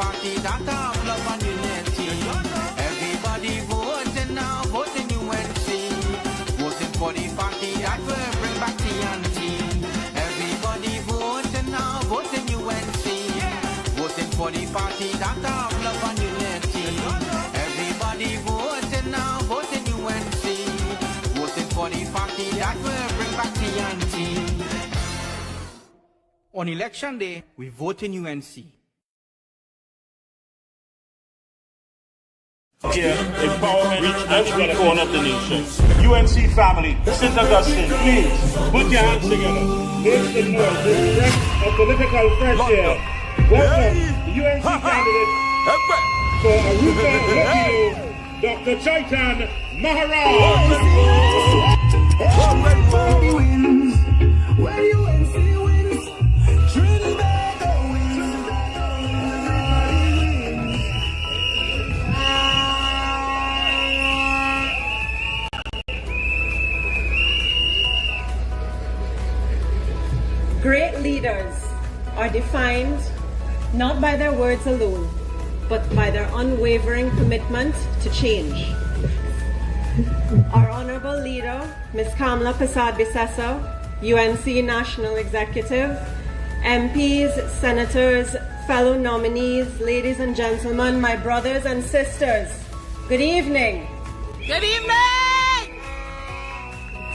party that have love and unity. Everybody voting now, voting UNC. Voting for the party that will bring back the ante. Everybody voting now, voting UNC. Voting for the party that have love and unity. Everybody voting now, voting UNC. Voting for the party that will bring back the ante. On election day, we vote in UNC. Here, empowerment reach every corner of the nation. UNC family, St. Augustine, please put your hands together. Make the noise, the breath of political fresh air. Welcome the UNC candidate for Aruka Latino, Dr. Chaitan Maharaj. Everybody wins when UNC wins. Tobago wins. Great leaders are defined not by their words alone, but by their unwavering commitment to change. Our honorable leader, Ms. Kamla Persad-Bissessar, UNC National Executive, MPs, senators, fellow nominees, ladies and gentlemen, my brothers and sisters, good evening. Good evening!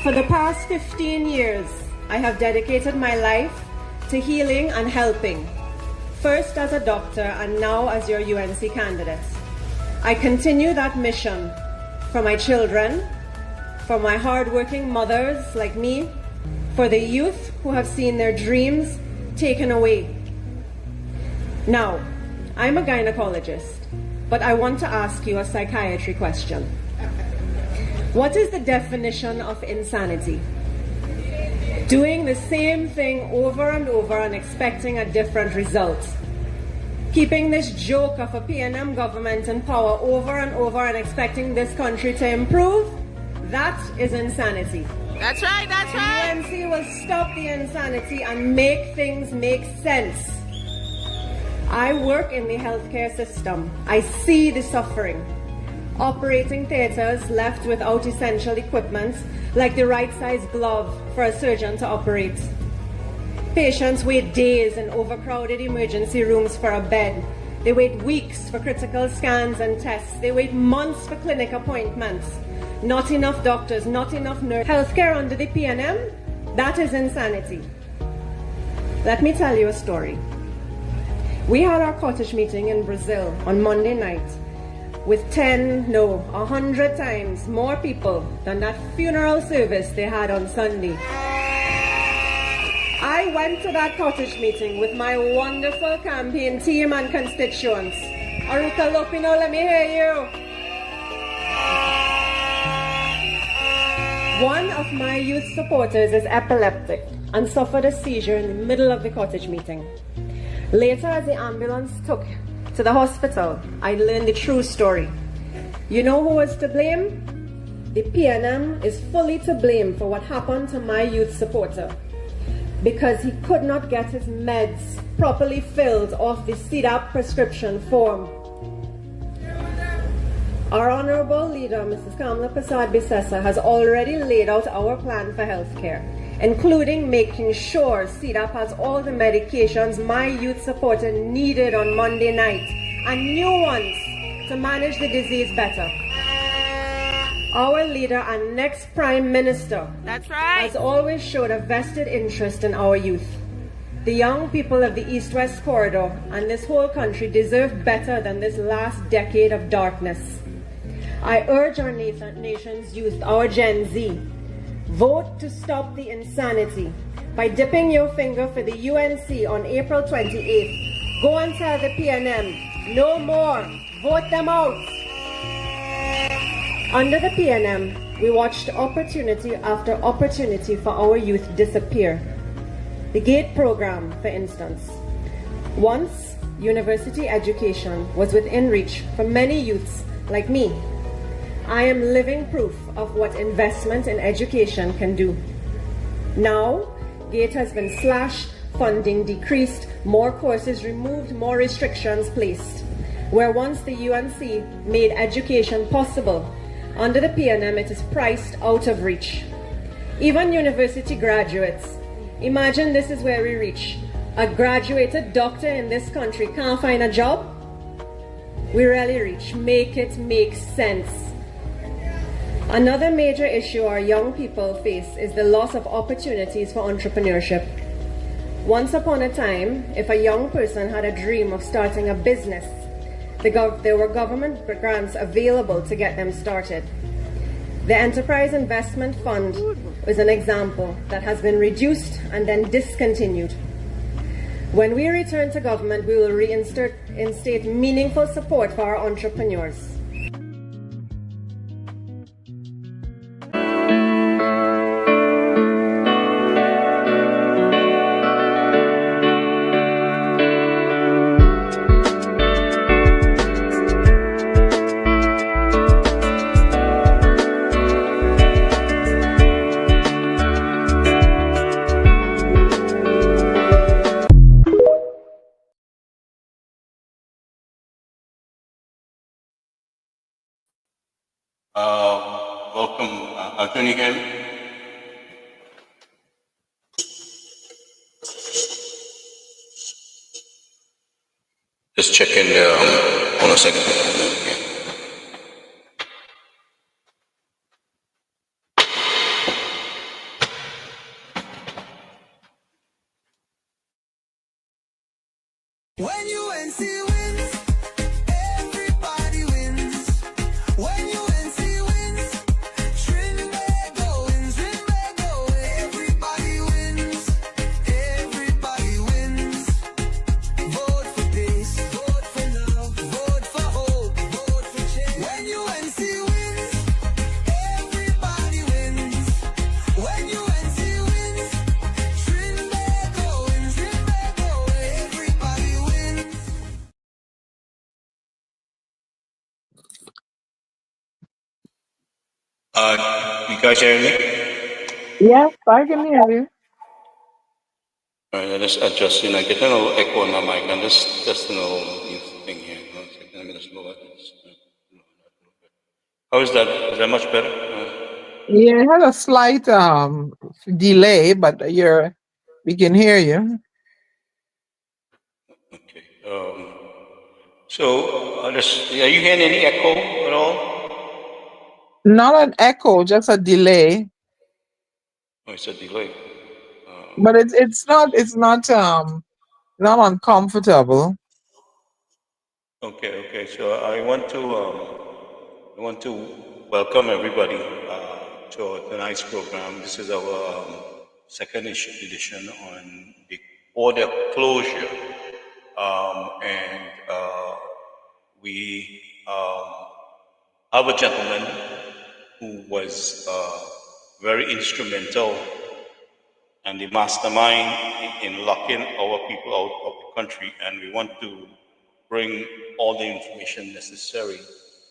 For the past 15 years, I have dedicated my life to healing and helping, first as a doctor and now as your UNC candidate. I continue that mission for my children, for my hardworking mothers like me, for the youth who have seen their dreams taken away. Now, I'm a gynecologist, but I want to ask you a psychiatry question. What is the definition of insanity? Doing the same thing over and over and expecting a different result. Keeping this joke of a PNM government in power over and over and expecting this country to improve, that is insanity. That's right, that's right. UNC will stop the insanity and make things make sense. I work in the healthcare system. I see the suffering. Operating theaters left without essential equipment, like the right size glove for a surgeon to operate. Patients wait days in overcrowded emergency rooms for a bed. They wait weeks for critical scans and tests. They wait months for clinic appointments. Not enough doctors, not enough nurses. Healthcare under the PNM, that is insanity. Let me tell you a story. We had our cottage meeting in Brazil on Monday night with 100 times more people than that funeral service they had on Sunday. I went to that cottage meeting with my wonderful campaign team and constituents. Aruka Lopino, let me hear you. One of my youth supporters is epileptic and suffered a seizure in the middle of the cottage meeting. Later, as the ambulance took to the hospital, I learned the true story. You know who was to blame? The PNM is fully to blame for what happened to my youth supporter, because he could not get his meds properly filled off the CDAP prescription form. Our honorable leader, Mrs. Kamla Persad-Bissessar, has already laid out our plan for healthcare, including making sure CDAP has all the medications my youth supporter needed on Monday night, and new ones to manage the disease better. Our leader and next Prime Minister That's right. has always showed a vested interest in our youth. The young people of the East-West Corridor and this whole country deserve better than this last decade of darkness. I urge our nation's youth, our Gen Z, vote to stop the insanity by dipping your finger for the UNC on April 28th. Go and tell the PNM, no more, vote them out. Under the PNM, we watched opportunity after opportunity for our youth disappear. The GATE program, for instance. Once, university education was within reach for many youths like me. I am living proof of what investment in education can do. Now, GATE has been slashed, funding decreased, more courses removed, more restrictions placed. Where once the UNC made education possible, under the PNM it is priced out of reach. Even university graduates, imagine this is where we reach. A graduated doctor in this country can't find a job? We really reach. Make it make sense. Another major issue our young people face is the loss of opportunities for entrepreneurship. Once upon a time, if a young person had a dream of starting a business, there were government grants available to get them started. The Enterprise Investment Fund is an example that has been reduced and then discontinued. When we return to government, we will reinstate meaningful support for our entrepreneurs. Welcome, Anthony again. Just check in there. Hold on a second. When UNC wins, everybody wins. When UNC wins, Trinbago wins, Trinbago wins. Everybody wins, everybody wins. Vote for peace, vote for love, vote for hope, vote for change. When UNC wins, everybody wins. When UNC wins, Trinbago wins, Trinbago wins. Everybody wins. You guys hear me? Yes, I can hear you. All right, let's adjust. I get a little echo on my mic, and just a little new thing here. One second, let me just lower this. How is that? Is that much better? Yeah, it had a slight delay, but we can hear you. Okay. Are you hearing any echo at all? Not an echo, just a delay. Oh, it's a delay. But it's not uncomfortable. Okay. So I want to welcome everybody to tonight's program. This is our second edition on the border closure, and we have a gentleman who was very instrumental and the mastermind in locking our people out of the country, and we want to bring all the information necessary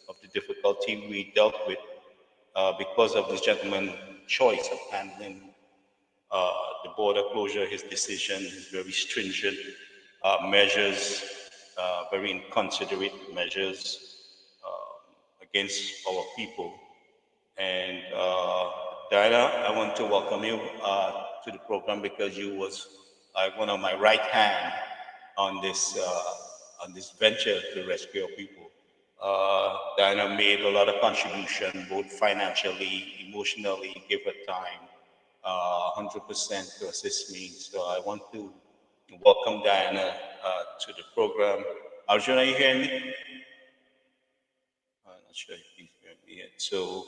of the difficulty we dealt with because of this gentleman's choice of handling the border closure, his decision, his very stringent measures, very inconsiderate measures against our people. And Diana, I want to welcome you to the program because you was like one of my right hand on this venture to rescue our people. Diana made a lot of contribution, both financially, emotionally, gave her time, 100% to assist me. So I want to welcome Diana to the program. Arjun, are you hearing me? I'm not sure if he's hearing me yet. So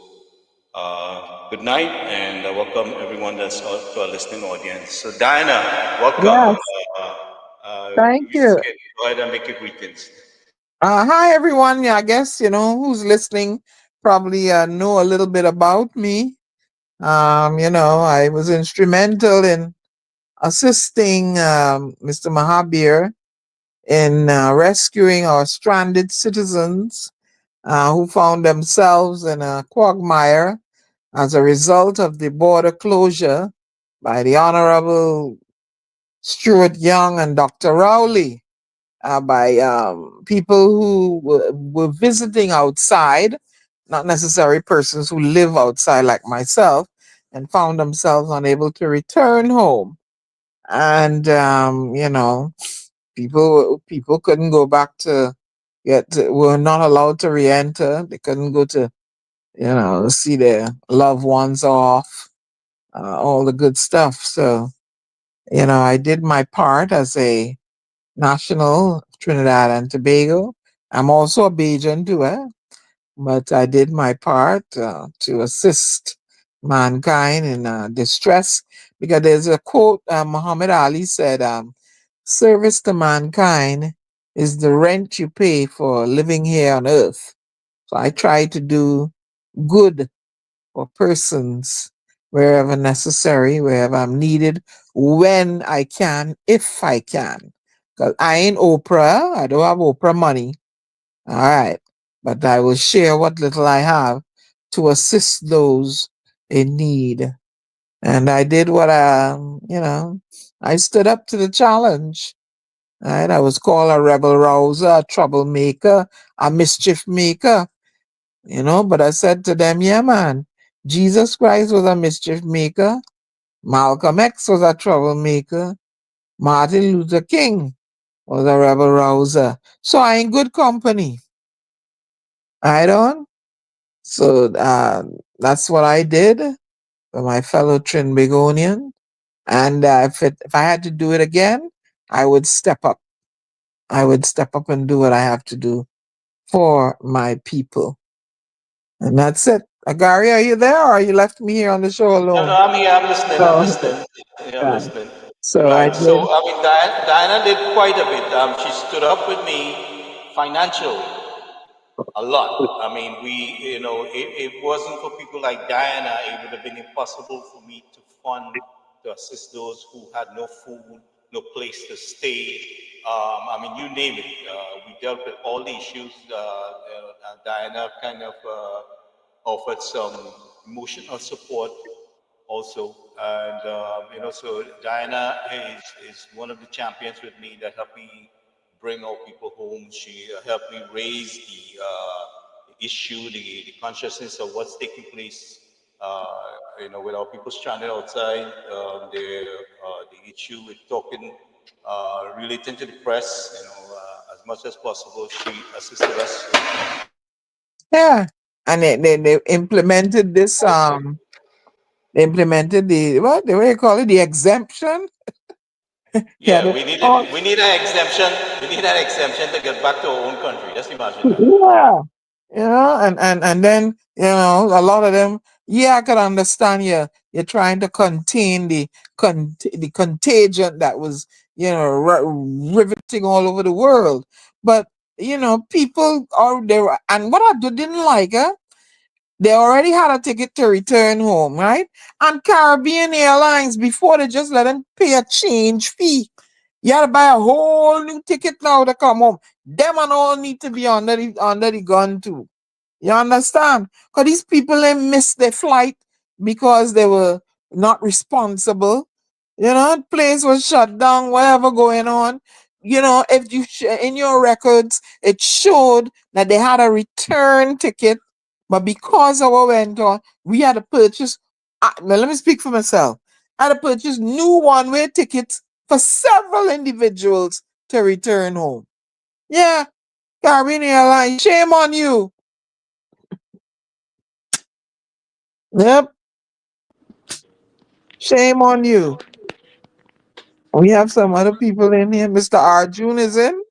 good night, and welcome everyone that's to our listening audience. So Diana, welcome. Yes, thank You you. can go ahead and make your greetings. Hi, everyone. Yeah, I guess, who's listening probably know a little bit about me. I was instrumental in assisting Mr. Mahabir in rescuing our stranded citizens who found themselves in a quagmire as a result of the border closure by the Honorable Stuart Young and Dr. Rowley. by people who were visiting outside, not necessarily persons who live outside like myself, and found themselves unable to return home. And people couldn't go back to were not allowed to re-enter. They couldn't go to see their loved ones off, all the good stuff. So I did my part as a national of Trinidad and Tobago. I'm also a Bajan too, but I did my part to assist mankind in distress, because there's a quote Muhammad Ali said, service to mankind is the rent you pay for living here on earth. So I try to do good for persons wherever necessary, wherever I'm needed, when I can, if I can. Because I ain't Oprah, I don't have Oprah money. All right. But I will share what little I have to assist those in need. And I did what I stood up to the challenge. Right? I was called a rebel rouser, a troublemaker, a mischief maker, but I said to them, yeah, man, Jesus Christ was a mischief maker. Malcolm X was a troublemaker. Martin Luther King was a rebel rouser. So I in good company. I don't. So that's what I did for my fellow Trinbagonian. And if I had to do it again, I would step up. I would step up and do what I have to do for my people. And that's it. Gary, are you there, or you left me here on the show No, no, alone? I'm here. I'm listening. I'm So, listening. Yeah, I'm yeah. listening. So I Right. So, did. I mean, Diana did quite a bit. She stood up with me financially a lot. I mean, it wasn't for people like Diana, it would have been impossible for me to fund, to assist those who had no food, no place to stay. I mean, you name it. We dealt with all the issues. Diana kind of offered some emotional support also. And, so Diana is one of the champions with me that helped me bring our people home. She helped me raise the issue, the consciousness of what's taking place, with our people stranded outside, the issue with talking, relating to the press, as much as possible. She assisted us Yeah. And they implemented this also. they implemented the what do you call it? The exemption? Yeah, Yeah, we need an exemption. We need an exemption to get back to our own country. Just imagine that. yeah. And then a lot of them, yeah, I could understand you're trying to contain the contagion that was riveting all over the world. But people are there. And what didn't like, they already had a ticket to return home, right? And Caribbean Airlines, before, they just let them pay a change fee. You had to buy a whole new ticket now to come home. Them and all need to be under the gun too. You understand? Because these people, they missed their flight because they were not responsible. Place was shut down, whatever going on. If in your records, it showed that they had a return ticket, but because of what went on, we had to purchase. Now let me speak for myself. I had to purchase new one-way tickets for several individuals to return home. Yeah, Caribbean Airlines, shame on you. Yep, shame on you. We have some other people in here. Mr. Arjun is in.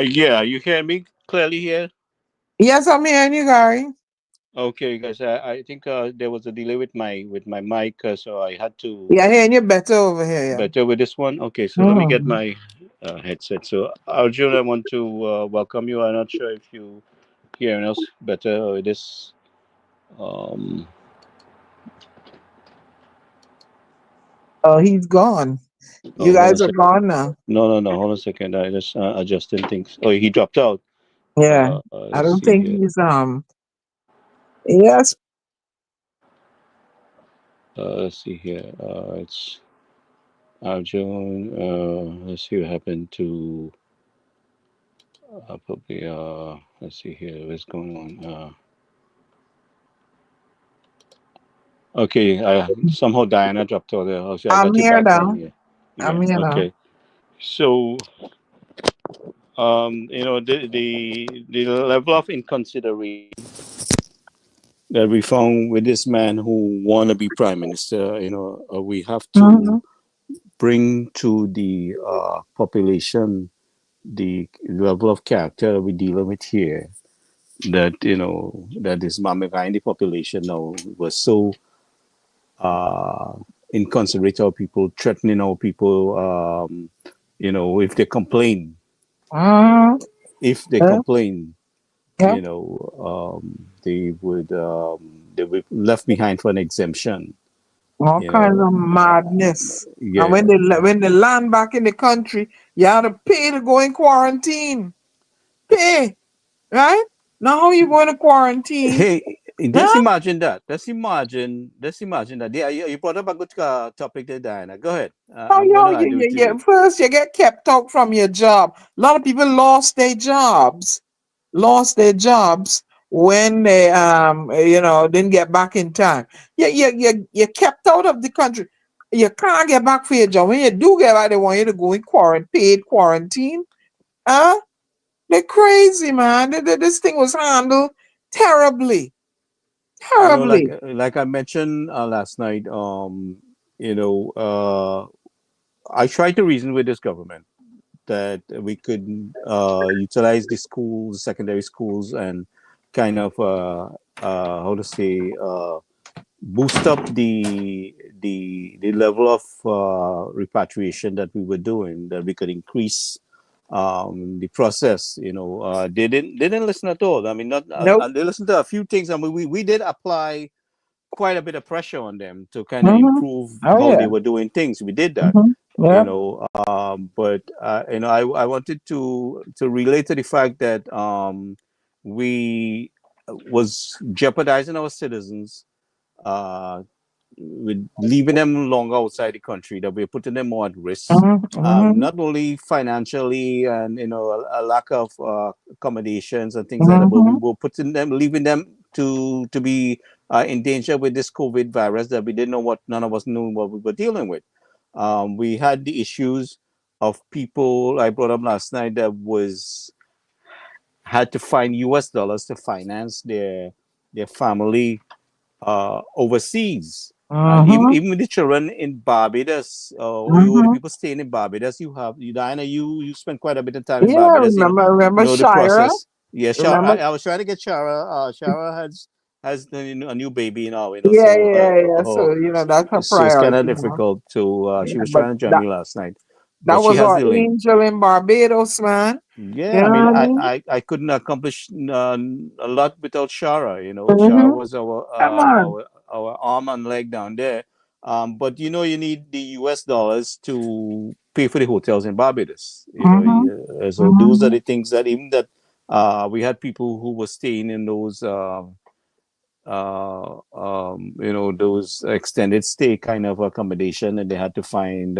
Yeah, you hear me clearly here? Yes, I'm hearing you, Gary. Okay, guys. I think there was a delay with my mic, so I had to Yeah, hearing you better over here, better with this one. Okay, so yeah. let me get Mhm. my headset. So Arjun, I want to welcome you. I'm not sure if you hearing us better with this. Um, Oh, he's gone. You oh, hold on a guys are second. gone now. No. Hold on a second. I just adjusting things. Oh, he dropped out. Yeah. I Let's don't see think here. yes. Let's see here. It's Joan, let's see what happened to probably. Let's see here. What's going on? Okay, somehow Diana dropped out there. Okay, I I'm got you here back then. now. Yeah, yeah. I'm here now. Okay, so the level of inconsideration that we found with this man who want to be prime minister, we have to Mm-hmm. bring to the population the level of character that we're dealing with here. That that is mammifying the population now was so uh, inconsiderate our people, threatening our people. If they complain, Mm-hmm. if they Yeah, complain, yeah. they would left behind for an exemption. All You kinds know, of madness. And yeah. when they land back in the country, you have to pay to go in quarantine. Pay, right? Now how you going to quarantine? Hey, Yeah. let's imagine that. Let's imagine that. Yeah, you brought up a good topic there, Diana. Go ahead. Oh, I'm going to you, agree with you. first you get kept out from your job. A lot of people lost their jobs. Lost their jobs when they didn't get back in time. You're kept out of the country. You can't get back for your job. When you do get back, they want you to go in quarantine, paid quarantine. Huh? They're crazy, man. This thing was handled terribly. Like Terribly. I mentioned last night. I tried to reason with this government that we could utilize the schools, secondary schools, and kind of how to say boost up the level of repatriation that we were doing. That we could increase the process. They didn't listen at all. I mean, not Nope. they listened to a few things. I mean, we did apply quite a bit of pressure on them to kind of Hmm. improve Oh how yeah. they were doing things. We did that, Yeah. but I wanted to relate to the fact that we was jeopardizing our citizens, uh, with leaving them longer outside the country, that we're putting them more at risk, Hmm. not only financially and a lack of accommodations and things like that, but we Hmm. were leaving them to be in danger with this COVID virus that we didn't know what none of us knew what we were dealing with. We had the issues of people I brought up last night that was had to find US dollars to finance their family overseas. And even Hmm. even with the children in Barbados, or the Hmm. people staying in Barbados, Diana, you spent quite a bit of time in Yeah, Barbados. remember Know the Shira? process. Yeah, Shara, Remember? I was trying to get Shara. Shara has a new baby now. Yeah, So yeah, yeah. So that's her so it's kind of priority now. difficult to. Yeah, She was but trying to join me last night, that but she was has our the link. angel in Barbados, man. You Yeah, I know mean, what I I, mean? I, I couldn't accomplish a lot without Shara. Shara Mm-hmm. was Come on. our arm and leg down there. But you need the US dollars to pay for the hotels in Barbados. Mm-hmm. So those are Mm-hmm. the things that even that we had people who were staying in those those extended stay kind of accommodation, and they had to find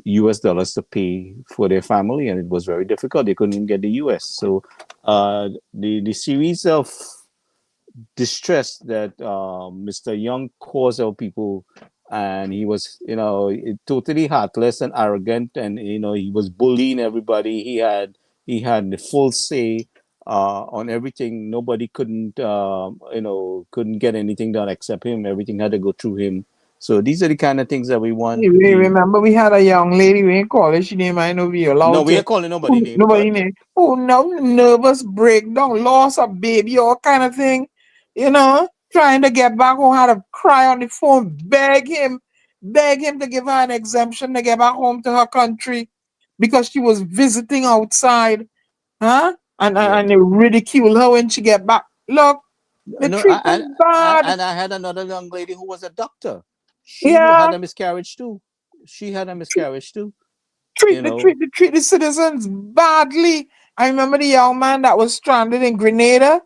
US dollars to pay for their family, and it was very difficult. They couldn't even get the US. So the series of distress that Mr. Young caused our people, and he was totally heartless and arrogant, and he was bullying everybody. He had the full say on everything. Nobody couldn't get anything done except him. Everything had to go through him. So these are the kind of things that we want. Remember we had a young lady we in college, she name I know we No, allowed we to ain't calling nobody name, nobody but name. Oh no, nervous breakdown, loss of baby, all kind of thing. Trying to get back home, had to cry on the phone, beg him to give her an exemption to get back home to her country because she was visiting outside, huh? And yeah. they ridicule her when she get back. Look, the No, treatment bad. and I had another young lady who was a doctor. She Yeah, had a miscarriage too. She had a miscarriage too. treat You the know, treat the treat the citizens badly. I remember the young man that was stranded in Grenada.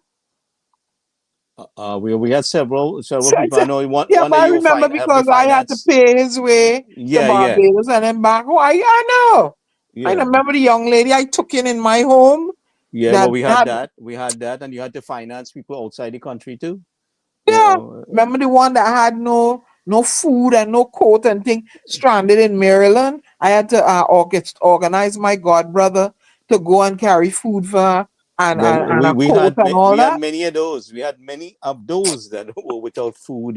We had several So, people. I know yeah, one but that I you remember find help you because I had to finance. pay his way to Yeah, yeah, Barbados and then back. Oh, I know. I yeah, remember the young lady I took in my home yeah. that Well, we had had, that. We had that, and you had to finance people outside the country too. You yeah, know, remember the one that had no food and no coat and thing stranded in Maryland. I had to organize my god brother to go and carry food for her well, and a coat and all we had that. many of those. We had many of those that were without food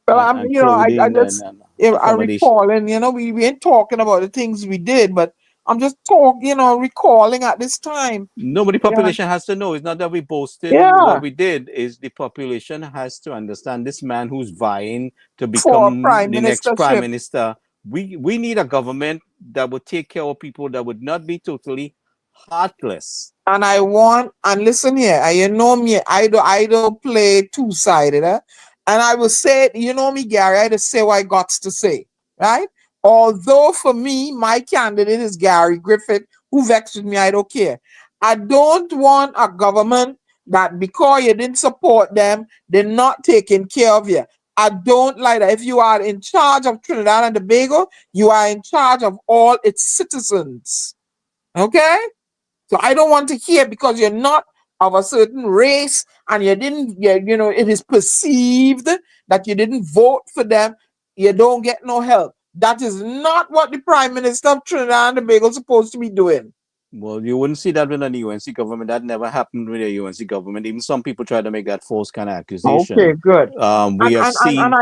Well, I'm, and I clothing just, and if I accommodation. recall, and we ain't talking about the things we did, but I'm just recalling at this time. No, but the Yeah, population has to know. It's not that we boasting what yeah, we did. Is the population has to understand this man who's vying to for become prime the next prime ministership. minister. We need a government that would take care of people, that would not be totally heartless. And I want, and listen here, you know me, I don't play two-sided, eh? And I will say, you know me, Gary, I just say what I got to say, right? Although for me, my candidate is Gary Griffith, who vexed with me, I don't care. I don't want a government that because you didn't support them, they're not taking care of you. I don't like that. If you are in charge of Trinidad and Tobago, you are in charge of all its citizens. Okay? So I don't want to hear because you're not of a certain race and you didn't, it is perceived that you didn't vote for them, you don't get no help. That is not what the Prime Minister of Trinidad and Tobago is supposed to be doing. Well, you wouldn't see that with an UNC government. That never happened with a UNC government. Even some people try to make that false kind of Okay, accusation. good. We have And seen.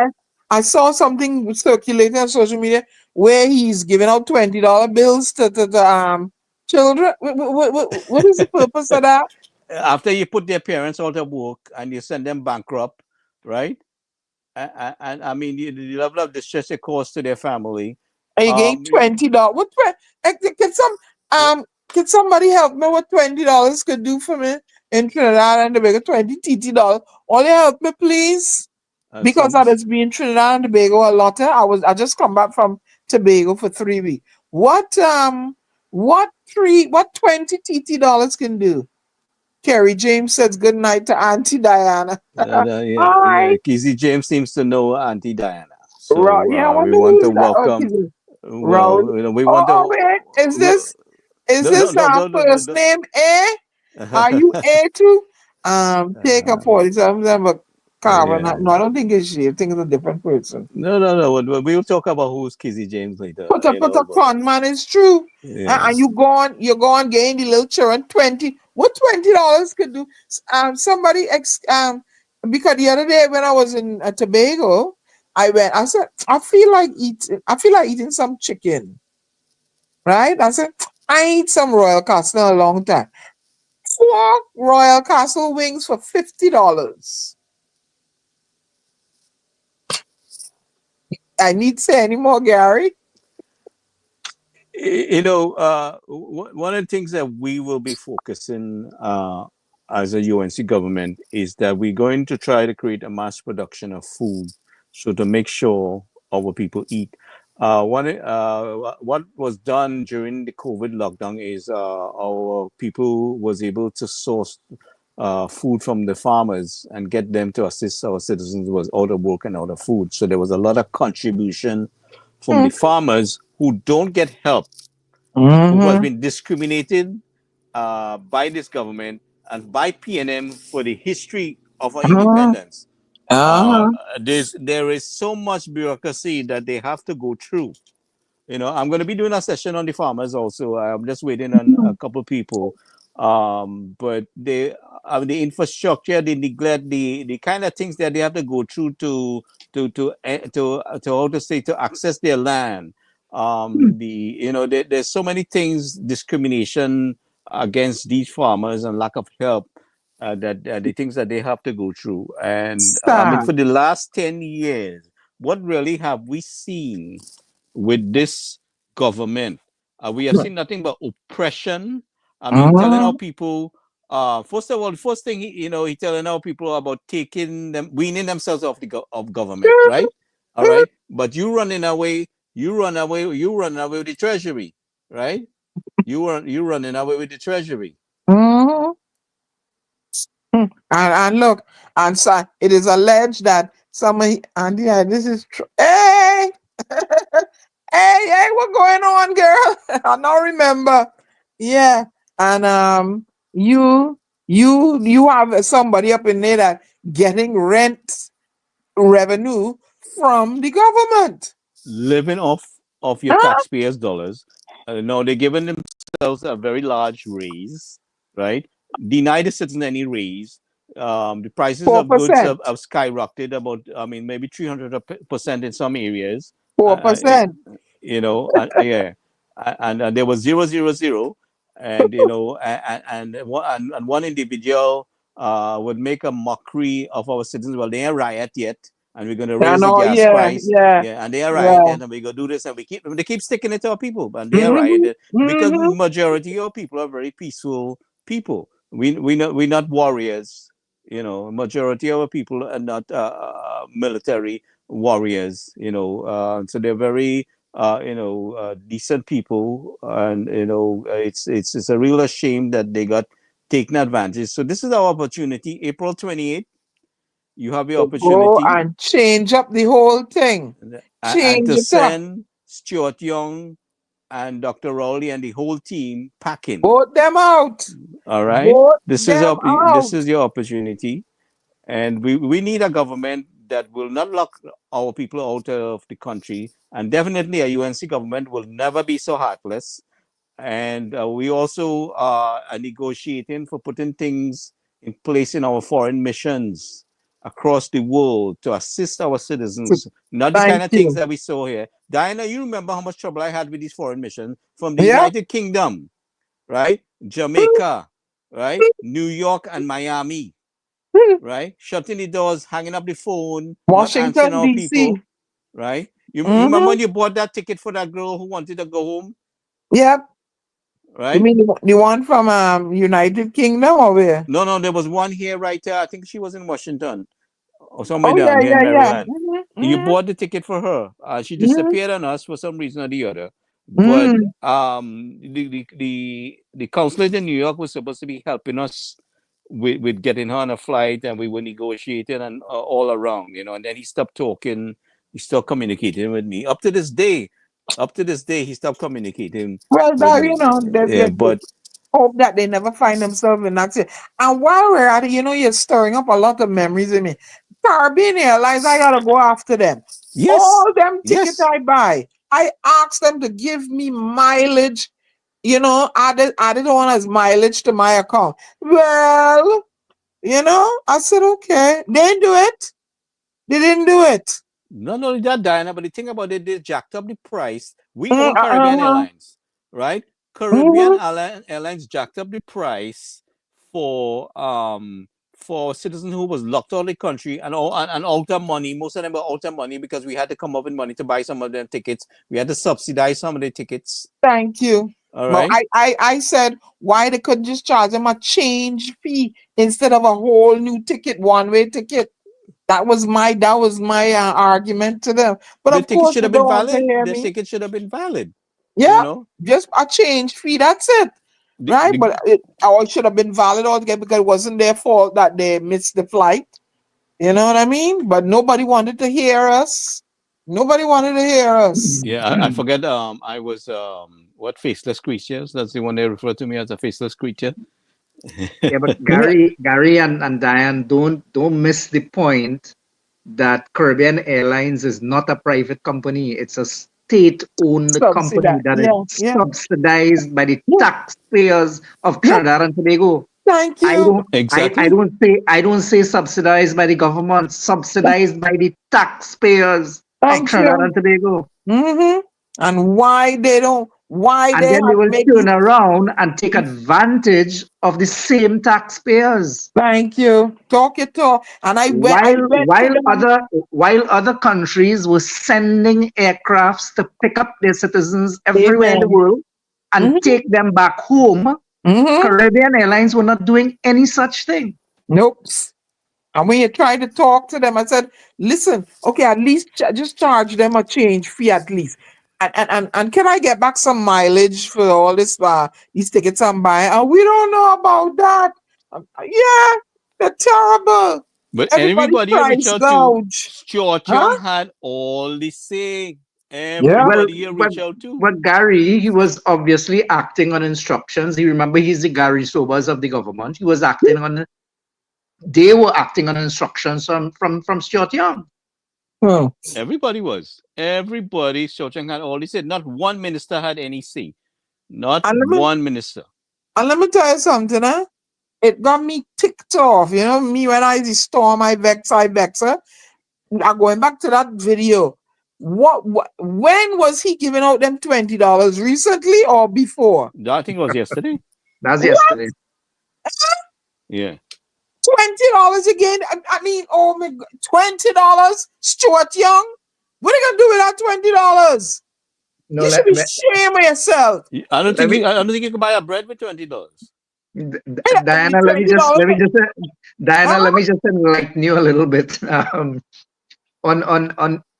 I saw something circulating on social media where he's giving out $20 bills to children. What is the purpose of that? After you put their parents out of work and you send them bankrupt, right? And I mean, the level of distress it caused to their family. And you gave Um, $20. Can can somebody help me what $20 could do for me in Trinidad and Tobago? 20 TT dollars. All you help me, please. Because some I was being Trinidad and Tobago a lot. I just come back from Tobago for 3 weeks. What 20 TT dollars can do? Kerry James says good night to Auntie Diana. yeah, Hi. yeah. Kizzy James seems to know Auntie Diana, so Yeah, I we wonder want who's to that. welcome. Okay. Raul. Well, we want Oh, to. wait. Is No, no, this no, our no, no, no, first no. name A? Are you A too? Take a Uh, 47 but Carver. yeah. No, I don't think it's she. I think it's a different person. No, no, no. We'll talk about who's Kizzy James later. Put a But con man, it's true. And yes. you go on getting the little children 20. What $20 could do? Somebody because the other day when I was in Tobago, I said, I feel like eating some chicken. Right? I said, I eat some Royal Castle in a long time. 4 Royal Castle wings for $50. I need to say any more, Gary. One of the things that we will be focusing as a UNC government is that we're going to try to create a mass production of food, so to make sure our people eat. What was done during the COVID lockdown is our people was able to source food from the farmers and get them to assist our citizens who was out of work and out of food. So there was a lot of contribution from the farmers who don't get help, who has Mm-hmm. been discriminated by this government and by PNM for the history of our Uh-huh. independence. Uh, Uh-huh. there is so much bureaucracy that they have to go through. I'm going to be doing a session on the farmers also. I'm just waiting on a couple people. But the infrastructure, the neglect, the kind of things that they have to go through to how to say, to access their land. There's so many things, discrimination against these farmers and lack of help, that the things that they have to go through. And I mean, Sad. for the last 10 years, what really have we seen with this government? We have seen nothing but oppression. I mean, telling our Uh-huh. people, first of all, the first thing he telling our people about taking them, weaning themselves off of government, right? All right, but you run away with the treasury, right? You running away with the treasury. Uh-huh. And look, and so it is alleged that somebody, and yeah, this is true. Hey, hey, what's going on, girl? I don't remember. Yeah, and you have somebody up in there that getting rent revenue from the government. Living off your Huh? taxpayers' dollars. No, they're giving themselves a very large raise, right? Deny the citizen any raise. The prices Four of goods percent. have skyrocketed about, I mean, maybe 300% in some areas. Four percent. Yeah, and there was 000, and and one individual would make a mockery of our citizens. Well, they ain't riot yet, and we're going to I raise the know. gas Yeah, price. yeah, Yeah, and they are right. yeah. And we go do this, and they keep sticking it to our people, and they are right Mm-hmm, because mm-hmm. majority of people are very peaceful people. We're not warriors. Majority of our people are not military warriors. So they're very decent people, and it's a real shame that they got taken advantage. So this is our opportunity, April 28th. You have your To go opportunity, and change up the whole thing. and Change to it up. send Stuart Young and Dr. Rowley and the whole team packing. Vote them out. All right, Vote them this out. is your opportunity, and we need a government that will not lock our people out of the country, and definitely a UNC government will never be so heartless. And we also are negotiating for putting things in place in our foreign missions across the world to assist our citizens, not the kind Thank of things you. that we saw here. Diana, you remember how much trouble I had with these foreign missions from the Yeah. United Kingdom, right? Jamaica, right? New York and Miami, right? Shutting the doors, hanging up the phone, not answering Washington, our D.C. people, right? You remember Mm-hmm. when you bought that ticket for that girl who wanted to go home, Yep. You right? mean the one from United Kingdom or where? No, there was one here right there. I think she was in Washington or somewhere Oh yeah, down here in yeah, yeah. Maryland. You Mm-hmm. bought the ticket for her. She Mm-hmm. disappeared on us for some reason or the other. But Mm-hmm. the consulate in New York was supposed to be helping us with getting her on a flight, and we were negotiating and all around, And then he stopped talking. He stopped communicating with me. Up to this day, he stopped communicating Well, with that, me. they Yeah, but hope that they never find themselves in that situation. And while we're at it, you're stirring up a lot of memories in me. Caribbean Airlines, I gotta go after them. yes, All them tickets yes. I buy, I ask them to give me mileage, added on as mileage to my account. Well, I said, okay. They didn't do it. They didn't do it. Not only that, Diana, but the thing about it, they jacked up the price. We Mm, own Caribbean uh-uh. Airlines, right? Mhm. Airlines jacked up the price for citizens who was locked out of the country and out of money. Most of them were out of money because we had to come up with money to buy some of them tickets. We had to subsidize some of the tickets. Thank you. All But right. I said, why they couldn't just charge them a change fee instead of a whole new ticket, one-way ticket? That was my argument to them. But The of ticket course, should they have been don't want to valid. hear The me. ticket should have been valid. You Yeah, know, just a change fee. That's it, the, right? the But it should have been valid altogether because it wasn't their fault that they missed the flight. You know what I mean? But nobody wanted to hear us. Nobody wanted to hear us. Yeah, I forget. I was what faceless creatures. That's the one they refer to me as a faceless creature. Yeah, but Yeah, Gary and Diane, don't miss the point that Caribbean Airlines is not a private company. It's a state-owned company subsidy. that is Yeah, yeah, subsidized by the yeah, taxpayers of yeah. Trinidad and Tobago. Thank I you. don't Exactly. I don't say subsidized by the government, subsidized by the taxpayers of Thank Trinidad you. and Tobago. Mm-hmm. And why they don't? Why And they then they have will make turn this? around and take advantage of the same taxpayers. Thank you. Talk your talk. And I while went to while them. other while other countries were sending aircrafts to pick up their citizens everywhere in the Amen. world and Mm-hmm. take them back home, Mm-hmm. Caribbean Airlines were not doing any such thing. Nope. And when you try to talk to them, I said, listen, okay, at least just charge them a change fee at least. And can I get back some mileage for all this these tickets I'm buying? And we don't know about that. Yeah, They're terrible. But Everybody everybody you reach price out to, gouge. Stuart Young Huh? had all the say. Yeah. Well, Everybody you reach out to. but Gary, he was obviously acting on instructions. You remember he's the Gary Sobers of the government. He was acting on. They were acting on instructions from Stuart Young. Hmm. Everybody was. Everybody, Stuart Young had all the say. Not one minister had any say. Not And let me one minister. and let me tell you something, eh? It got me ticked off. You know, me when I the storm, I vex, eh? I'm going back to that video. What when was he giving out them $20? Recently or before? I think it was yesterday. That's What? yesterday. Yeah. $20 again? I mean, oh my God, $20? Stuart Young? What are you gonna do with that $20? No, You should be ashamed of yourself. I don't let think me, you, I don't think you can buy a bread with $20. Diana. Let me just Diana. Huh? Let me just enlighten you a little bit. On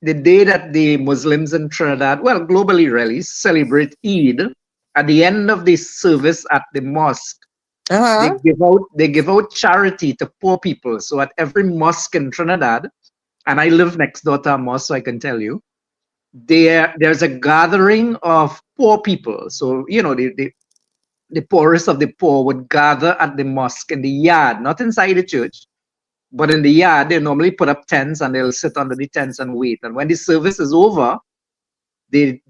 the day that the Muslims in Trinidad, well, globally really, celebrate Eid, at the end of the service at the mosque, they Uh-huh. give out charity to poor people. So at every mosque in Trinidad, and I live next door to a mosque, so I can tell you, there's a gathering of poor people. So you know the poorest of the poor would gather at the mosque in the yard, not inside the church, but in the yard. They normally put up tents and they'll sit under the tents and wait. And when the service is over, the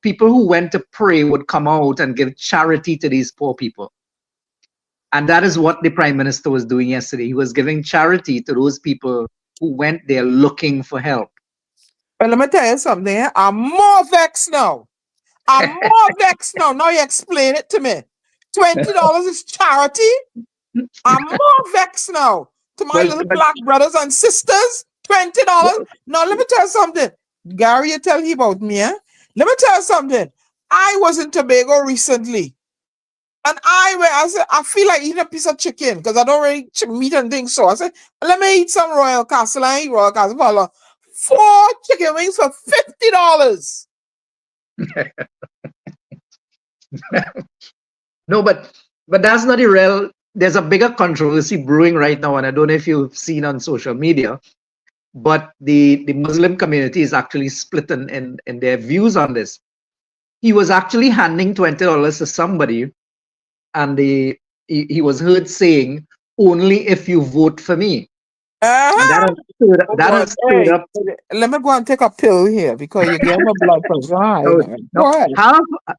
people who went to pray would come out and give charity to these poor people. And that is what the Prime Minister was doing yesterday. He was giving charity to those people who went there looking for help. But let me tell you something. Eh? I'm more vexed now. I'm more vexed now. Now you explain it to me. $20 is charity. I'm more vexed now. To my Well, little black brothers and sisters, $20. Now let me tell you something. Gary, you tell you about me, eh? Let me tell you something. I was in Tobago recently. And I said, I feel like eating a piece of chicken because I don't really eat meat and things. So I said, let me eat some Royal Castle. I eat Royal Castle for 4 chicken wings for $50. No, but that's not the real. There's a bigger controversy brewing right now, and I don't know if you've seen on social media, but the Muslim community is actually split in their views on this. He was actually handing $20 to somebody, and he was heard saying, "Only if you vote for me." And that Uh-huh. has stirred up. Let me go and take a pill here because you're getting my blood pressure high. No, Go ahead.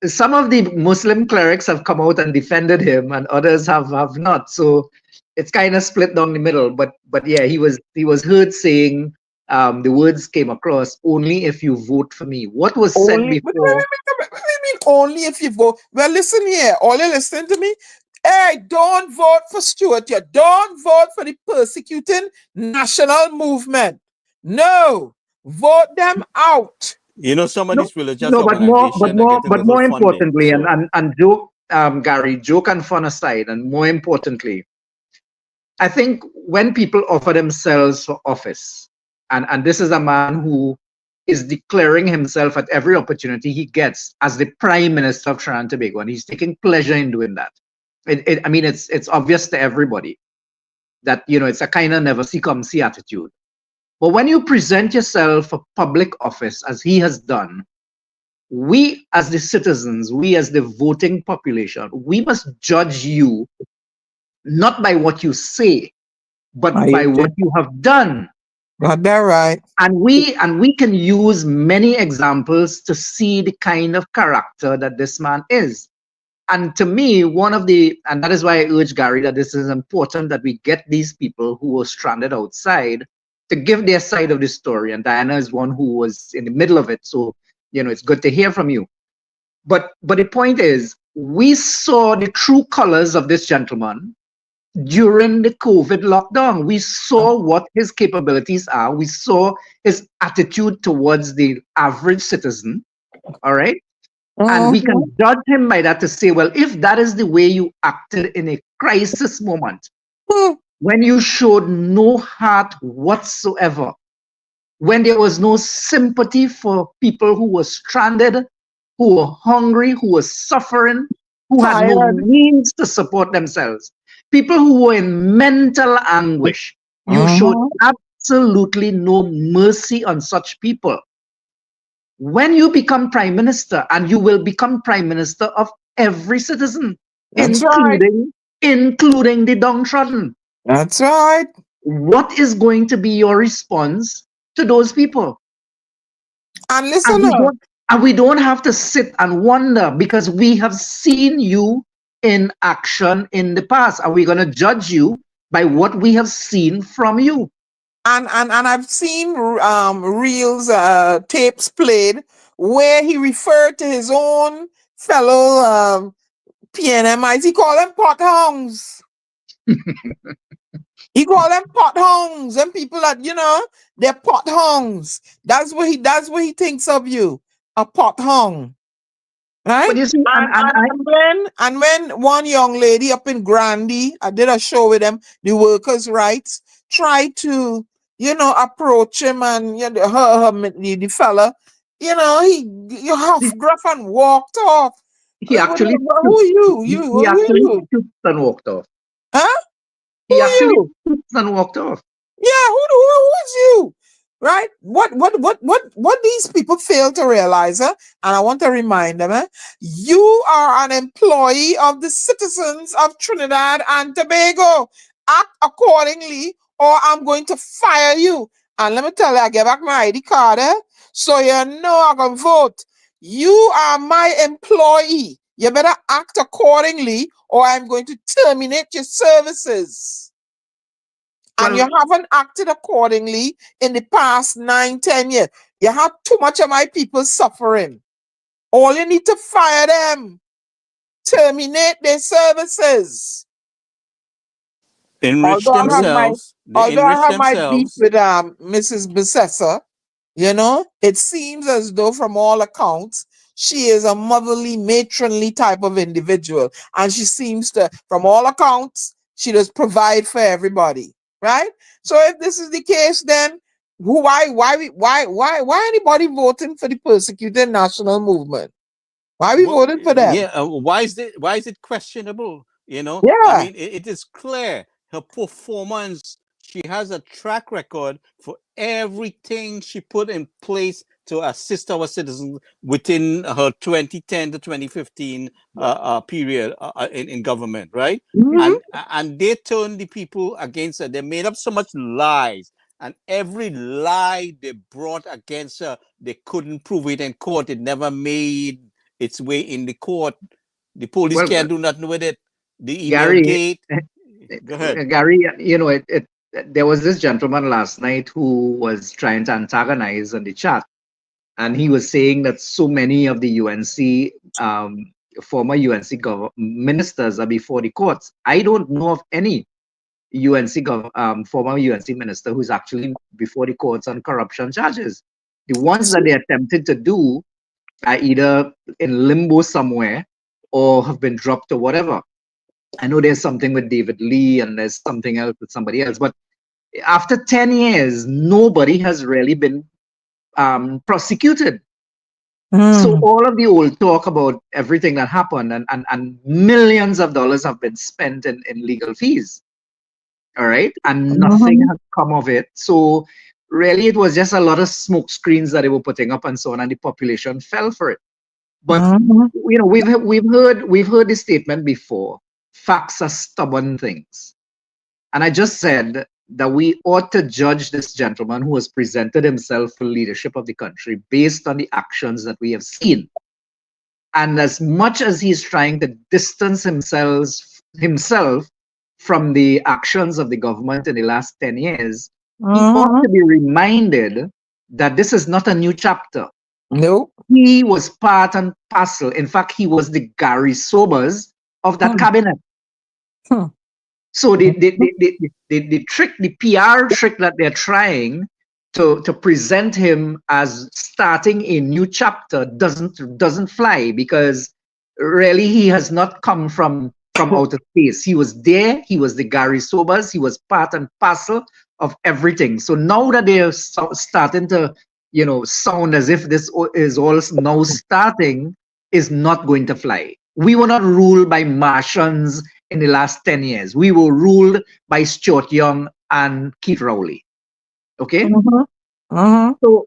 some of the Muslim clerics have come out and defended him, and others have not. So it's kind of split down the middle. But yeah, he was heard saying the words came across, "Only if you vote for me." What was said Only, before? what do you mean only if you vote? Well, listen here. All you listening to me? Hey, don't vote for Stuart. You don't vote for the persecuting national movement. No, vote them out. You know, some of No, these religious no, organizations are getting little more funding. importantly, So and joke, Gary, joke and fun aside, and more importantly, I think when people offer themselves for office, and this is a man who is declaring himself at every opportunity he gets as the Prime Minister of Trinidad and Tobago, and he's taking pleasure in doing that. I mean, it's obvious to everybody that it's a kind of never see come see attitude. But when you present yourself for public office, as he has done, we as the citizens, we as the voting population, we must judge you not by what you say, but by what you have done. Got that right. And we can use many examples to see the kind of character that this man is. And to me, and that is why I urge Gary that this is important that we get these people who were stranded outside to give their side of the story. And Diana is one who was in the middle of it. So, it's good to hear from you. But the point is, we saw the true colors of this gentleman during the COVID lockdown. We saw what his capabilities are. We saw his attitude towards the average citizen. All right. And we can judge him by that to say, well, if that is the way you acted in a crisis moment, when you showed no heart whatsoever, when there was no sympathy for people who were stranded, who were hungry, who were suffering, who had no means to support themselves, people who were in mental anguish. You showed Mhm. absolutely no mercy on such people. When you become prime minister, and you will become prime minister of every citizen, That's right. including the downtrodden, That's right. what is going to be your response to those people? And And listen, we don't, and we don't have to sit and wonder, because we have seen you in action in the past. Are we going to judge you by what we have seen from you? and I've seen reels, tapes played where he referred to his own fellow PNMIs. He called them pot hounds. He called them pot hounds, and people that they're pot hounds. That's what he thinks of you, a pot hound. But Right? you see, And when one young lady up in Grandy, I did a show with them, the workers' rights, tried to, approach him, and the fella, he half gruff and walked off. he actually Who are you? he Who are actually you? stooped and walked off. Huh? Who He are actually you? stooped and walked off. Yeah, who is you? Right? What these people fail to realize, and I want to remind them, you are an employee of the citizens of Trinidad and Tobago. Act accordingly, or I'm going to fire you. And let me tell you, I get back my ID card, so you know I can vote. You are my employee. You better act accordingly, or I'm going to terminate your services. And you Well, haven't acted accordingly in the past 9-10 years. You have too much of my people suffering. All you need to fire them, terminate their services. Enrich Although I have my themselves. They although I enrich have my beef themselves. with Mrs. Besessa, it seems as though from all accounts she is a motherly, matronly type of individual, and she seems to, from all accounts, she does provide for everybody, right? So if this is the case, then why anybody voting for the persecuted national movement? Why are we voting for them? Yeah, why is it questionable? I Yeah. mean, it is clear her performance. She has a track record for everything she put in place to assist our citizens within her 2010 to 2015 period in government, right? Mhm. And they turned the people against her. They made up so much lies, and every lie they brought against her, they couldn't prove it in court. It never made its way in the court. The police well, can't do nothing with it. The email Gary, gate. Go ahead. Gary, there was this gentleman last night who was trying to antagonize on the chat, and he was saying that so many of the UNC former UNC ministers are before the courts. I don't know of any former UNC minister who's actually before the courts on corruption charges. The ones that they attempted to do are either in limbo somewhere or have been dropped or whatever. I know there's something with David Lee and there's something else with somebody else, but after 10 years, nobody has really been prosecuted. So Mm. all of the old talk about everything that happened, and millions of dollars have been spent in legal fees. All right. And nothing Mhm. has come of it. So really it was just a lot of smoke screens that they were putting up and so on, and the population fell for it. But Mhm. we've heard this statement before. Facts are stubborn things. And I just said that we ought to judge this gentleman who has presented himself for leadership of the country based on the actions that we have seen. And as much as he's trying to distance himself from the actions of the government in the last 10 years, he ought Mhm. to be reminded that this is not a new chapter. Nope. He was part and parcel. In fact, he was the Gary Sobers of that Hmm. cabinet. Hmm. So the trick, the PR trick that they're trying to present him as starting a new chapter doesn't fly, because really he has not come from outer space. He was there. He was the Gary Sobers. He was part and parcel of everything. So now that they are starting to sound as if this is all now starting, is not going to fly. We were not ruled by Martians in the last 10 years. We were ruled by Stuart Young and Keith Rowley. Okay? So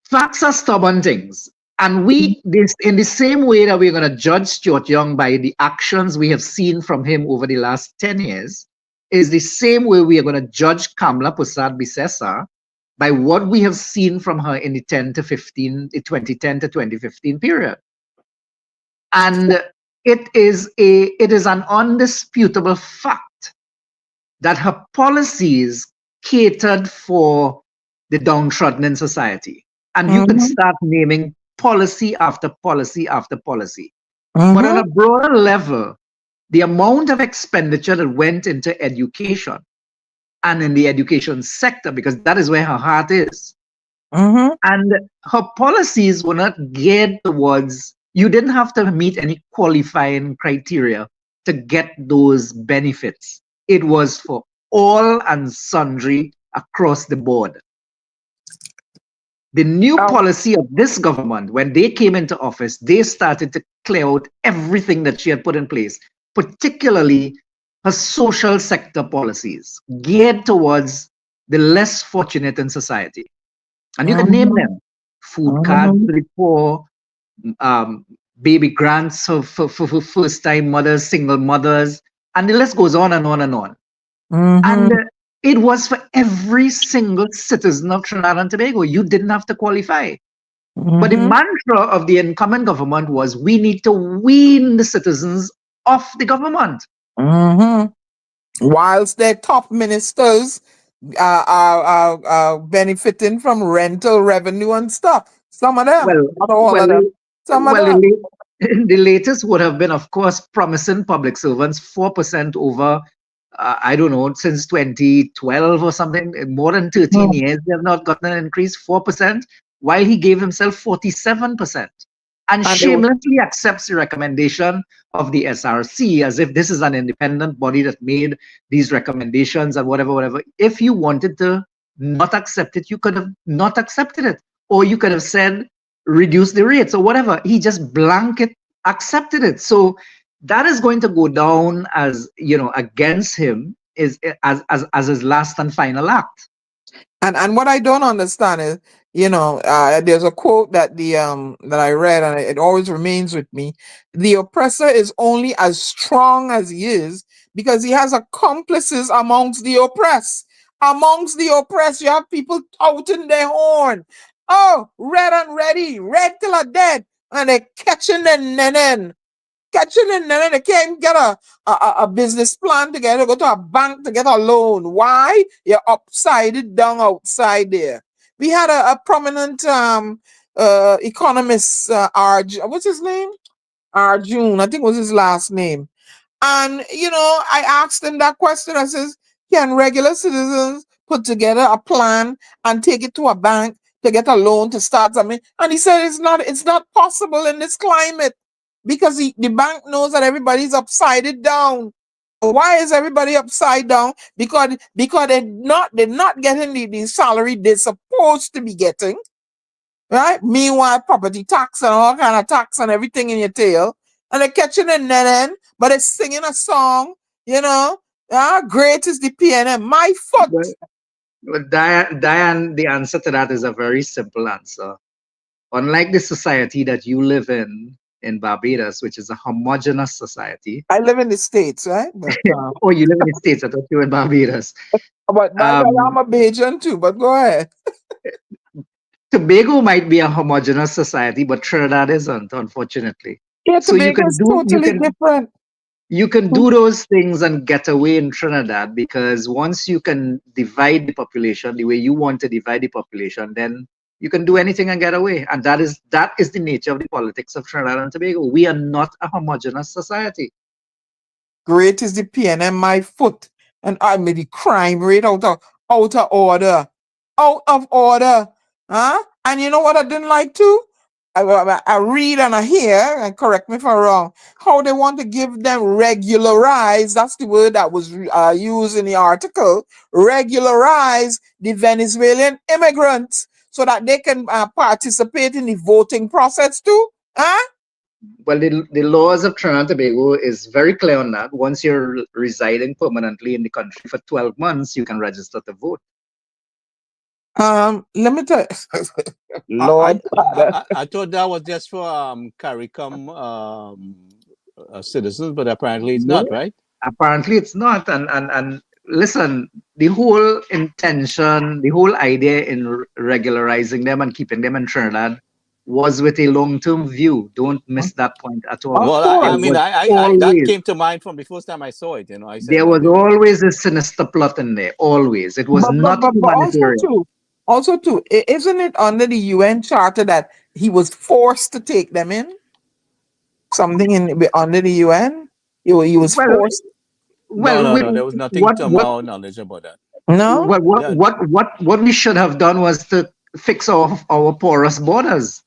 facts are stubborn things. And in the same way that we're going to judge Stuart Young by the actions we have seen from him over the last 10 years, is the same way we are going to judge Kamla Prasad-Bissessar by what we have seen from her in the 2010 to 2015 period. And it is an undisputable fact that her policies catered for the downtrodden in society. And you could start naming policy after policy after policy. But on a broader level, the amount of expenditure that went into education and in the education sector, because that is where her heart is. And her policies were not geared towards, you didn't have to meet any qualifying criteria to get those benefits. It was for all and sundry across the board. The new policy of this government, when they came into office, they started to clear out everything that she had put in place, particularly her social sector policies, geared towards the less fortunate in society. And you can name them: food cards for the poor, baby grants for first-time mothers, single mothers, and the list goes on and on and on. And it was for every single citizen of Trinidad and Tobago. You didn't have to qualify. But the mantra of the incumbent government was, we need to wean the citizens off the government. Whilst their top ministers are benefiting from rental revenue and stuff. Some of them, not all of them. Some of them. The latest would have been, of course, promising public servants 4% over, I don't know, since 2012 or something, more than 13 years, they have not gotten an increase, 4%, while he gave himself 47%. And shamelessly accepts the recommendation of the SRC as if this is an independent body that made these recommendations and whatever. If you wanted to not accept it, you could have not accepted it. Or you could have said, reduce the rates or whatever. He just blanket accepted it. So that is going to go down as, against him as his last and final act. And what I don't understand is, there's a quote that that I read, and it always remains with me. The oppressor is only as strong as he is because he has accomplices amongst the oppressed. Amongst the oppressed, you have people touting their horn. Oh, red and ready, red till are dead, and they're catching the nenen. They can't get a business plan together, go to a bank to get a loan. Why? You're upside down outside there. We had a prominent economist, what's his name? Arjun, I think was his last name. And, I asked him that question. I says, can regular citizens put together a plan and take it to a bank to get a loan to start something? And he said it's not possible in this climate because the bank knows that everybody's upside down. Why is everybody upside down? Because they're not getting the salary they're supposed to be getting, right? Meanwhile, property tax and all kind of tax and everything in your tail, and they're catching a nenen, but they're singing a song, great is the PNM, my foot. But Diane, the answer to that is a very simple answer. Unlike the society that you live in Barbados, which is a homogeneous society. I live in the States, right? But, oh, you live in the States. I thought you were in Barbados. But I'm a Bajan too, but go ahead. Tobago might be a homogeneous society, but Trinidad isn't, unfortunately. Yeah, so Tobago is totally different. You can do those things and get away in Trinidad because once you can divide the population the way you want to divide the population, then you can do anything and get away. And that is the nature of the politics of Trinidad and Tobago. We are not a homogeneous society. Great is the PNM, my foot. And I made the crime rate out of order. Out of order. Huh? And you know what I didn't like too? I read and I hear, and correct me if I'm wrong, how they want to give them regularize, that's the word that was used in the article, regularize the Venezuelan immigrants so that they can participate in the voting process too. Huh? Well, the laws of Trinidad and Tobago is very clear on that. Once you're residing permanently in the country for 12 months, you can register to vote. Let me tell you, I, Lord Father. I thought that was just for CARICOM citizens, but apparently it's not, No, right? apparently it's not. And listen, the whole intention, the whole idea in regularizing them and keeping them in Trinidad was with a long-term view. Don't miss that point at all. Of Well, course. There I mean, was I that always came to mind from the first time I saw it. You know, I said, there well, was always a sinister plot in there. Always. It was not But humanitarian. also too, isn't it under the UN Charter that he was forced to take them in? Something under the UN, he was Well, forced. no, well, no, we, no. There was nothing what to what my knowledge about that. No. That what we should have done was to fix our porous borders.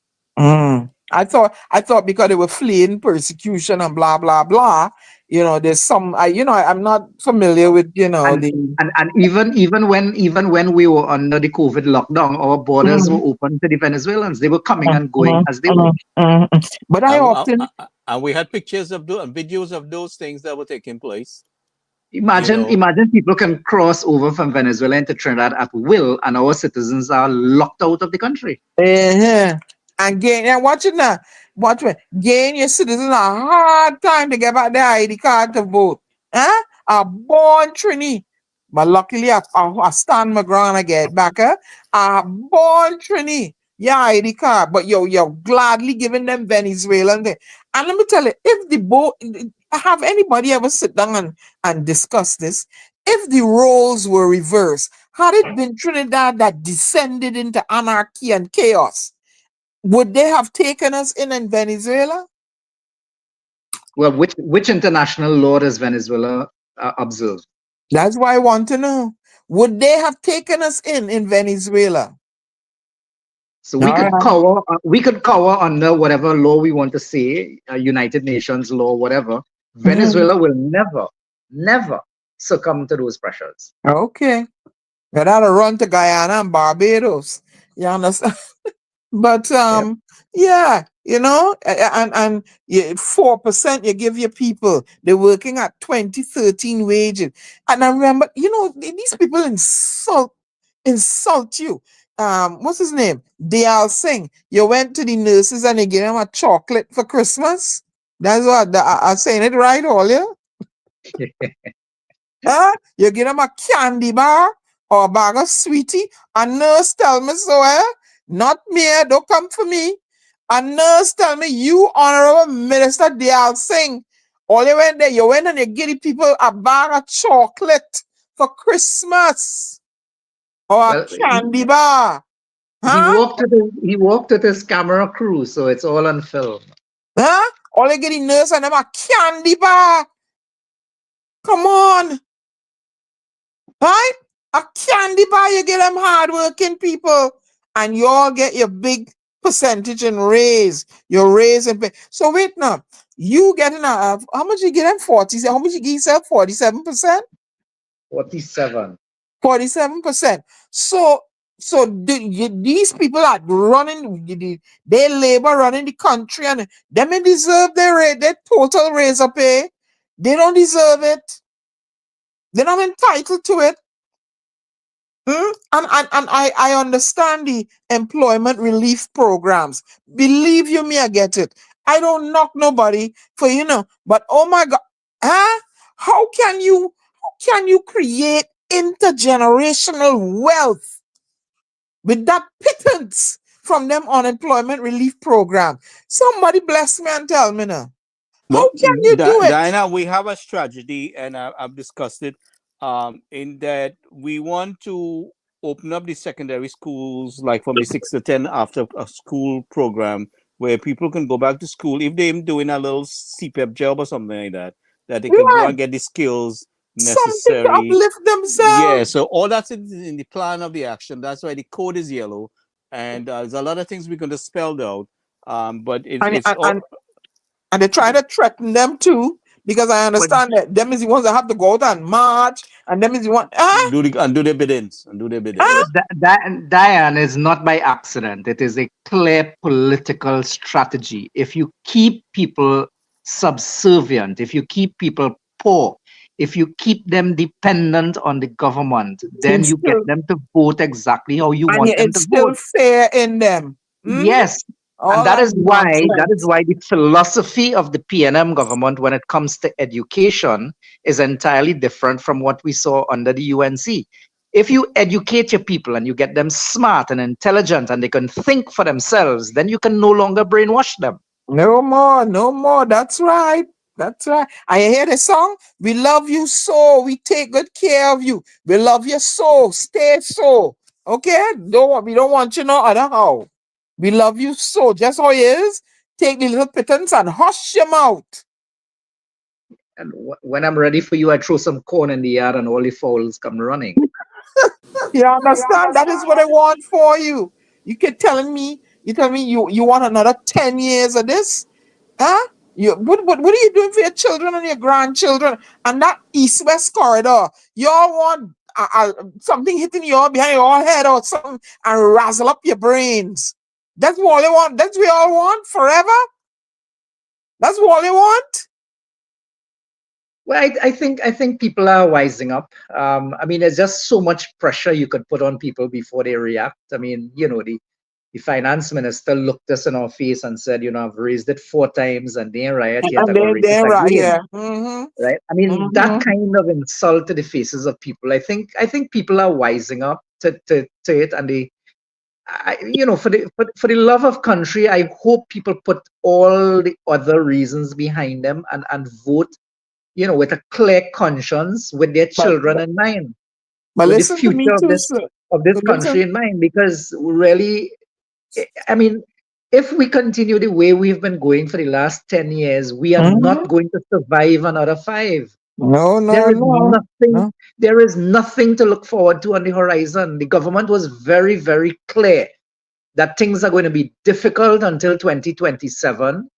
I thought because they were fleeing persecution and blah blah blah. There's some. I'm not familiar with And the. even when we were under the COVID lockdown, our borders were Mm, open to the Venezuelans. They were coming mm, and going mm, as they mm, wished. But I often. and we had pictures of videos of those things that were taking place. You Imagine, know, imagine people can cross over from Venezuela into Trinidad at will, and our citizens are locked out of the country. And gain, and watch it now. Watch it. Gain your citizens a hard time to get back their ID card to vote. Huh? A born Trini. But luckily, I stand my ground and get back. A born Trini. Yeah, ID card. But you're gladly giving them Venezuelan thing. And let me tell you, if the boat, have anybody ever sit down and discuss this? If the roles were reversed, had it been Trinidad that descended into anarchy and chaos, would they have taken us in Venezuela? Well, which international law does Venezuela observe? That's why I want to know. Would they have taken us in Venezuela? So All right. we could cover under whatever law we want to say, United Nations law, whatever. Mhm. Venezuela will never succumb to those pressures. Okay. You gotta run to Guyana and Barbados. You understand? But Yep. yeah, and 4% you give your people. They're working at 2013 wages. And I remember, these people insult you. What's his name? Dayal Singh. You went to the nurses and they gave them a chocolate for Christmas. That's what I'm saying it right, all yeah? Huh? You give them a candy bar or a bag of sweetie. A nurse tell me so, eh? Not me, don't come for me. A nurse tell me, you honorable minister Dayal Singh. All you went and you give the people a bag of chocolate for Christmas or a Well, candy bar. he Huh? walked with his camera crew, so it's all on film. Huh? All you get the nurse and them a candy bar. Come on. Right? A candy bar, you get them hardworking people, and you all get your big percentage and raise. Your raise and pay. So wait now. You getting how much you get them? 40? How much you give yourself? 47%? 47. 47%. So these people are running they labor running the country, and them they deserve their total raise of pay. They don't deserve it. They're not entitled to it. And I understand the employment relief programs. Believe you me, I get it. I don't knock nobody for but oh my God, huh? How can you create intergenerational wealth with that pittance from them unemployment relief program? Somebody bless me and tell me now. How well, can you do it? Diana, we have a strategy, and I've discussed it. In that we want to open up the secondary schools, like from the 6 to 10 after a school program, where people can go back to school if they're doing a little CPEP job or something like that. That they can go Yeah, and get the skills something to necessary. uplift Yeah, themselves. so all that's in the plan of the action. That's why the code is yellow, and there's a lot of things we're going to spell out. But And, it's and, all. and And they try to threaten them too. Because I Well, understand that them is the ones that have to go out and march, and them is the one. Do their biddings and do their biddings. Diane, is not by accident. It is a clear political strategy. If you keep people subservient, if you keep people poor, if you keep them dependent on the government, then It's you get still, them to vote exactly how you and want yet them it's to still vote. fair in them. Yes. And All that that is nonsense. why the philosophy of the PNM government when it comes to education is entirely different from what we saw under the UNC. If you educate your people and you get them smart and intelligent and they can think for themselves, then you can no longer brainwash them. No more, no more. That's right. That's right. I hear the song. We love you so. We take good care of you. We love you so. Stay so. Okay? We don't want you no other how. We love you so. Just how he is. Take the little pittance and hush your mouth. And when I'm ready for you, I throw some corn in the yard and all the fowls come running. You understand? That is what I want for you. You keep telling me, you tell me you want another 10 years of this? Huh? What are you doing for your children and your grandchildren? And that east-west corridor, you all want something hitting you all behind your head or something and razzle up your brains. That's what they want. That's what we all want forever. That's what they want. Well, I think people are wising up. I mean, there's just so much pressure you could put on people before they react. I mean, the finance minister looked us in our face and said, I've raised it 4 times and they ain't riot yet. And I go raise it they're right, again. yeah. Mm-hmm. Right? I mean, that Mm-hmm. kind of insult to the faces of people. I think people are wising up to it, and for the love of country, I hope people put all the other reasons behind them and vote, with a clear conscience, with their But, children in mind, but with the listen to me future of too, this sir. of this But country listen. in mind, because really, I mean, if we continue the way we've been going for the last 10 years, we are Mhm. not going to survive another 5. No, There no, is no, nothing, no. there is nothing to look forward to on the horizon. The government was very, very clear that things are going to be difficult until 2027,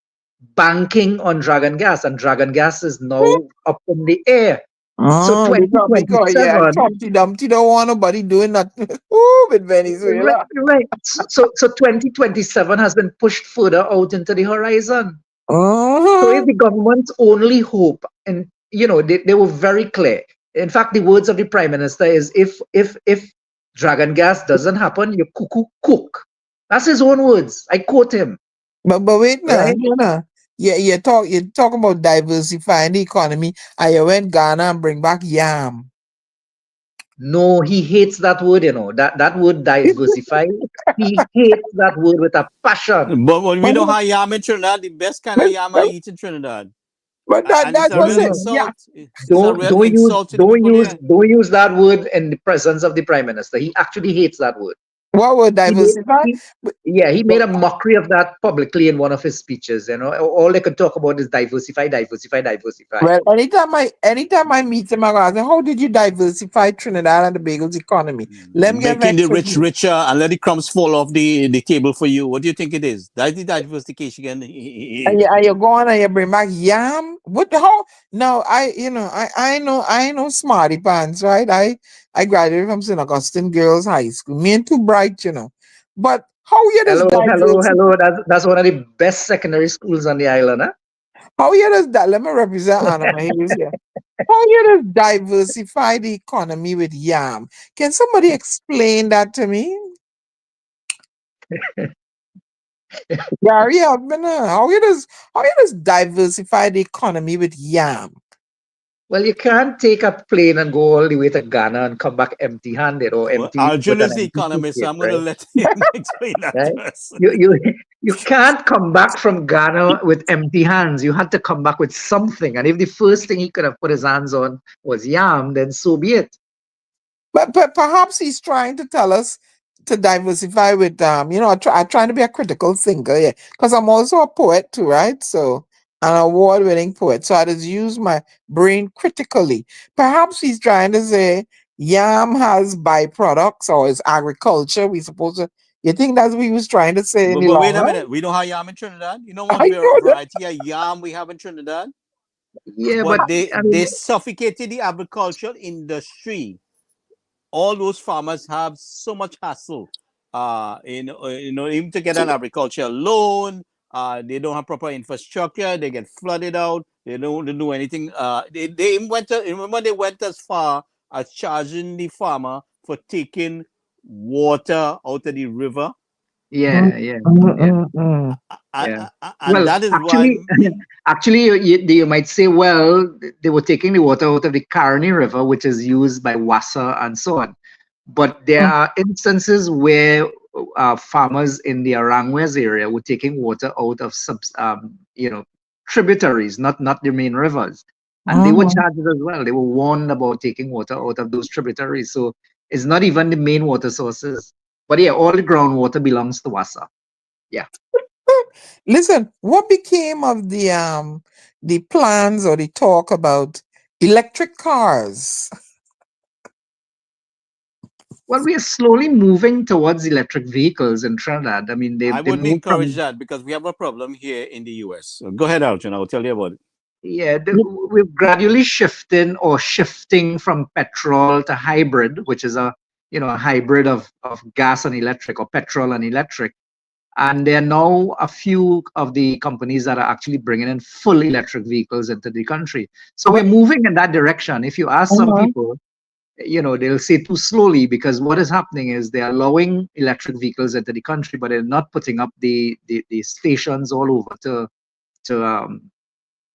banking on dragon gas, and dragon gas is now up in the air. So Oh, because yeah, 2027. Humpty Dumpty don't want nobody doing that. Ooh, with Right, Venezuela. right. So 2027 has been pushed further out into the horizon. So if Uh-huh. the government's only hope, and they were very clear. In fact, the words of the prime minister is, if dragon gas doesn't happen, you cuckoo cook. That's his own words. I quote him. But wait now, Right? Yeah, you talk about diversifying the economy. And you went Ghana and bring back yam. No, he hates that word. That word diversify. He hates that word with a passion. But we But know how yam in Trinidad, the best kind of but, yam I but, eat in Trinidad. but that And it's that a No, was real no, it. no. Yeah. insult. It's a Don't real don't use insult to the don't people use there. don't use that word in the presence of the prime minister. He actually hates that word. What would He made diversify? he But, Yeah, he made but a mockery of that publicly in one of his speeches. All they could talk about is diversify, diversify, diversify. well, anytime I meet him, I go ask him, how did you diversify Trinidad and Tobago's economy? Let me get Making the vexed with rich you. richer and let the crumbs fall off the table for you. What do you think it is? That's the diversification And you go on and you bring back yam. What the hell? No, I know smarty pants, right? I graduated from St. Augustine Girls High School. Me and too bright. But how you just Hello, hello, diversify? hello. That's one of the best secondary schools on the island, huh? How you just let me represent Anna Hills here. How you just diversify the economy with yam? Can somebody explain that to me? Gary, help me now. How you just diversify the economy with yam? Well, you can't take a plane and go all the way to Ghana and come back empty-handed or Well, empty with Arjun an is the empty economist, so suitcase, I'm going to right? let him explain that Right? to us. You can't come back from Ghana with empty hands. You had to come back with something. And if the first thing he could have put his hands on was yam, then so be it. But perhaps he's trying to tell us to diversify with I'm trying to be a critical thinker, yeah, because I'm also a poet too, right? So an award-winning poet. So I just use my brain critically. Perhaps he's trying to say yam has byproducts or is agriculture. We supposed to. You think that's what he was trying to say in the But long wait a run? minute. We know how yam in Trinidad. You know I what know that. variety of yam we have in Trinidad? Yeah, but But they I mean, they suffocated the agricultural industry. All those farmers have so much hassle. Even to get an agricultural loan, they don't have proper infrastructure. They get flooded out. They don't do anything. They even remember they went as far as charging the farmer for taking water out of the river, yeah, yeah, yeah. Yeah. and Well, that is why. actually, actually, you might say, well, they were taking the water out of the Caroni River, which is used by Wassa and so on. But there are instances where farmers in the Aranguez area were taking water out of tributaries, not the main rivers, and they were charged as well. They were warned about taking water out of those tributaries. So it's not even the main water sources. But yeah, all the groundwater belongs to Wassa. Yeah. Listen, what became of the plans or the talk about electric cars? Well, we are slowly moving towards electric vehicles in Trinidad. I mean, I they wouldn't moved encourage from, that because we have a problem here in the US. So go ahead, Alton. I'll tell you about it. yeah, we're gradually shifting from petrol to hybrid, which is a hybrid of gas and electric or petrol and electric. And there are now a few of the companies that are actually bringing in full electric vehicles into the country. So we're moving in that direction. If you ask some people, they'll say too slowly, because what is happening is they're allowing electric vehicles into the country, but they're not putting up the stations all over to um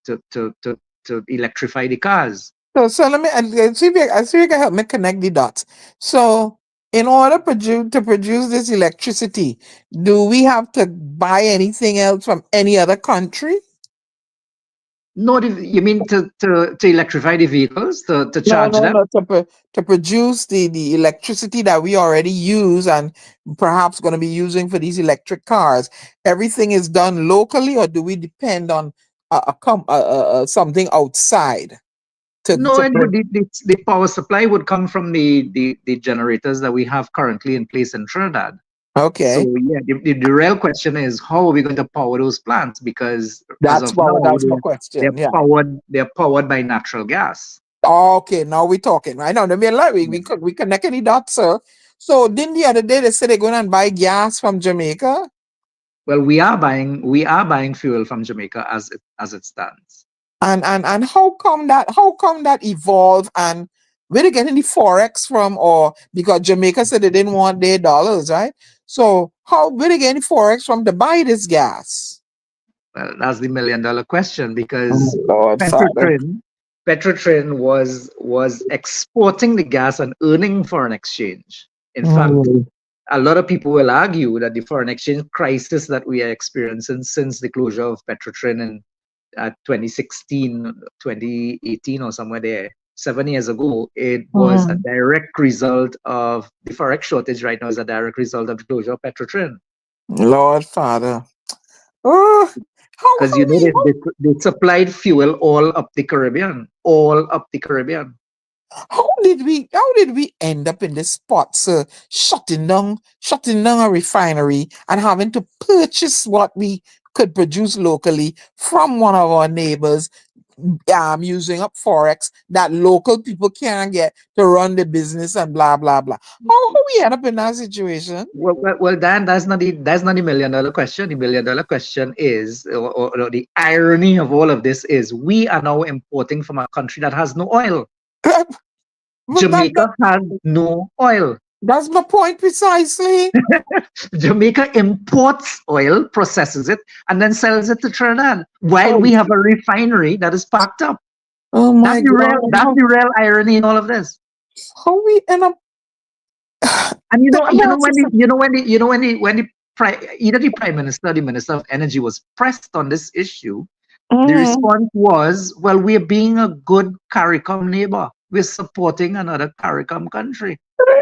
to electrify the cars. So let me and see if you can help me connect the dots. So in order to produce this electricity, do we have to buy anything else from any other country? No, you mean to electrify the vehicles, to No, charge no, them? no. To produce the electricity that we already use and perhaps going to be using for these electric cars, everything is done locally, or do we depend on something outside No, to it would, the power supply would come from the generators that we have currently in place in Trinidad. So Okay, yeah, the real question is, how are we going to power those plants? Because as of now, that's my question. Yeah. they're powered by natural gas. Okay, now we're talking. Right now, I mean, like we connect any dots, sir. So didn't the other day they said they're going and buy gas from Jamaica? Well, we are buying fuel from Jamaica as it stands. And how come that evolved, and where they getting the forex from? Or because Jamaica said they didn't want their dollars, right? So how where they getting the forex from to buy this gas? Well, that's the $1 million question, Oh, because Lord Father. Petrotrin was exporting the gas and earning foreign exchange. In fact, Mm. a lot of people will argue that the foreign exchange crisis that we are experiencing since the closure of Petrotrin in 2016, 2018, or somewhere there, 7 years ago, it was a Mm. direct result of the forex shortage right now, is a direct result of the closure of Petrotrin. Lord Father. Oh, Because how we they supplied fuel all up the Caribbean, all up the Caribbean. how did we end up in this spot, sir? Shutting down a refinery and having to purchase what we could produce locally from one of our neighbors, using up forex that local people can't get to run the business and blah blah blah. How we end up in that situation? Well, Dan, that's not the $1 million question. The $1 million question is, or the irony of all of this is, we are now importing from a country that has no oil. But Jamaica has no oil. that's my point precisely. Jamaica imports oil, processes it, and then sells it to Trinidad, while Oh, we have a refinery that is packed up. oh That's my the real, God. that's the real irony in all of this. How we end up And let me ask you something. when either the prime minister or the minister of energy was pressed on this issue, the Mm. response was, well, we're being a good CARICOM neighbor. We're supporting another CARICOM country.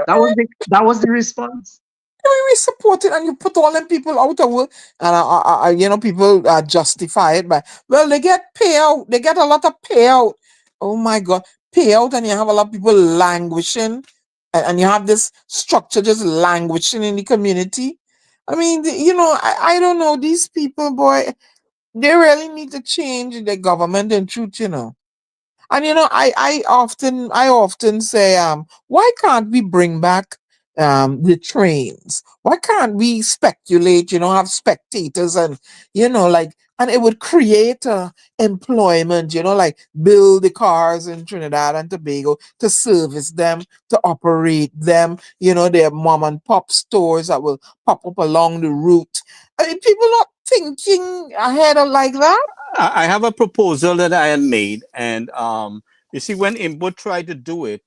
That was the response. We support it, and you put all them people out of work, and people justify it by, well, they get payout, they get a lot of payout. Oh my God, payout, and you have a lot of people languishing, and you have this structure just languishing in the community. I mean, I don't know these people, boy. They really need to change the government in truth, you know. And you know, I often say, why can't we bring back the trains? Why can't we speculate, you know, have spectators and like, and it would create employment, you know, like build the cars in Trinidad and Tobago to service them, to operate them, you know, their mom and pop stores that will pop up along the route. I mean, people not thinking ahead of like that. I have a proposal that I had made, and you see, when Imbo tried to do it,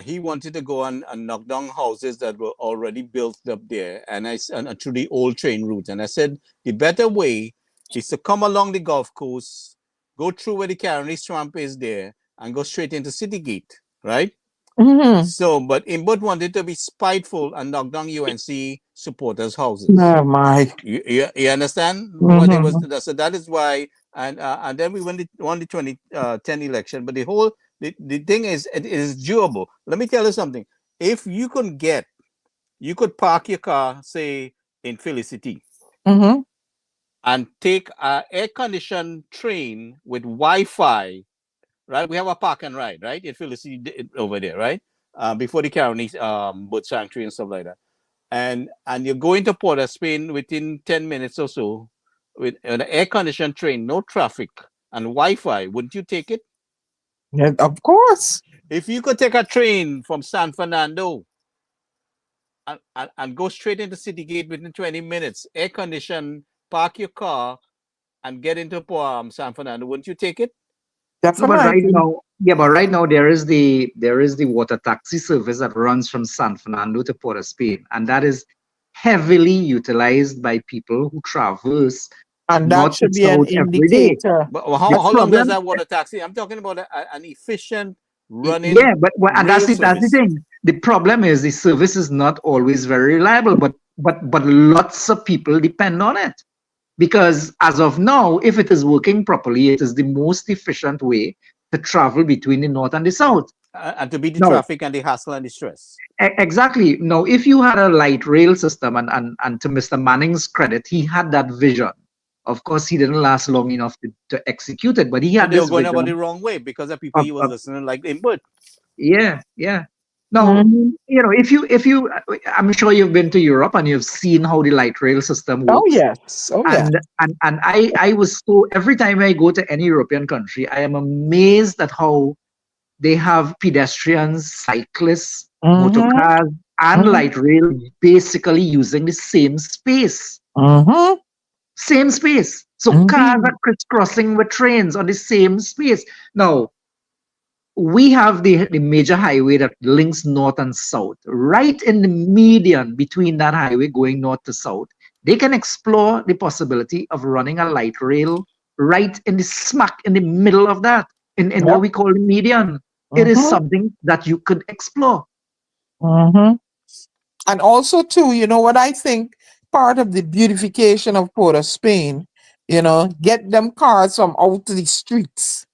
he wanted to go and knock down houses that were already built up there, and through the old train route. And I said the better way is to come along the Gulf Coast, go through where the Caroni Swamp is there, and go straight into City Gate, right? Mm-hmm. So, but Imbut wanted to be spiteful and knock down UNC supporters' houses. Oh my. You understand what it was? Mm-hmm. So that is why, and then we won the 2010 election. But the thing is, it is doable. Let me tell you something. If you could park your car, say in Felicity, Mm-hmm. and take a air conditioned train with Wi-Fi. Right, we have a park and ride, right? In Felicity over there, right? Before the Caroni boat sanctuary and stuff like that, and you're going to Port of Spain within 10 minutes or so with an air conditioned train, no traffic and Wi-Fi. Wouldn't you take it? Yeah, of course. If you could take a train from San Fernando and go straight into City Gate within 20 minutes, air conditioned, park your car and get into San Fernando, wouldn't you take it? No, but right Definitely. now, yeah, but right now there is the water taxi service that runs from San Fernando to Port of Spain, and that is heavily utilized by people who traverse And that north to should be an south every day. indicator. But The how long does problem, that water taxi? I'm talking about an efficient running yeah, but and rail that's the service. thing. The problem is the service is not always very reliable, but lots of people depend on it. Because as of now, if it is working properly, it is the most efficient way to travel between the north and the south. And to beat the Now, traffic and the hassle and the stress. exactly. Now, if you had a light rail system, and to Mr. Manning's credit, he had that vision. Of course, he didn't last long enough to execute it, but he So had they were this going about vision the wrong way because of people of, he was of listening like input. yeah, yeah. Now, Mhm. if you, I'm sure you've been to Europe and you've seen how the light rail system Oh works. yes. Oh yeah. And I was so, every time I go to any European country, I am amazed at how they have pedestrians, cyclists, Mm-hmm. motorcars, and Mm-hmm. light rail basically using the same space. Mm-hmm. Same space. So cars Indeed. are crisscrossing with trains on the same space. Now, we have the major highway that links north and south. Right in the median between that highway going north to south, they can explore the possibility of running a light rail right in the smack in the middle of that, in what Yep. we call the median. It is Mm-hmm. something that you could explore. Mm-hmm. And also too, you know what I think part of the beautification of Port of Spain, get them cars from out to the streets,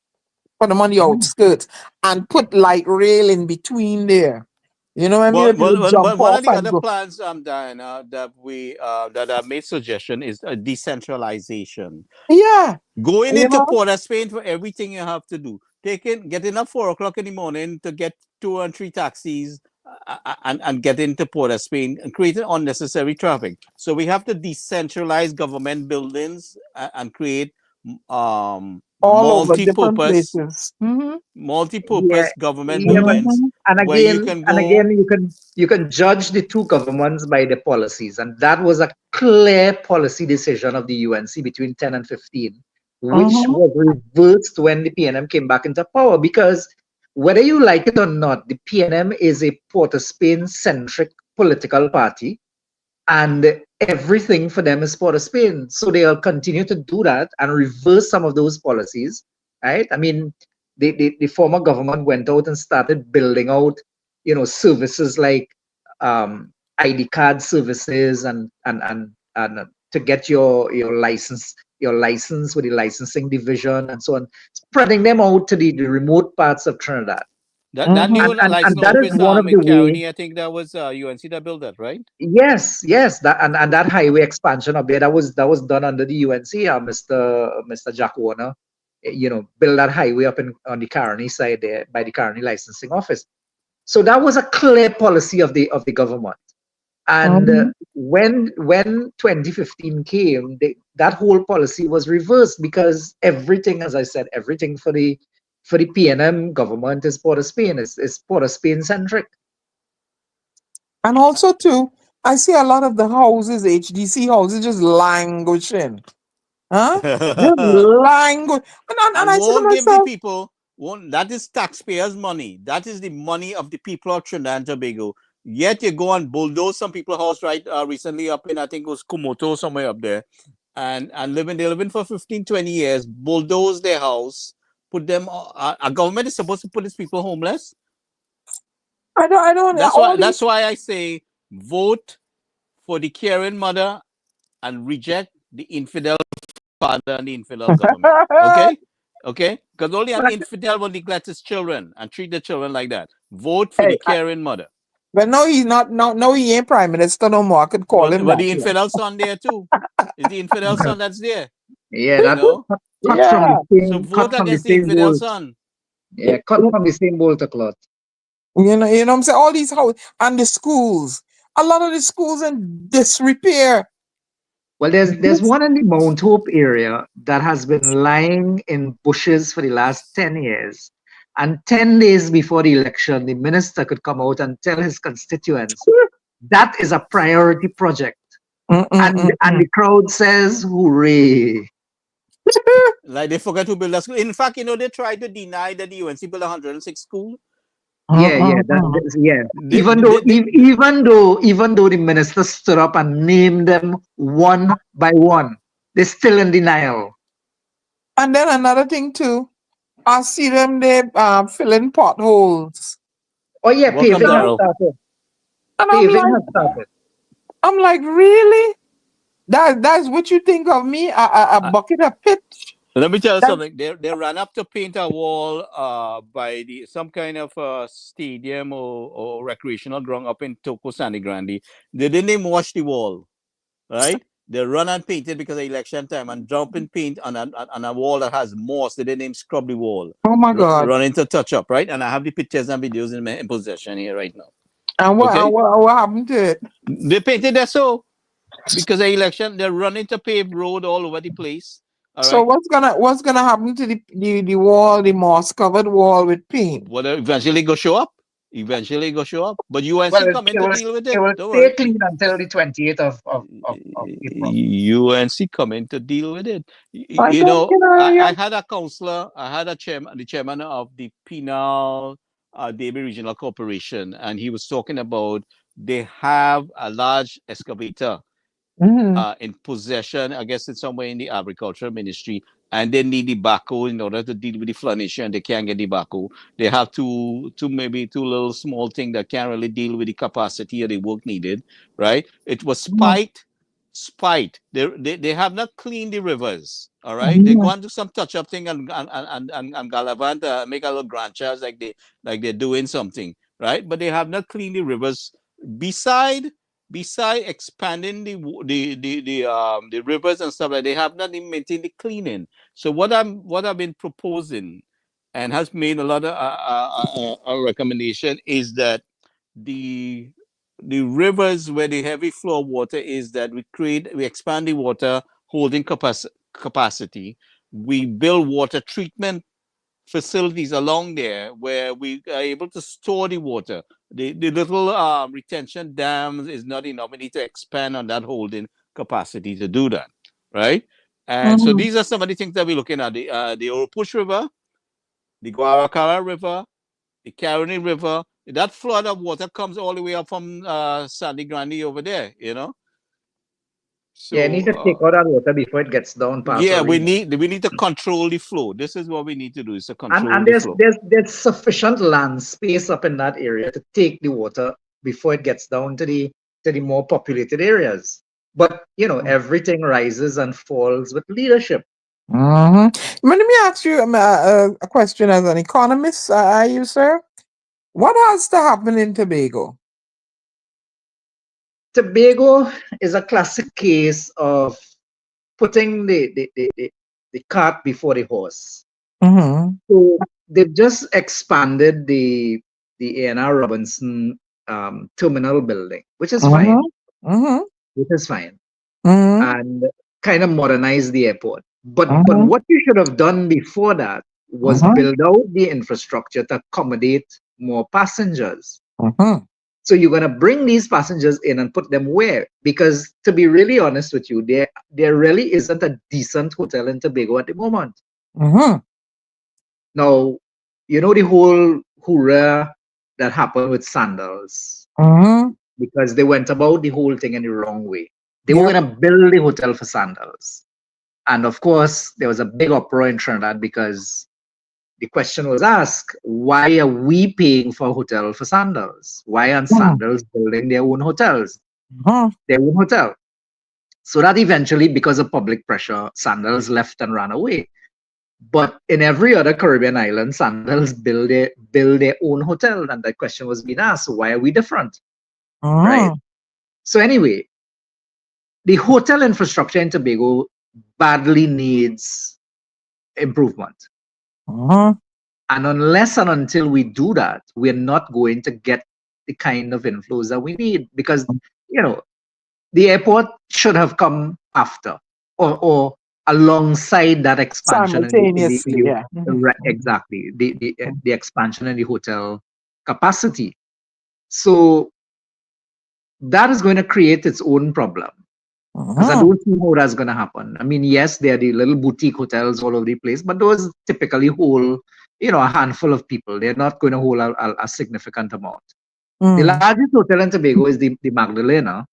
put them on the Mm. outskirts, and put light rail in between there. You know what I mean? Where people jump But one of off the and other go. plans, Diana, that I made suggestion is a decentralization. Yeah, Going you into know. Port of Spain for everything you have to do. Getting up 4 o'clock in the morning to get 2 and 3 taxis and get into Port of Spain and creating unnecessary traffic. So we have to decentralize government buildings and create All over different places. Mm-hmm. Yeah, multi-purpose government yeah, but buildings Mm-hmm. and where you again, can and go. again, you can judge the two governments by the policies, and that was a clear policy decision of the UNC between 10 and 15, which Mm-hmm. was reversed when the PNM came back into power. Because whether you like it or not, the PNM is a Port of Spain centric political party, and everything for them is Port of Spain. So they'll continue to do that and reverse some of those policies, right? I mean, the former government went out and started building out, services like ID card services, and to get your license with the licensing division and so on, spreading them out to the remote parts of Trinidad. That new And license that is office one of the in way. Caroni, I think that was UNC that built that, right? Yes, that and that highway expansion up there that was done under the UNC. Mr. Jack Warner, built that highway up on the Caroni side there by the Caroni licensing office. So that was a clear policy of the government. And when 2015 came, that whole policy was reversed because everything, as I said, everything for the PNM government is Port of Spain. It's Port of Spain centric. And also too, I see a lot of the houses, HDC houses, just languishing. Huh? Just languish. And And I said to won't give the myself, people, won't, that is taxpayers' money. That is the money of the people of Trinidad and Tobago. Yet you go and bulldoze some people's house right recently up in, I think it was Kumoto, somewhere up there, and they're living for 15, 20 years, bulldoze their house, put them, a government is supposed to put these people homeless. I don't, all these, That's why I say vote for the caring mother and reject the infidel father and the infidel government. Okay? Okay? Because only an But infidel will neglect his children and treat the children like that. Vote for hey, the caring mother. but no, he's not, no, he ain't prime minister no more. I could call him Well, that. the Yeah. infidel son there too. It's the infidel son that's there. yeah, You that know? cut from Yeah. So vote the against the same infidel bowl. son. Yeah, cut from the same bowl to cloth. You know what I'm saying? All these houses and the schools. A lot of the schools in disrepair. Well, there's one in the Mount Hope area that has been lying in bushes for the last 10 years. And 10 days before the election, the minister could come out and tell his constituents that is a priority project. And the crowd says, hooray. Like they forgot to build a school. In fact, they tried to deny that the UNC built 106 school. Yeah. Yeah. They, they, they, Even though the minister stood up and named them one by one, they're still in denial. And then another thing too, I see them they filling potholes. Oh yeah, welcome, paving has Daryl. started. And Paving has started. I'm like, really? That's what you think of me? A bucket of pitch? Let me tell you That, something. They ran up to paint a wall by some kind of stadium or recreational ground up in Toco Sandy Grande. They didn't even wash the wall, right? They run and paint it because of election time and dumping paint on a wall that has moss. They didn't even scrub the wall. oh my God. Running to touch up, right? And I have the pictures and videos in possession here right now. And Okay? what happened to it? They painted that so because of election. They're running to paved road all over the place. All So right. what's gonna happen to the wall, the moss covered wall with paint? Well, eventually go show up. But Well, UNC come in to deal with it it. will Don't stay worry. clean until the 28th of April. UNC come in to deal with it. I don't get I it. had a counselor, I had the chairman of the Penal Davie Regional Corporation, and he was talking about they have a large excavator in possession. I guess it's somewhere in the agricultural ministry, and they need the backhoe in order to deal with the flood issue, and they can't get the backhoe. They have maybe two little small things that can't really deal with the capacity or the work needed, right? It was spite. They have not cleaned the rivers. All right, they go and do some touch up thing and galavant, make a little grand charge like they're doing something, right? But they have not cleaned the rivers. Beside expanding the rivers and stuff like, they have not even maintained the cleaning. So what I've been proposing and has made a lot of a recommendation is that the rivers where the heavy flow of water is, that we expand the water holding capacity. We build water treatment facilities along there where we are able to store the water. The little retention dams is not enough. We need to expand on that holding capacity to do that, right? And so these are some of the things that we're looking at. The Oropush River, the Guaracara River, the Caroni River. That flood of water comes all the way up from Sandy Grande over there, Yeah, need So to take out that water before it gets down past yeah, we Arena. need to control the flow. This is what we need to do, is to control And the flow. there's sufficient land space up in that area to take the water before it gets down to the more populated areas. But everything rises and falls with leadership. Let me ask you a question as an economist. Are you, sir? What has to happen in Tobago? Tobago is a classic case of putting the cart before the horse. Mm-hmm. So they've just expanded the A&R Robinson terminal building, which is Mm-hmm. fine, Mm-hmm. which is fine, Mm-hmm. and kind of modernize the airport. But Mm-hmm. what you should have done before that was Mm-hmm. build out the infrastructure to accommodate more passengers. Mm-hmm. So you're gonna bring these passengers in and put them where? Because to be really honest with you, there really isn't a decent hotel in Tobago at the moment. Mm-hmm. Now, you know the whole hoorah that happened with Sandals Mm-hmm. because they went about the whole thing in the wrong way. They were Yep. gonna build the hotel for Sandals, and of course there was a big uproar in Trinidad because the question was asked, why are we paying for a hotel for Sandals? Why aren't Sandals building their own hotels, Mm-hmm. their own hotel? So that eventually, because of public pressure, Sandals left and ran away. But in every other Caribbean island, Sandals build their own hotel, and that question was being asked: why are we different, right? Mm-hmm. So anyway, the hotel infrastructure in Tobago badly needs improvement. Mm-hmm. And unless and until we do that, we're not going to get the kind of inflows that we need because, you know, the airport should have come after or alongside that expansion Simultaneously, yeah. exactly the expansion in the hotel capacity. So that is going to create its own problem because I Mm-hmm. don't see how that's going to happen. I mean, yes, there are the little boutique hotels all over the place, but those typically hold, you know, a handful of people. They're not going to hold a significant amount. The Mm. largest hotel in Tobago is the Magdalena,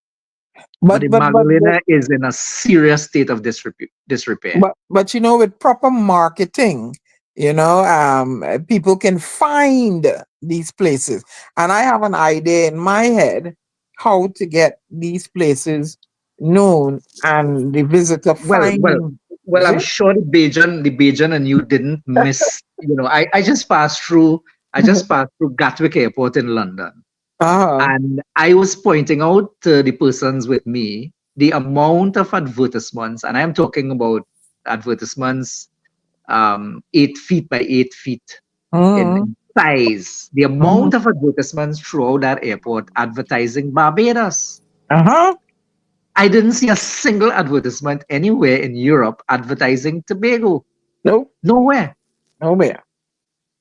but But the but but but Magdalena is in a serious state of disrepair. but you know, with proper marketing, people can find these places. And I have an idea in my head how to get these places known and the visitor Well, well, find. well. Is I'm it? sure the Bajan, and you didn't miss. You know, I just passed through. I just passed through Gatwick Airport in London, Uh-huh. and I was pointing out to the persons with me the amount of advertisements, and I'm talking about advertisements 8 feet by 8 feet Mm-hmm. in size. The Mm-hmm. amount of advertisements throughout that airport advertising Barbados. Uh-huh. I didn't see a single advertisement anywhere in Europe advertising Tobago. Nope. Nowhere. Nowhere.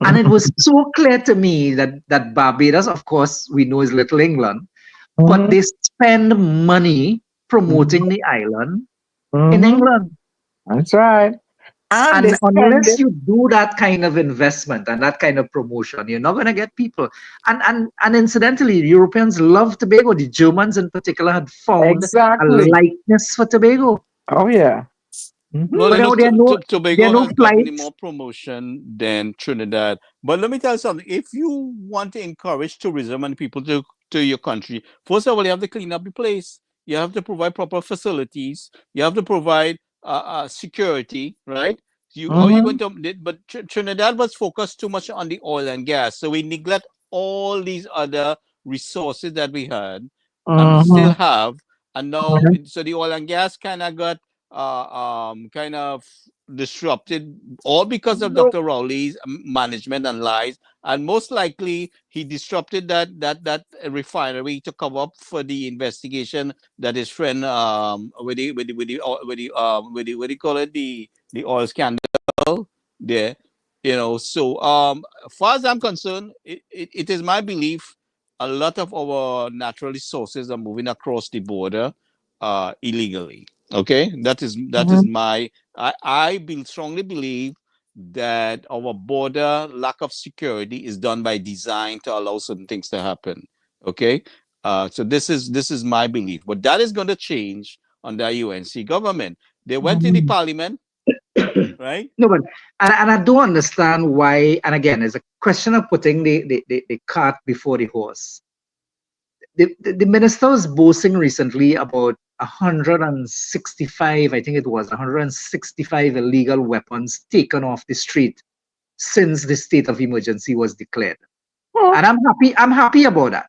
And it was so clear to me that Barbados, of course, we know is Little England, but Mm-hmm. they spend money promoting Mm-hmm. the island in Mm-hmm. England. That's right. And they And spend unless it. you do that kind of investment and that kind of promotion, you're not going to get people. And incidentally, Europeans love Tobago. The Germans, in particular, had found a Exactly. likeness for Tobago. Oh yeah. Mm-hmm. Well, But you know, now there are Tobago no has gotten flights. more promotion than Trinidad. But let me tell you something. If you want to encourage tourism and people to your country, first of all, you have to clean up the place. You have to provide proper facilities. You have to provide security, right? How are you Mm-hmm. going to? But Trinidad was focused too much on the oil and gas, so we neglect all these other resources that we had and still Mm-hmm. have. And now, so the oil and gas kind of got kind of disrupted, all because of Dr. Rowley's management and lies. And most likely, he disrupted that refinery to cover up for the investigation that his friend with the what do you call it, the oil scandal there. So as far as I'm concerned, it is my belief a lot of our natural resources are moving across the border illegally. Okay, that is Mm-hmm. my strongly believe that our border lack of security is done by design to allow certain things to happen. Okay, so this is my belief, but that is going to change under UNC government. They went in the Mm-hmm. parliament, right? No, but and I don't understand why. And again, it's a question of putting the cart before the horse. The minister was boasting recently about 165, I think it was 165 illegal weapons taken off the street since the state of emergency was declared. And I'm happy about that.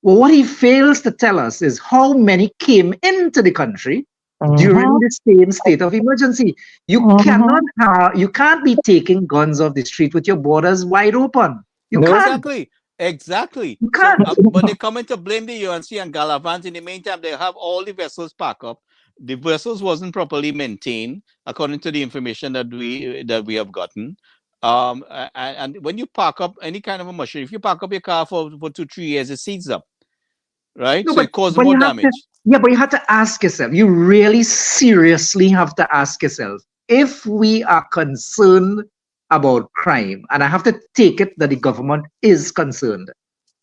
Well, what he fails to tell us is how many came into the country during Mhm, the same state of emergency. mhm. You can't be taking guns off the street with your borders wide open. You Nope. can't. Exactly. Exactly. You So, can't. but they come in to blame the UNC and Galavant. In the meantime, they have all the vessels packed up. The vessels wasn't properly maintained, according to the information that we have gotten. And when you park up any kind of a machine, if you park up your car for 2 3 years, it seats up, right? No, So it causes but more you have to, damage. yeah, but you have to ask yourself. You really seriously have to ask yourself if we are concerned about crime, and I have to take it that the government is concerned.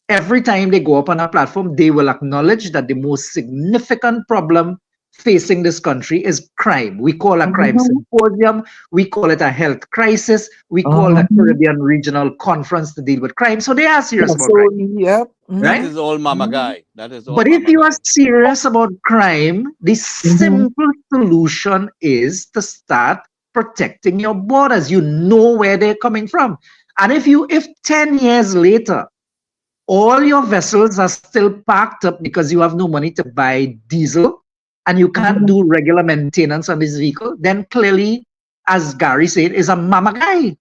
Every time they go up on a platform, they will acknowledge that the most significant problem facing this country is crime. We call a crime Mhm, symposium, we call it a health crisis, we call the mhm. Caribbean Regional Conference to deal with crime. So they are serious Yeah, about crime, so, yep. That right? Mhm, is all Mama mhm, Guy. That is all But if Mama you are Guy. serious about crime, the mhm. simple solution is to start protecting your borders. You know where they're coming from. And if 10 years later, all your vessels are still parked up because you have no money to buy diesel and you can't do regular maintenance on this vehicle, then clearly, as Gary said, is a mama guy.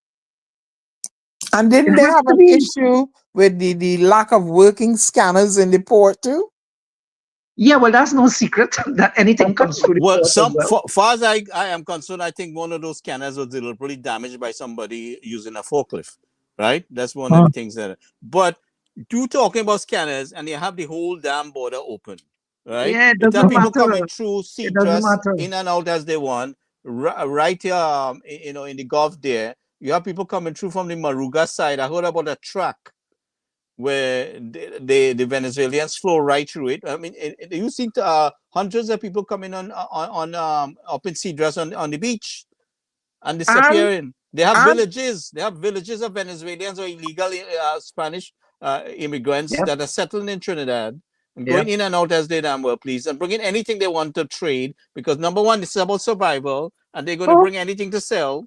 And It didn't they has have to an be. issue with the lack of working scanners in the port too? Yeah, well, that's no secret that anything comes through the Well, port as well. far as I am concerned, I think one of those scanners was deliberately damaged by somebody using a forklift. Right? That's one of the Mm, things that. But you talking about scanners, and you have the whole damn border open. Right? Yeah, it It have doesn't people matter. coming through It doesn't Cedrus matter. in and out as they want. Right here, in the Gulf there, you have people coming through from the Maruga side. I heard about a track where the Venezuelans flow right through it. I mean, you see hundreds of people coming on up in Cedras on the beach and And disappearing. They have and villages. They have villages of Venezuelans or illegal Spanish immigrants Yep, that are settling in Trinidad and going yep, in and out as they damn well please and bringing anything they want to trade because number one, this is about survival and they're going to oh, bring anything to sell,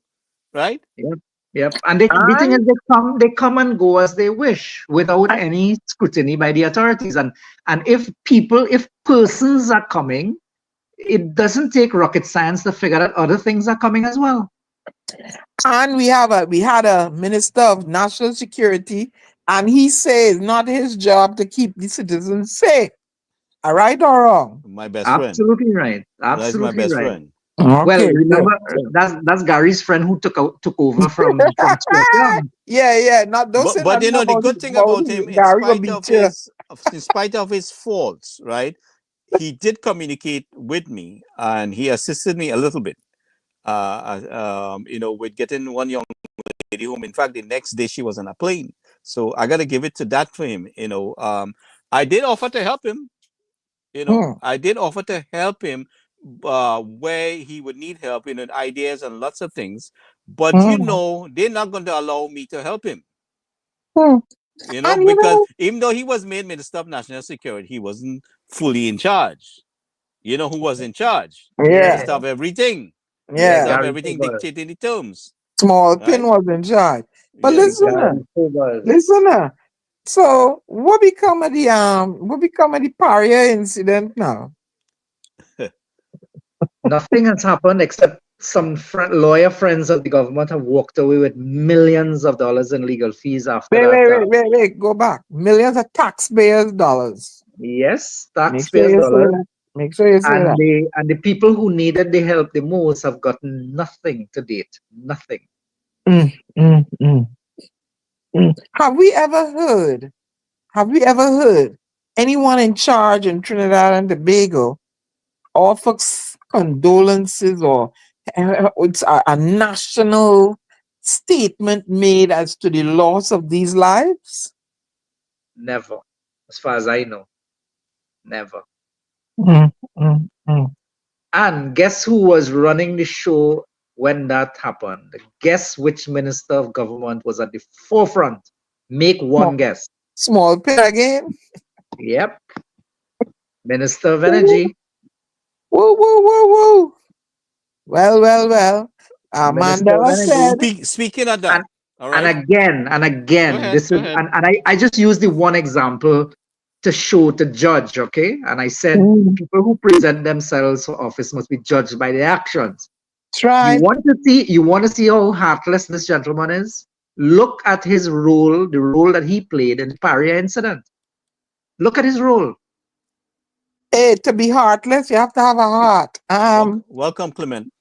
right? yep, yep. And the thing is, and they come and go as they wish without and any scrutiny by the authorities. And if persons are coming, it doesn't take rocket science to figure that other things are coming as well. and we had a minister of national security, and he says not his job to keep the citizens safe. All right or wrong? My best friend. Absolutely right. That's my Absolutely best right. friend. Well, Okay, good. remember that's Gary's friend who took over from Scotland. Yeah, yeah. Not don't say But nothing the about good thing about about him, Gary gonna beat you. in spite of his faults, right? He did communicate with me, and he assisted me a little bit. With getting one young lady home. In fact, the next day she was on a plane. So I got to give it to that for him. I did offer to help him. Hmm, I did offer to help him where he would need help, ideas and lots of things. But hmm, they're not going to allow me to help him. hmm. And Because even though he was made Minister of National Security, he wasn't fully in charge. You know who was in charge? The Yeah, yeah, Minister of Everything. yeah, Minister yeah. of Gary Everything Fobers. dictating the terms, Small pin right? was in charge. But Yes. Gary Fobers. listen, so what become of the Paria incident now? Nothing has happened except some lawyer friends of the government have walked away with millions of dollars in legal fees after Wait, that. wait, wait, wait, wait. Go back. Millions of taxpayers' dollars. Yes, Make sure taxpayers' you say dollars. that. Make sure you say that. And the people who needed the help the most have gotten nothing to date. Nothing. Mm, mm, mm, mm. Have we ever heard anyone in charge in Trinidad and Tobago offer condolences or it's a national statement made as to the loss of these lives? Never. As far as I know. Never. Mm, mm, mm. And guess who was running the show when that happened? Guess which minister of government was at the forefront? Make Small, one guess. small pin again. Yep. Minister of Woo, Energy. woo, woo, woo, woo. Well, well, well. Minister of Mandela Energy. said, Speaking of And that, All And right. again, this Go is, ahead. and I just used the one example to show, to judge, okay? And I said Mm, people who present themselves for office must be judged by their actions. that's right. You want to see how heartless this gentleman is? Look at his role, the role that he played in the Paria incident. Look at his role. Hey, to be heartless, you have to have a heart. Welcome, Clement.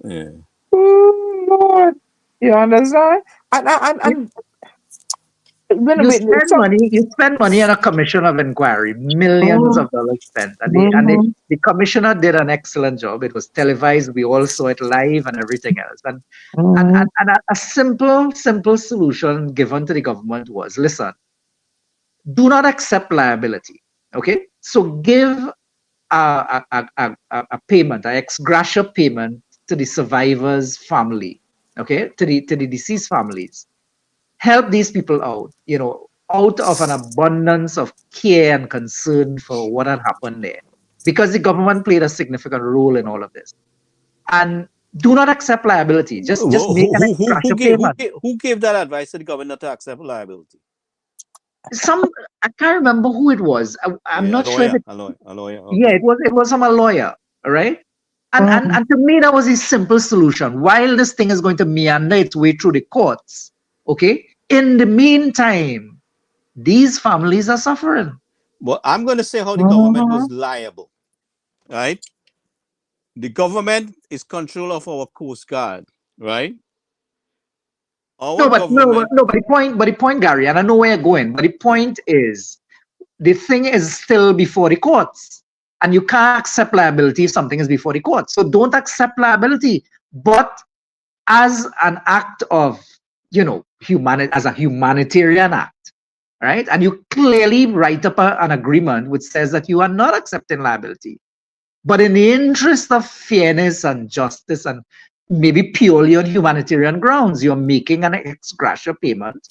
Yeah. Oh Lord, you understand? And when You we spend some, money, on a commission of inquiry, millions Mhm, of dollars spent, and mhm, the commissioner did an excellent job. It was televised, we all saw it live and everything else. mhm, And a simple solution given to the government was, listen, do not accept liability. Okay, so give a payment, an ex gratia payment to the survivors' family. Okay, to the deceased families. Help these people out. Out of an abundance of care and concern for what had happened there, because the government played a significant role in all of this. And do not accept liability. Just make an ex gratia payment. Who gave that advice to the government not to accept liability? Some I can't remember who it was. I'm Yeah, not sure if it. a lawyer. Yeah, Okay. it was from a lawyer. All right. mhm. And to me, that was a simple solution. While this thing is going to meander its way through the courts, okay. In the meantime, these families are suffering. Well, I'm going to say how the government Mhm. was liable. Right. The government is control of our Coast Guard. Right. Our government. No, but the point, Gary, and I know where you're going, but the Yeah. point is the thing is still before the courts. And you can't accept liability if something is before the courts. So don't accept liability. But as an act of, as a humanitarian act, right? And you clearly write up an agreement which says that you are not accepting liability. But in the interest of fairness and justice, and maybe purely on humanitarian grounds, you're making an ex gratia payment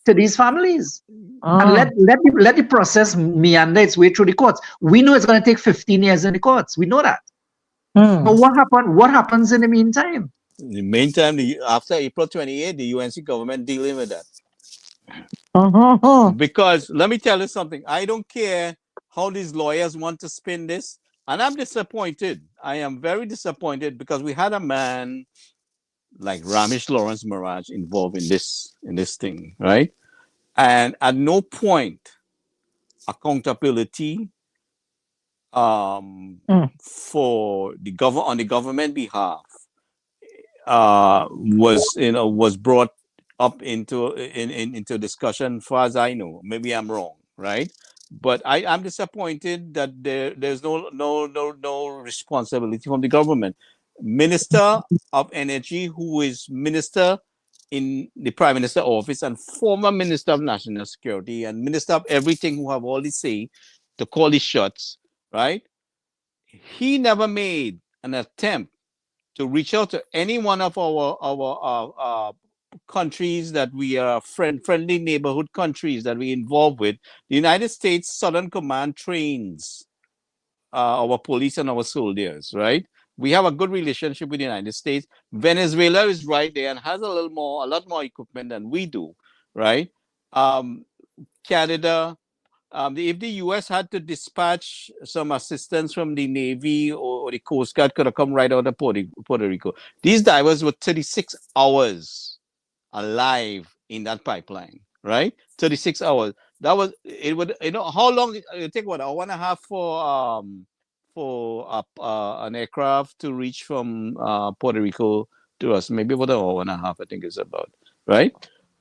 to these families. And Mm, let the process meander its way through the courts. We know it's going to take 15 years in the courts. We know that. But mm, what happens in the meantime? In the meantime, after April 28th, the UNC government dealing with that. mhm, Because let me tell you something. I don't care how these lawyers want to spin this. And I'm disappointed. I am very disappointed because we had a man like Ramesh Lawrence Mirage involved in this thing, right? And at no point accountability mm, for the on the government behalf was brought up into discussion. Far as I know, maybe I'm wrong, right? But I'm disappointed that there's no responsibility from the government. Minister of Energy, who is minister in the Prime Minister office and former Minister of National Security and Minister of everything, who have all the say to call the shots, right? He never made an attempt to reach out to any one of our countries that we are friendly neighborhood countries that we involved with. The United States Southern Command trains our police and our soldiers, right? We have a good relationship with the United States. Venezuela is right there and has a lot more equipment than we do, right? Um, Canada, if the U.S. had to dispatch some assistance from the Navy or the Coast Guard, could have come right out of Puerto Rico. These divers were 36 hours alive in that pipeline, right? 36 hours. That was it. Would how long it take? What, hour and a half for an aircraft to reach from Puerto Rico to us? Maybe about an hour and a half. I think it's about right.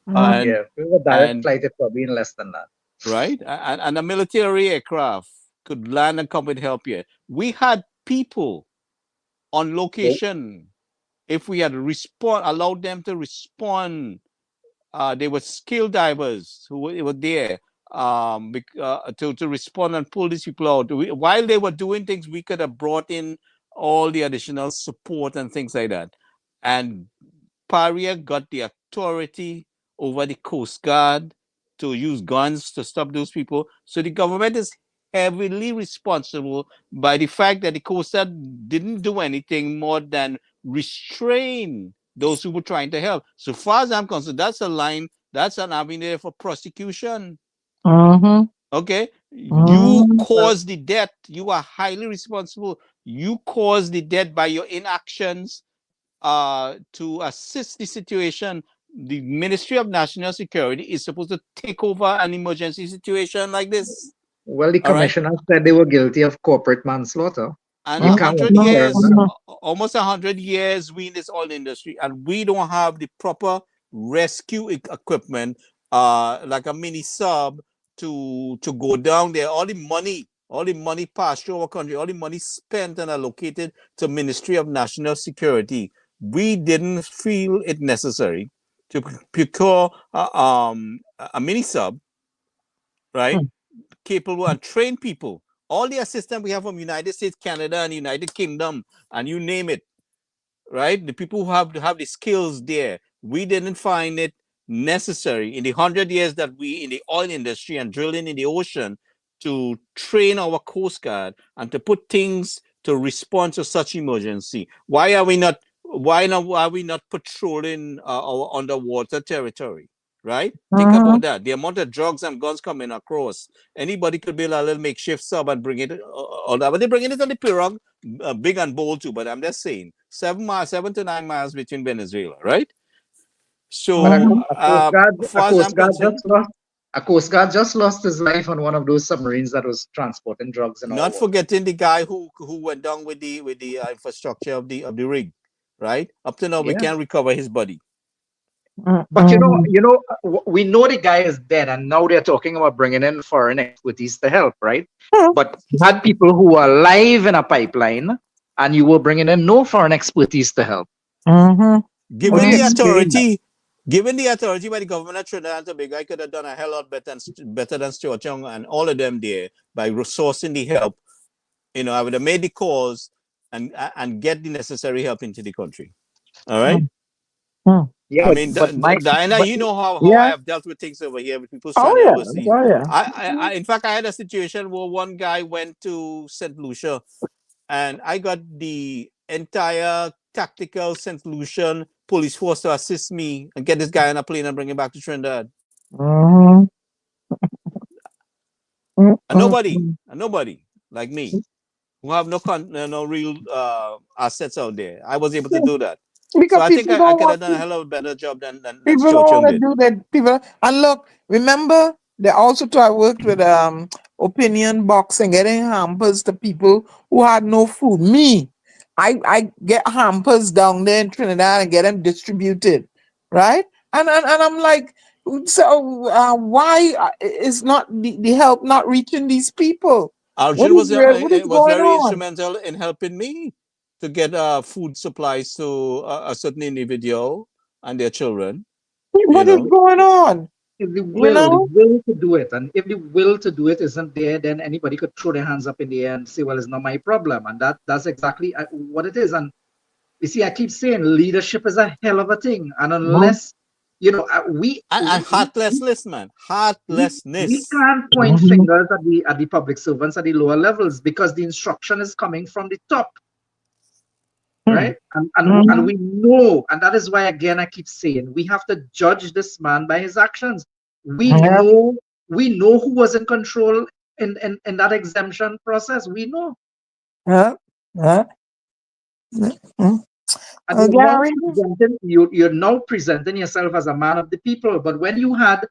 mm, And Yeah, if it was a direct and flight, it probably in less than that. right? And a military aircraft could land and come with help here. We had people on So, location. If we had allowed them to respond, they were skilled divers who were there to respond and pull these people out. While they were doing things, we could have brought in all the additional support and things like that. And Paria got the authority over the Coast Guard to use guns to stop those people. So the government is heavily responsible by the fact that the Coast Guard didn't do anything more than restrain those who were trying to help. So far as I'm concerned, that's a line, that's an avenue for prosecution. Mm-hmm. Okay, you Mm-hmm. caused the death. You are highly responsible. You caused the death by your inactions. To assist the situation, the Ministry of National Security is supposed to take over an emergency situation like this. Well, the All right, commissioner said they were guilty of corporate manslaughter. and You a can't hundred walk there and years, that. almost 100 years, we in this oil industry, and we don't have the proper rescue equipment, like a mini sub to go down there. All the money passed through our country, all the money spent and allocated to Ministry of National Security. We didn't feel it necessary to procure a mini sub, right? Capable and trained people. All the assistance we have from United States, Canada, and United Kingdom, and you name it, right? The people who have the skills there. We didn't find it necessary in the 100 years that we in the oil industry and drilling in the ocean to train our Coast Guard and to put things to respond to such emergency. Why are we not? Why not? Are we not patrolling our underwater territory? Right? Think about that. The amount of drugs and guns coming across. Anybody could build a little makeshift sub and bring it. But they're bringing it on the pirogue, big and bold too. But I'm just saying, 7 miles, 7 to 9 miles between Venezuela, right? But So, as A far as I'm Coast Guard concerned, just lost. A Coast Guard just lost his life on one of those submarines that was transporting drugs in our not water. forgetting the guy who went down with the infrastructure of the rig, right? Up to now, we Yeah. can't recover his body. But we know the guy is dead, and now they're talking about bringing in foreign expertise to help, right? But you had people who were alive in a pipeline, and you were bringing in no foreign expertise to help. What do Given you the explain that? authority, given the authority by the government of Trinidad and Tobago, I could have done a hell lot better than Stuart Young and all of them there by resourcing the help. I would have made the calls and get the necessary help into the country. All right. Yeah, I mean, but my Diana, but you know how I Yeah. have dealt with things over here with people Oh stranded yeah. overseas. Oh yeah. In fact, I had a situation where one guy went to St. Lucia, and I got the entire tactical St. Lucian police force to assist me and get this guy on a plane and bring him back to Trinidad. Mm-hmm. And nobody like me who have no real assets out there. I was able to do that. So Because I think people I don't could have want done a hell of a better job than people Stuart don't Young want to did. do that. People and look, remember they also I worked with opinion boxing, getting hampers to people who had no food. Me, I get hampers down there in Trinidad and get them distributed, right? And I'm like, so why is not the help not reaching these people? Arjun What is was going very on? instrumental in helping me to get food supplies to a certain individual and their children. You What is know, going on? if the You know? will to do it, and if the will to do it isn't there, then anybody could throw their hands up in the air and say, "Well, it's not my problem," and that's exactly what it is. And you see, I keep saying leadership is a hell of a thing, and unless and heartlessness, man, we heartlessness. can't point Mhm. fingers at the public servants at the lower levels because the instruction is coming from the top, right? And Mhm. we know, and that is why again I keep saying we have to judge this man by his actions. We Yeah, know who was in control in that exemption process. We know. yeah, yeah. Mm. And Gary, you're now presenting yourself as a man of the people. But when you had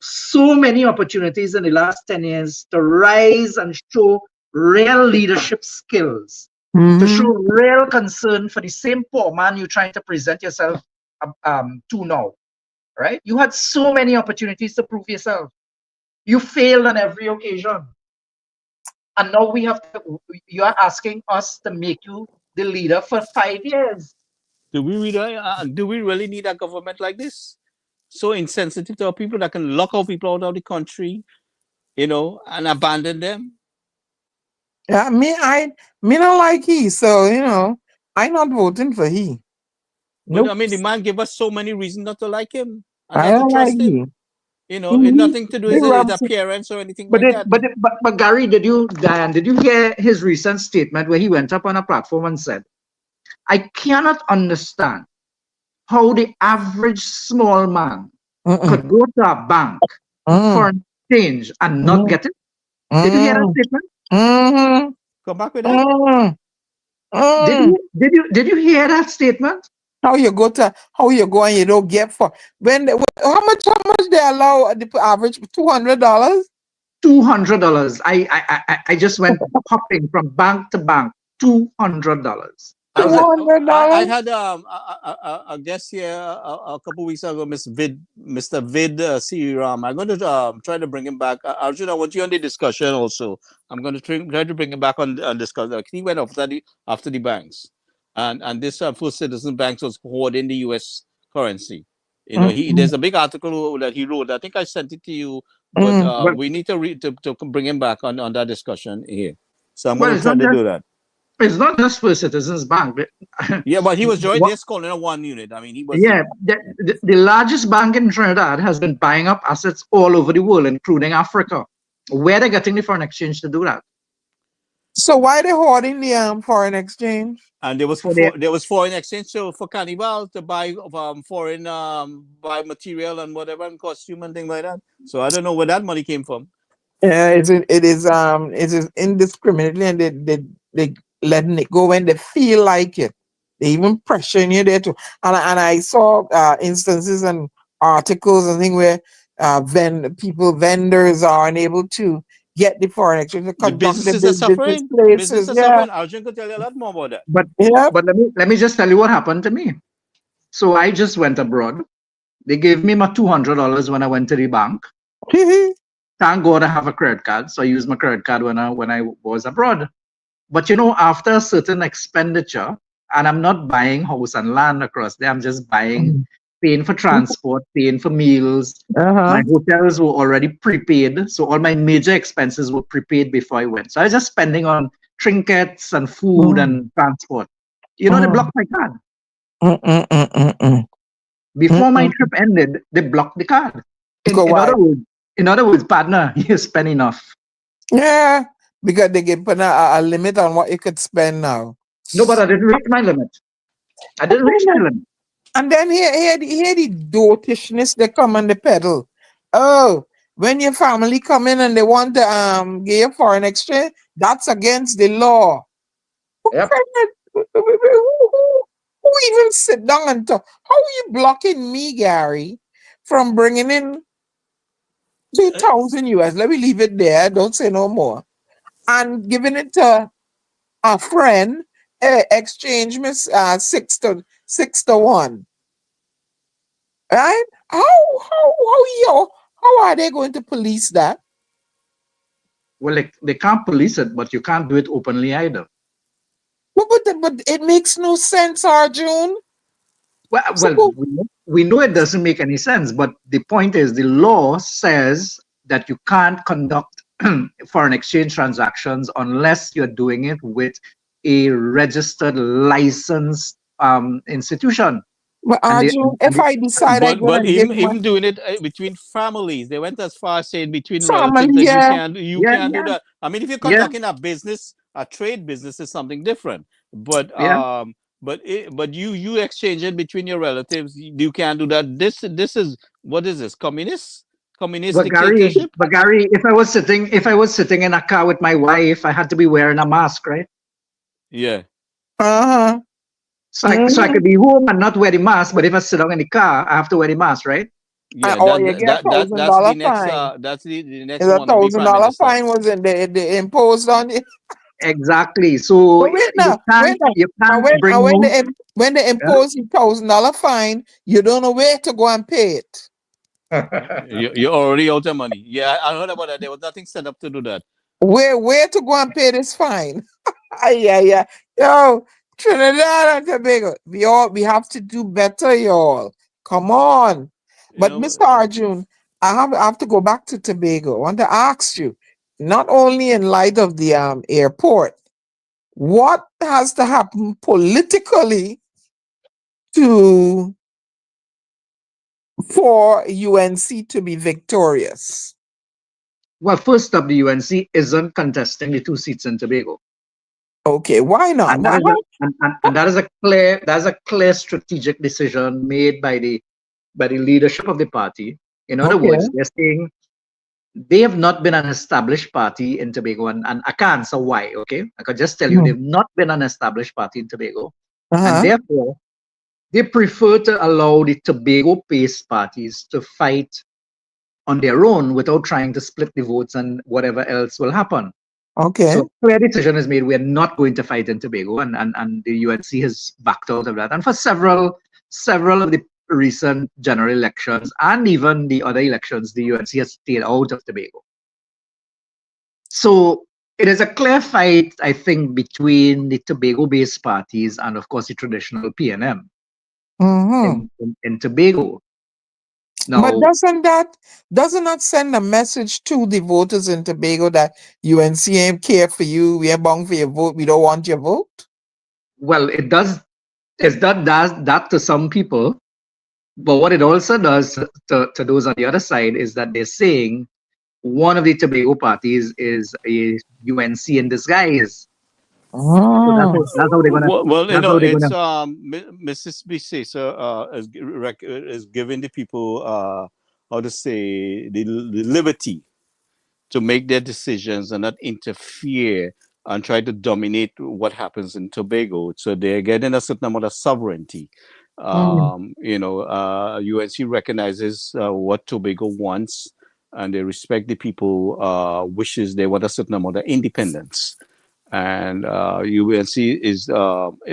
so many opportunities in the last 10 years to rise and show real leadership skills, to show mhm. real concern for the same poor man you're trying to present yourself to now, right? You had so many opportunities to prove yourself. You failed on every occasion. And now you are asking us to make you the leader for 5 years. Do we really need a government like this? So insensitive to our people that can lock our people out of the country, and abandon them. Yeah, me not like he, so I not voting for he. But I Nope, mean, the man gave us so many reasons not to like him and I not to don't like trust he. him. It's nothing to do He with his rubs. appearance or anything But like it, that. but Gary, Diane, did you hear his recent statement where he went up on a platform and said, "I cannot understand how the average small man Mm-mm. could go to a bank Mm. for an exchange and not Mm. get it? Did you hear that Mm. statement? Mm. Come back with that. Mm. Did Mm. you hear that statement? How you go and you don't get for how much they allow the average $200? $200. I just went hopping from bank to bank. $200. I How's it? I $200? had a guest here a couple weeks ago, Mr. Vid Ram. I'm going to try to bring him back. Arjun, I want you on the discussion also. I'm going to try to bring him back on discussion. He went after the banks, and this First Citizen Banks was hoarding the U.S. currency. You know, there's a big article that he wrote. I think I sent it to you, but Mm. Well, we need to bring him back on that discussion here. So I'm well, going to try to do that. it's not just for Citizens Bank. Yeah, but he was joined. What- They're calling it one unit. I mean, he was. yeah, the largest bank in Trinidad has been buying up assets all over the world, including Africa. Where they're getting the foreign exchange to do that? So why they hoarding the foreign exchange? And there was For their foreign exchange so for Carnival to buy foreign buy material and whatever and costume and things like that. So I don't know where that money came from. Yeah, it is indiscriminately, and they letting it go when they feel like it. They even pressuring you there too. And I saw instances and articles and things where vendors are unable to get the foreign exchange to The conduct the businesses are business suffering. places. Businesses are Yeah. suffering. Arjun could tell you a lot more about that. but Yeah. but let me just tell you what happened to me. So I just went abroad. They gave me my $200 when I went to the bank. Thank God I have a credit card, so I used my credit card when I was abroad. But after a certain expenditure, and I'm not buying house and land across there, I'm just paying for transport, paying for meals. My Uh-huh. hotels were already prepaid, so all my major expenses were prepaid before I went. So I was just spending on trinkets and food Mm. and transport. They Mm. blocked my card. Mm, mm, mm, mm, mm. Before my Mm, trip ended, they blocked the card. Because In why? other words, partner, you spend enough. Yeah, because they give put a limit on what you could spend now. No, but I didn't reach my limit. I didn't reach my limit. And then here the dotishness they come and they peddle. Oh, when your family come in and they want to give you foreign exchange, that's against the law. Who, Yep. who even sit down and talk? How are you blocking me, Gary, from bringing in 2,000 US? Let me leave it there. Don't say no more. And giving it to a friend, exchange miss 6 to 1. Right? How are they going to police that? Well, they can't police it, but you can't do it openly either. But it makes no sense, Arjun. Well, So, we know it doesn't make any sense, but the point is the law says that you can't conduct foreign exchange transactions unless you're doing it with a registered, licensed institution. but And they, Arjun, if I decide I'm But gonna give my even doing it between families, they went as far as saying between relatives family, that yeah, you yeah, can't do yeah, that. I mean, if you're yeah, conducting a business, a trade business is something different. But yeah. but you exchange it between your relatives, you can't do that. This is what is this? Communist dictatorship? But Gary, if I was sitting in a car with my wife, I had to be wearing a mask, right? Yeah. uh-huh. So I could be home and not wear the mask, but if I sit down in the car, I have to wear the mask, right? Yeah, Or you get a thousand that's the dollar next fine. that's the next Is a wannabe prime $1,000 minister. fine was in they imposed on you? Exactly. So But wait now, wait now. you And can't bring when home. when they Yeah? impose the $1,000 fine, you don't know where to go and pay it. You're already out of money. Yeah, I heard about that. There was nothing set up to do that. Where to go and pay this fine? Yeah. Yo, Trinidad and Tobago, we have to do better, y'all. Come on. You But know, Mr. Arjun, I have to go back to Tobago. I want to ask you, not only in light of the airport, what has to happen politically to for UNC to be victorious? Well, first up, the UNC isn't contesting the 2 seats in Tobago. Okay, why not? And that is and that is a clear strategic decision made by the leadership of the party. In other Okay. words, they're saying they have not been an established party in Tobago, and I can't answer why. Okay, I could just tell you they've not been an established party in Tobago, and Uh-huh. therefore they prefer to allow the Tobago-based parties to fight on their own without trying to split the votes and whatever else will happen. Okay. So clear decision is made. We are not going to fight in Tobago, and the UNC has backed out of that. And for several of the recent general elections and even the other elections, the UNC has stayed out of Tobago. So it is a clear fight, I think, between the Tobago-based parties and, of course, the traditional PNM in Tobago. But Now, doesn't that send a message to the voters in Tobago that UNC ain't care for you, we ain't bound for your vote, we don't want your vote? well, it does. It does that to some people, but what it also does to those on the other side is that they're saying one of the Tobago parties is a UNC in disguise. So Oh. that's how they're gonna. Well, That's how they're it's gonna. Mrs. Bisesa is giving the people how to say the liberty to make their decisions and not interfere and try to dominate what happens in Tobago. So they're getting a certain amount of sovereignty. UNC recognizes what Tobago wants, and they respect the people wishes. They want a certain amount of independence. And UNC is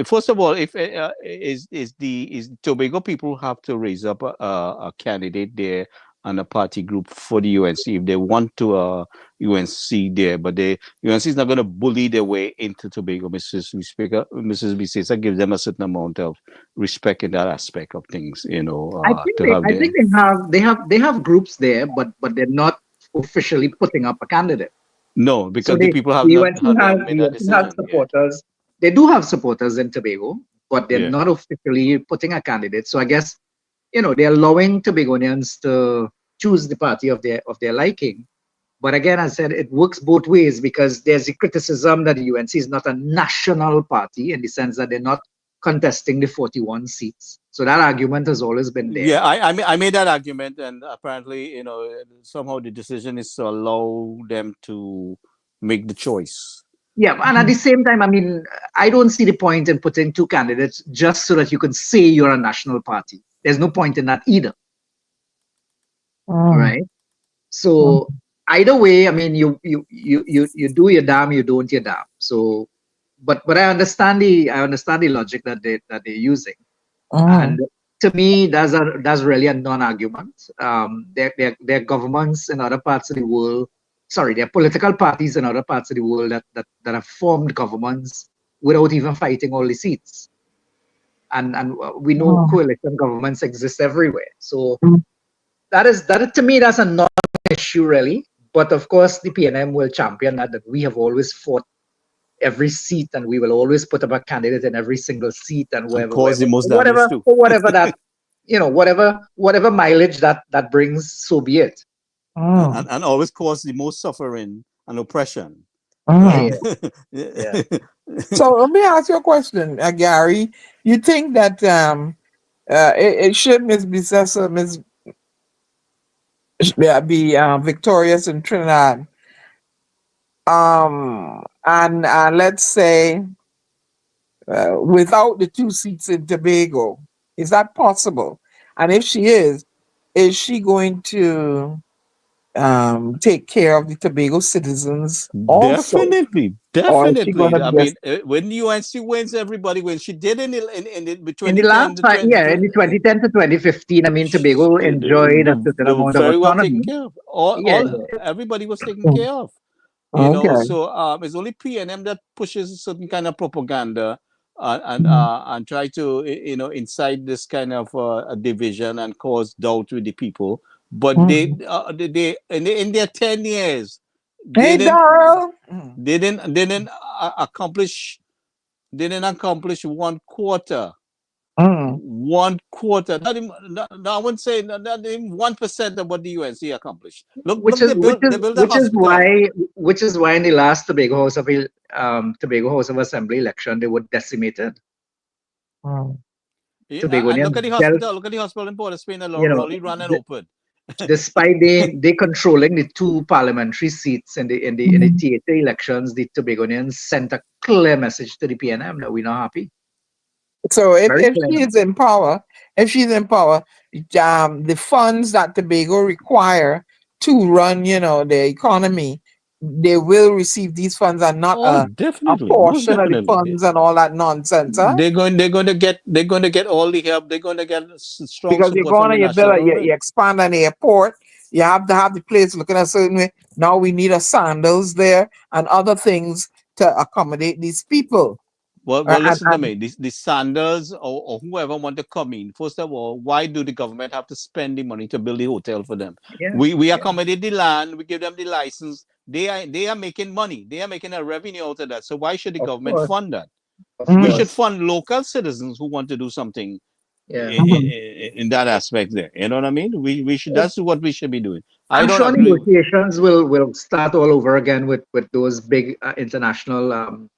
first of all, if is the Tobago people have to raise up a candidate there and a party group for the UNC if they want to UNC there, but they UNC is not going to bully their way into Tobago. Mrs. Bisesa gives them a certain amount of respect in that aspect of things, to have I their think they have groups there, but they're not officially putting up a candidate. no, So because the people have the not UNC had has made that decision yet. supporters. They do have supporters in Tobago, but they're Yeah. not officially putting a candidate. So I guess they're allowing Tobagonians to choose the party of their liking. But again, as I said, it works both ways because there's the criticism that the UNC is not a national party in the sense that they're not contesting the 41 seats. So that argument has always been there. Yeah, I made that argument, and apparently, somehow the decision is to allow them to make the choice. Yeah, and at the same time, I mean, I don't see the point in putting two candidates just so that you can say you're a national party. There's no point in that either. All right. So either way, I mean, you do your damn, you don't your damn. So, but I understand the logic that they're using, and to me, that's really a non-argument. There are governments in other parts of the world. Sorry, there are political parties in other parts of the world that have formed governments without even fighting all the seats, and we know coalition governments exist everywhere. So that to me that's a non-issue really. But of course, the PNM will champion that we have always fought every seat, and we will always put up a candidate in every single seat, and And cause the most damage whatever, too. for whatever that whatever mileage that brings, so be it. And always cause the most suffering and oppression. Yeah, Right? yeah. So let me ask you a question, Gary. You think that it should Miss Bisesa be victorious in Trinidad? And let's say without the 2 seats in Tobago, is that possible? And if she is she going to take care of the Tobago citizens also, Definitely, or is she going definitely. to I be? mean, when UNC wins, everybody wins. She did in the In the 2010 last to five, 20, yeah, in the 2010 to 2015, I mean, Tobago enjoyed a certain they were amount of very well taken autonomy. care of. All Yeah, yeah. everybody was taken care of. Okay. So it's only PNM that pushes a certain kind of propaganda and try to incite this kind of a division and cause doubt with the people. But they in their 10 years they Hey, didn't Darrell. they didn't accomplish 1/4 Mm. 1/4, I wouldn't say not even 1% of what the UNC accomplished. Look, which look, is which they is built a which is hospital. why in the last Tobago House of Assembly election they were decimated. Mm. And Tobagonians dealt, look at the hospital in Port of Spain that you know, Raleigh ran and opened. despite they controlling the 2 parliamentary seats in the theater elections, the Tobagonians sent a clear message to the PNM that we're not happy. So Very if clear. she is in power, the funds that Tobago require to run, the economy, they will receive these funds and not Oh, a definitely, most portion of the definitely. funds and all that nonsense, huh? They're going to get all the help. They're going to get strong Because you're support from going the and you national build, government. you expand an airport, you have to have the place looking a certain way. Now we need a sandals there and other things to accommodate these people. Well, listen to And me. The Sanders or whoever want to come in, first of all, why do the government have to spend the money to build the hotel for them? Yeah, We yeah, accommodate the land, we give them the license. They are making money. They are making a revenue out of that. So why should the of government course, fund that? of We Mhm, should course. fund local citizens who want to do something Yeah. mhm. in that aspect there. You know what I mean? We should. That's what we should be doing. I I'm don't sure agree. negotiations will start all over again with those big international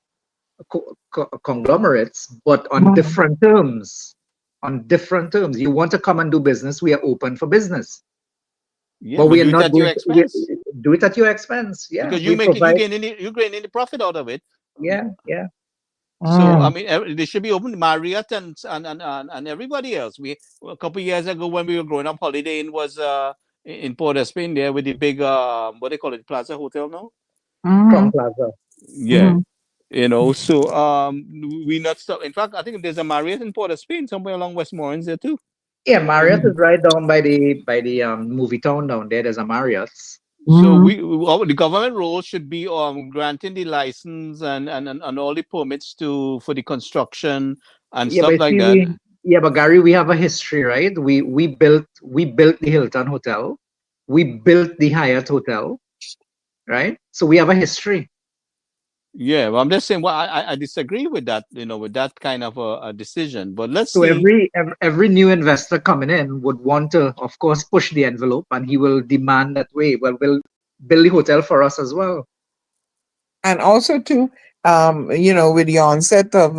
conglomerates, but on Mhm. different terms. On different terms. You want to come and do business, we are open for business, Yeah, but but we are do it not at your going to expense do it at your expense. Yeah, because we provide. you gain any profit out of it. Yeah, yeah. So I Mm. mean, they should be open. Marriott and everybody else. We a couple of years ago when we were growing up, Holiday Inn was in Port of Spain there with the big what they call it, Plaza Hotel now. Crown Mhm. Plaza. Yeah, Mhm. So we not stop. In fact, I think there's a Marriott in Port of Spain somewhere along Westmoreland there too. Yeah, You Marriott know, is right down by the movie town down there. There's a Marriott's. so Mhm. the government role should be granting the license and all the permits for the construction and Yeah, stuff but like see, that. but Gary, we have a history, right? We built the Hilton Hotel, we built the Hyatt Hotel, right? So we have a history. Yeah, well, I'm just saying. Well, I disagree with that. With that kind of a decision. But let's So see. every new investor coming in would want to, of course, push the envelope, and he will demand that way. Well, we'll build the hotel for us as well. And also too, with the onset of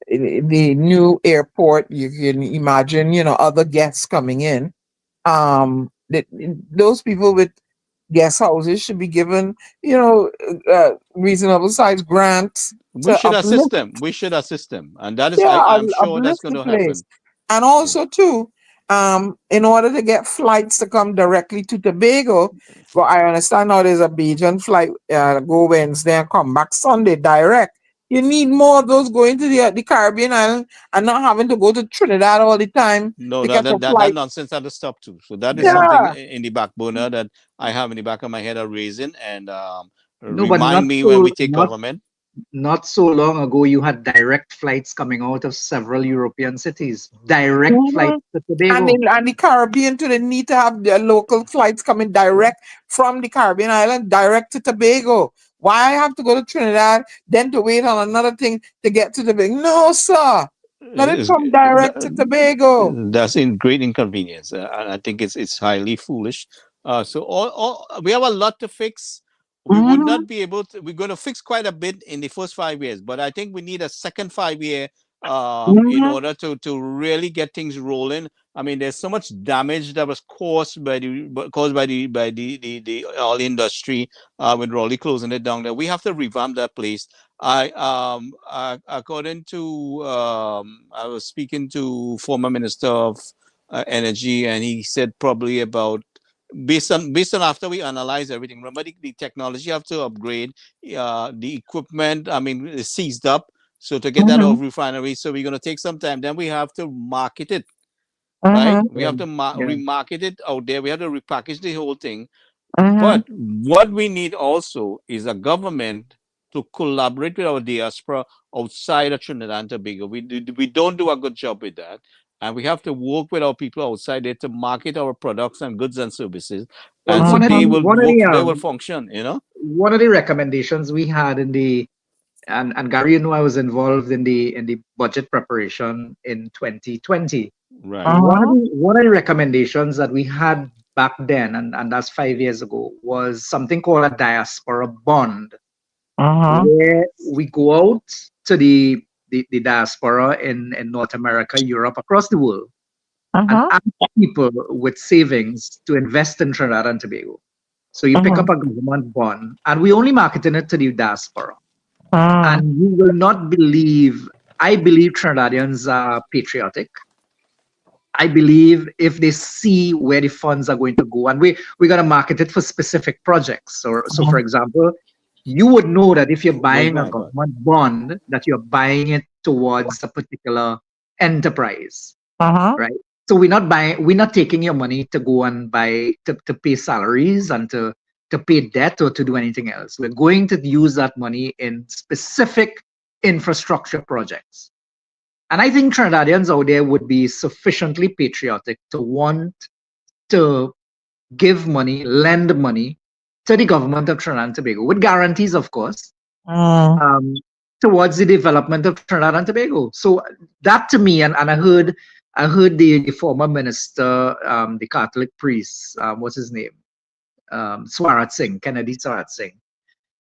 the new airport, you can imagine, other guests coming in. Those people with guest houses should be given, reasonable size grants We to should assist uplift. them. We should assist them, and that is, Yeah, I'm sure that's uplift going the to place. happen. And Yeah. also too, in order to get flights to come directly to Tobago, well, I understand now there's a Bajan flight go Wednesday and come back Sunday direct. You need more of those going to the Caribbean island and not having to go to Trinidad all the time No, to catch a that flight. nonsense had to stop too. So that is Yeah. something Yeah. in the back burner that I have in the back of my head, a raising and No, but remind me when we take government. not so long ago, you had direct flights coming out of several European cities. Direct flights Mhm. to And Tobago. the Caribbean too, they need to have their local flights coming direct from the Caribbean island direct to Tobago. Why I have to go to Trinidad, then to wait on another thing to get to Tobago? No, sir. Let it Is come direct to Tobago. That's in great inconvenience. And I think it's highly foolish. So all we have a lot to fix. We would Mm-hmm. not be able to. We're going to fix quite a bit in the first 5 years, but I think we need a second 5 year in Mm-hmm. order to really get things rolling. I mean, there's so much damage that was caused by the oil industry with Raleigh closing it down. There, we have to revamp that place. According to I was speaking to former Minister of Energy, and he said probably about based on after we analyze everything. Remember, the technology have to upgrade, the equipment. I mean, it's seized up. So to get that Mm-hmm. off refinery, so we're gonna take some time. Then we have to market it, right? Mm-hmm. We have to Yeah. remarket it out there. We have to repackage the whole thing. Mm-hmm. But what we need also is a government to collaborate with our diaspora outside of Trinidad and Tobago. We don't do a good job with that. And we have to work with our people outside there to market our products and goods and services. Well, And so Mm-hmm. they will work, they will function, one of the recommendations we had in the and Gary, you know, I was involved in the budget preparation in 2020. Right. One of the recommendations that we had back then, and that's 5 years ago, was something called a diaspora bond, where we go out to the diaspora in North America, Europe, across the world, and ask people with savings to invest in Trinidad and Tobago. So you pick up a government bond, and we only marketing it to the diaspora. And you will not believe, I believe Trinidadians are patriotic. I believe if they see where the funds are going to go, and we're going to market it for specific projects. So for example, you would know that if you're buying a government bond, that you're buying it towards a particular enterprise, right? So we're not taking your money to go and buy to pay salaries and to pay debt or to do anything else. We're going to use that money in specific infrastructure projects. And I think Trinidadians out there would be sufficiently patriotic to want to give money, lend money to the government of Trinidad and Tobago, with guarantees, of course, towards the development of Trinidad and Tobago. So that to me, and I heard the former minister, the Catholic priest, what's his name? Swarat Singh, Kennedy Swarat Singh,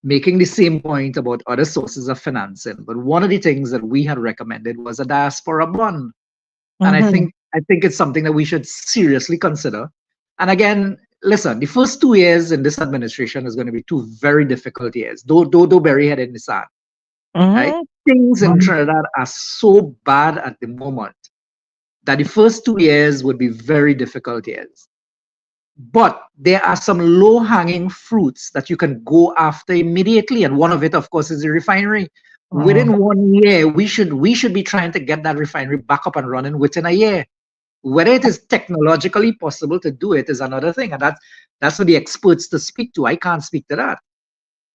making the same point about other sources of financing. But one of the things that we had recommended was a diaspora bond. And I think it's something that we should seriously consider. And again, listen, the first 2 years in this administration is going to be 2 very difficult years. Though bury head in the sand. Right? Things in Trinidad are so bad at the moment that the first 2 years would be very difficult years. But there are some low-hanging fruits that you can go after immediately, and one of it, of course, is the refinery. Within 1 year, we should be trying to get that refinery back up and running within a year. Whether it is technologically possible to do it is another thing, and that's for the experts to speak to. I can't speak to that.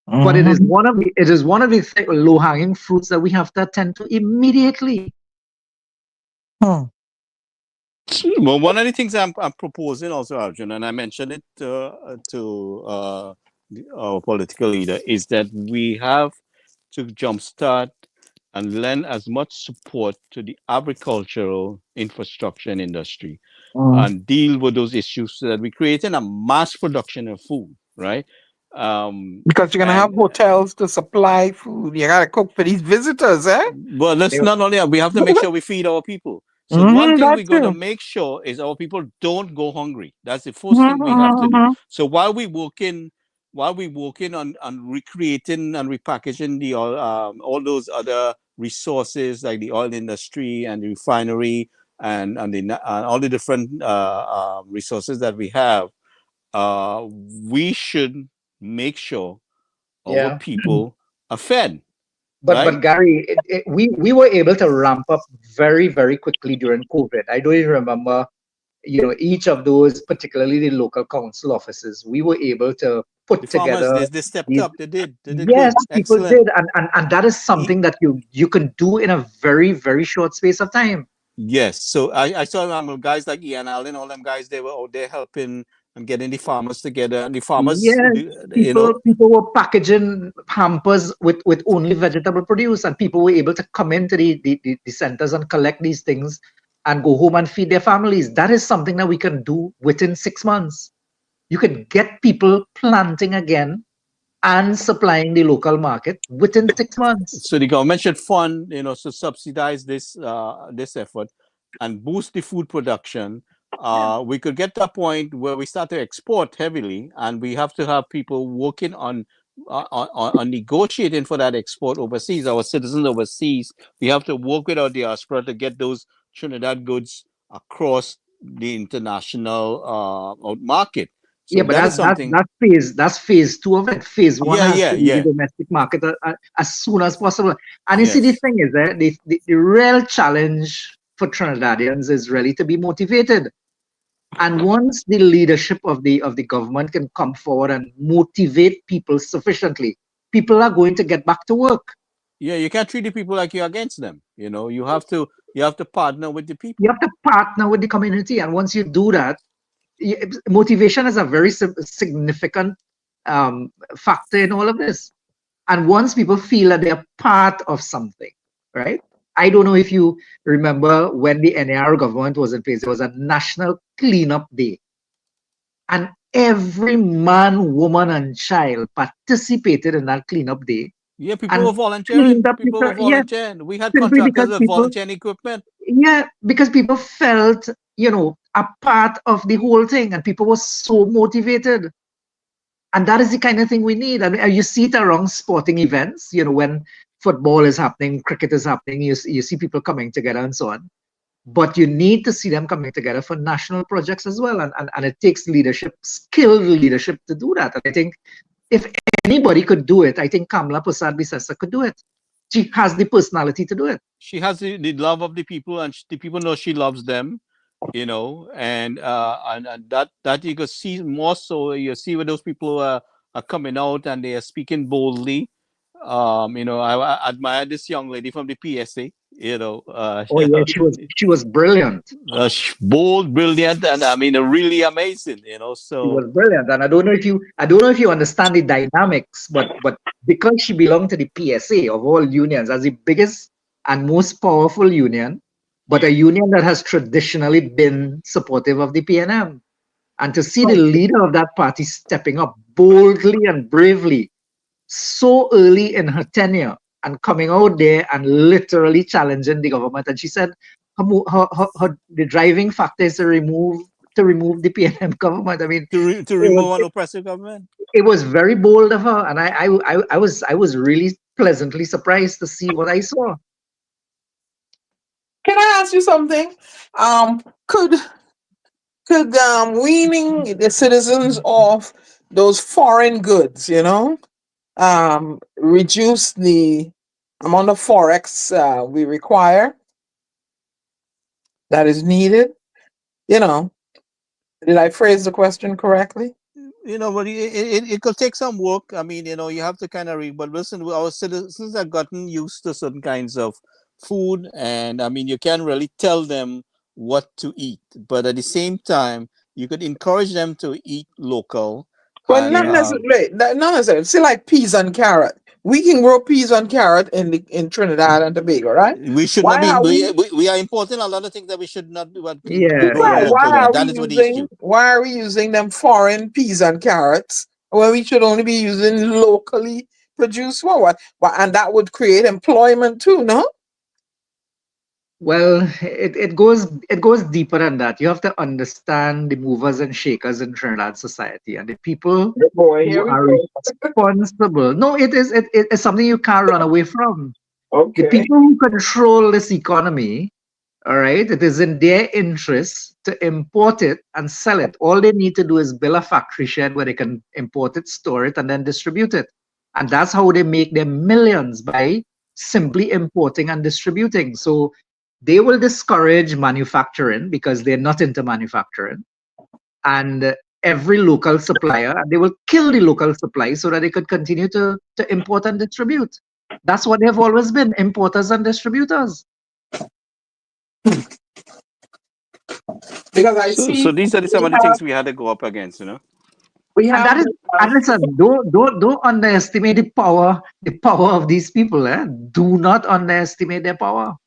But it is one of the low-hanging fruits that we have to attend to immediately. Well, one of the things I'm proposing also, Arjun, and I mentioned it to our political leader, is that we have to jumpstart and lend as much support to the agricultural infrastructure and industry and deal with those issues so that we're creating a mass production of food, right? Because you're going to have hotels to supply food. You got to cook for these visitors, eh? Well, let's not only that, we have to make sure we feed our people. So one thing we're going to make sure is our people don't go hungry. That's the first thing we have to do. So while we're working on recreating and repackaging the all those other resources like the oil industry and the refinery and all the different resources that we have, we should make sure our people are fed. But Gary, we were able to ramp up very, very quickly during COVID. I don't even remember, each of those, particularly the local council offices, we were able to put together. They stepped up. They did. Yes, people did, and that is something that you can do in a very, very short space of time. Yes. So I saw guys like Ian Allen, all them guys, they were out there helping and getting the farmers together, and the farmers, people were packaging hampers with only vegetable produce, and people were able to come into the centers and collect these things and go home and feed their families. That is something that we can do within 6 months. You can get people planting again and supplying the local market within 6 months. So the government should fund, to subsidize this effort and boost the food production. We could get to a point where we start to export heavily, and we have to have people working on negotiating for that export overseas. Our citizens overseas, we have to work with our diaspora to get those Trinidad goods across the international market. So but that's phase 2 of it. Phase 1 has to be the domestic market as soon as possible. And you see, the thing is that the real challenge for Trinidadians is really to be motivated. And once the leadership of the government can come forward and motivate people sufficiently, people are going to get back to work. Yeah, you can't treat the people like you're against them. You have to partner with the people. You have to partner with the community, and once you do that, motivation is a very significant factor in all of this. And once people feel that they're part of something, right? I don't know if you remember when the NAR government was in place, there was a national cleanup day. And every man, woman, and child participated in that cleanup day. Yeah, people And were volunteering. cleaned up People were yeah, volunteering. We had simply contractors because with people, volunteering equipment. yeah, because people felt, a part of the whole thing, and people were so motivated. And that is the kind of thing we need. I mean, you see it around sporting events, when football is happening, cricket is happening, you see people coming together and so on. But you need to see them coming together for national projects as well. And it takes leadership, skilled leadership to do that. And I think if anybody could do it, I think Kamala Prasad Bisesa could do it. She has the personality to do it. She has the love of the people, and the people know she loves them. And that you could see more so. You see where those people are coming out and they are speaking boldly. I admire this young lady from the PSA. Oh yeah, she was brilliant. Bold, brilliant, and I mean really amazing. She So was brilliant. And I don't know if you understand the dynamics, but because she belonged to the PSA of all unions as the biggest and most powerful union, but a union that has traditionally been supportive of the PNM. And to see the leader of that party stepping up boldly and bravely so early in her tenure and coming out there and literally challenging the government. And she said the driving factor is to remove the PNM government. I mean, to remove an oppressive government. it was very bold of her, and I was really pleasantly surprised to see what I saw. Can I ask you something? Could weaning the citizens off those foreign goods, reduce the amount of forex we require that is needed? Did I phrase the question correctly? But it could take some work. I mean, you have to kind of read. But listen, our citizens have gotten used to certain kinds of food, and I mean, you can't really tell them what to eat. But at the same time, you could encourage them to eat local. Well, And not necessarily. Not necessarily. See, like peas and carrot. We can grow peas and carrot in Trinidad and Tobago, right? we should Why not be. are We are importing a lot of things that we should not be Yeah, growing Right. yeah. Why locally, are and we that is what the issue. using them foreign peas and carrots when we should only be using locally produced what? And that would create employment too, no? Well, it goes deeper than that. You have to understand the movers and shakers in Trinidad society and the people Good boy, who here we are go. responsible. No, it's something you can't run away from. The Okay. people who control this economy, all right, it is in their interest to import it and sell it. All they need to do is build a factory shed where they can import it, store it, and then distribute it. And that's how they make their millions, by simply importing and distributing. So they will discourage manufacturing because they're not into manufacturing. And every local supplier, and they will kill the local supply so that they could continue to import and distribute. That's what they've always been, importers and distributors. Because I So, see so these are some we of the have things we had to go up against. we And have that is, and listen, don't underestimate the power of these people. Do not underestimate their power.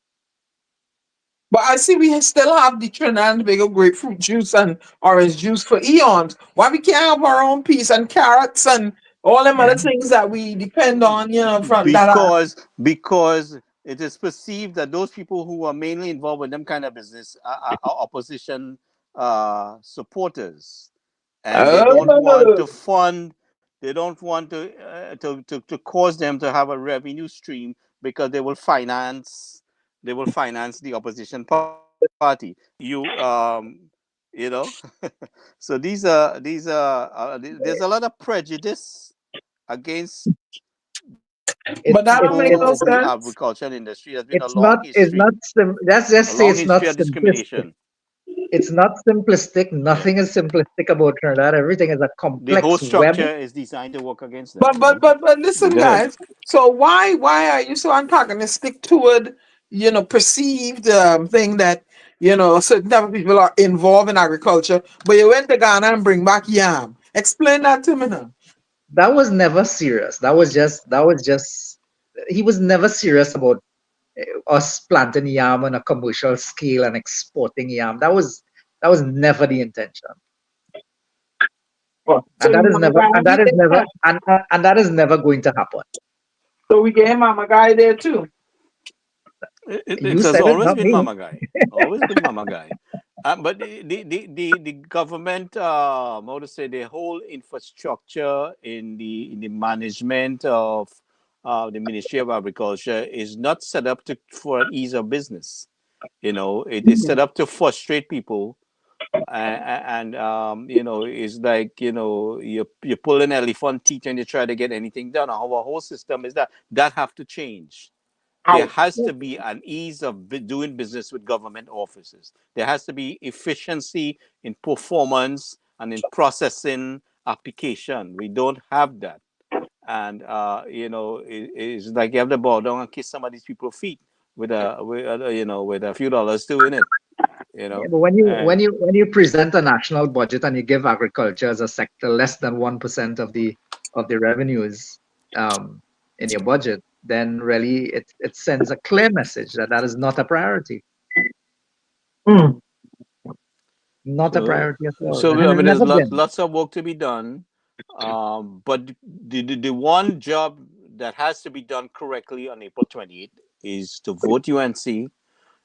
but I see we still have the Trinidad and Tobago grapefruit juice and orange juice for eons. Why we can't have our own peas and carrots and all them Yeah. other things that we depend on, from that are Because it is perceived that those people who are mainly involved with them kind of business are opposition supporters, and they don't want to oh, fund. They don't want to cause them to have a revenue stream, because they will finance the opposition party. You know. So there's a lot of prejudice against the but that don't make no people who sense. agriculture and industry. There's been a It's long not. It's history, not. Let's just say it's not of simplistic. discrimination. It's not simplistic. Yeah. Nothing is simplistic about Trinidad. Everything is a The whole complex web. structure is designed to work against them. But listen, Go ahead. guys. So why are you so antagonistic toward perceived thing that certain type of people are involved in agriculture, but you went to Ghana and bring back yam? Explain that to me now. that was never serious. That was just he was never serious about us planting yam on a commercial scale and exporting yam. That was never the intention. Oh, so And you that is Mama never Guy and be that is never there. and that is never going to happen. So we get Mama Guy there too. It You has said it, always not been me. Mama Guy. Always been Mama Guy. But the government, how to say, the whole infrastructure in the management of the Ministry of Agriculture is not set up for an ease of business. It is set up to frustrate people, and it's like you pull an elephant teeth and you try to get anything done. Our whole system is that have to change. There Out. has to be an ease of doing business with government offices. There has to be efficiency in performance and in processing application. We don't have that. And it's like you have to bow down and kiss some of these people's feet with a few dollars too in it. Yeah, but when you And when you present a national budget and you give agriculture as a sector less than 1% of the revenues in your budget, then really it sends a clear message that that is not a priority, Mm. not a so priority at all, so and I it's mean there's never been. lots of work to be done. But the one job that has to be done correctly on April 28th is to vote UNC.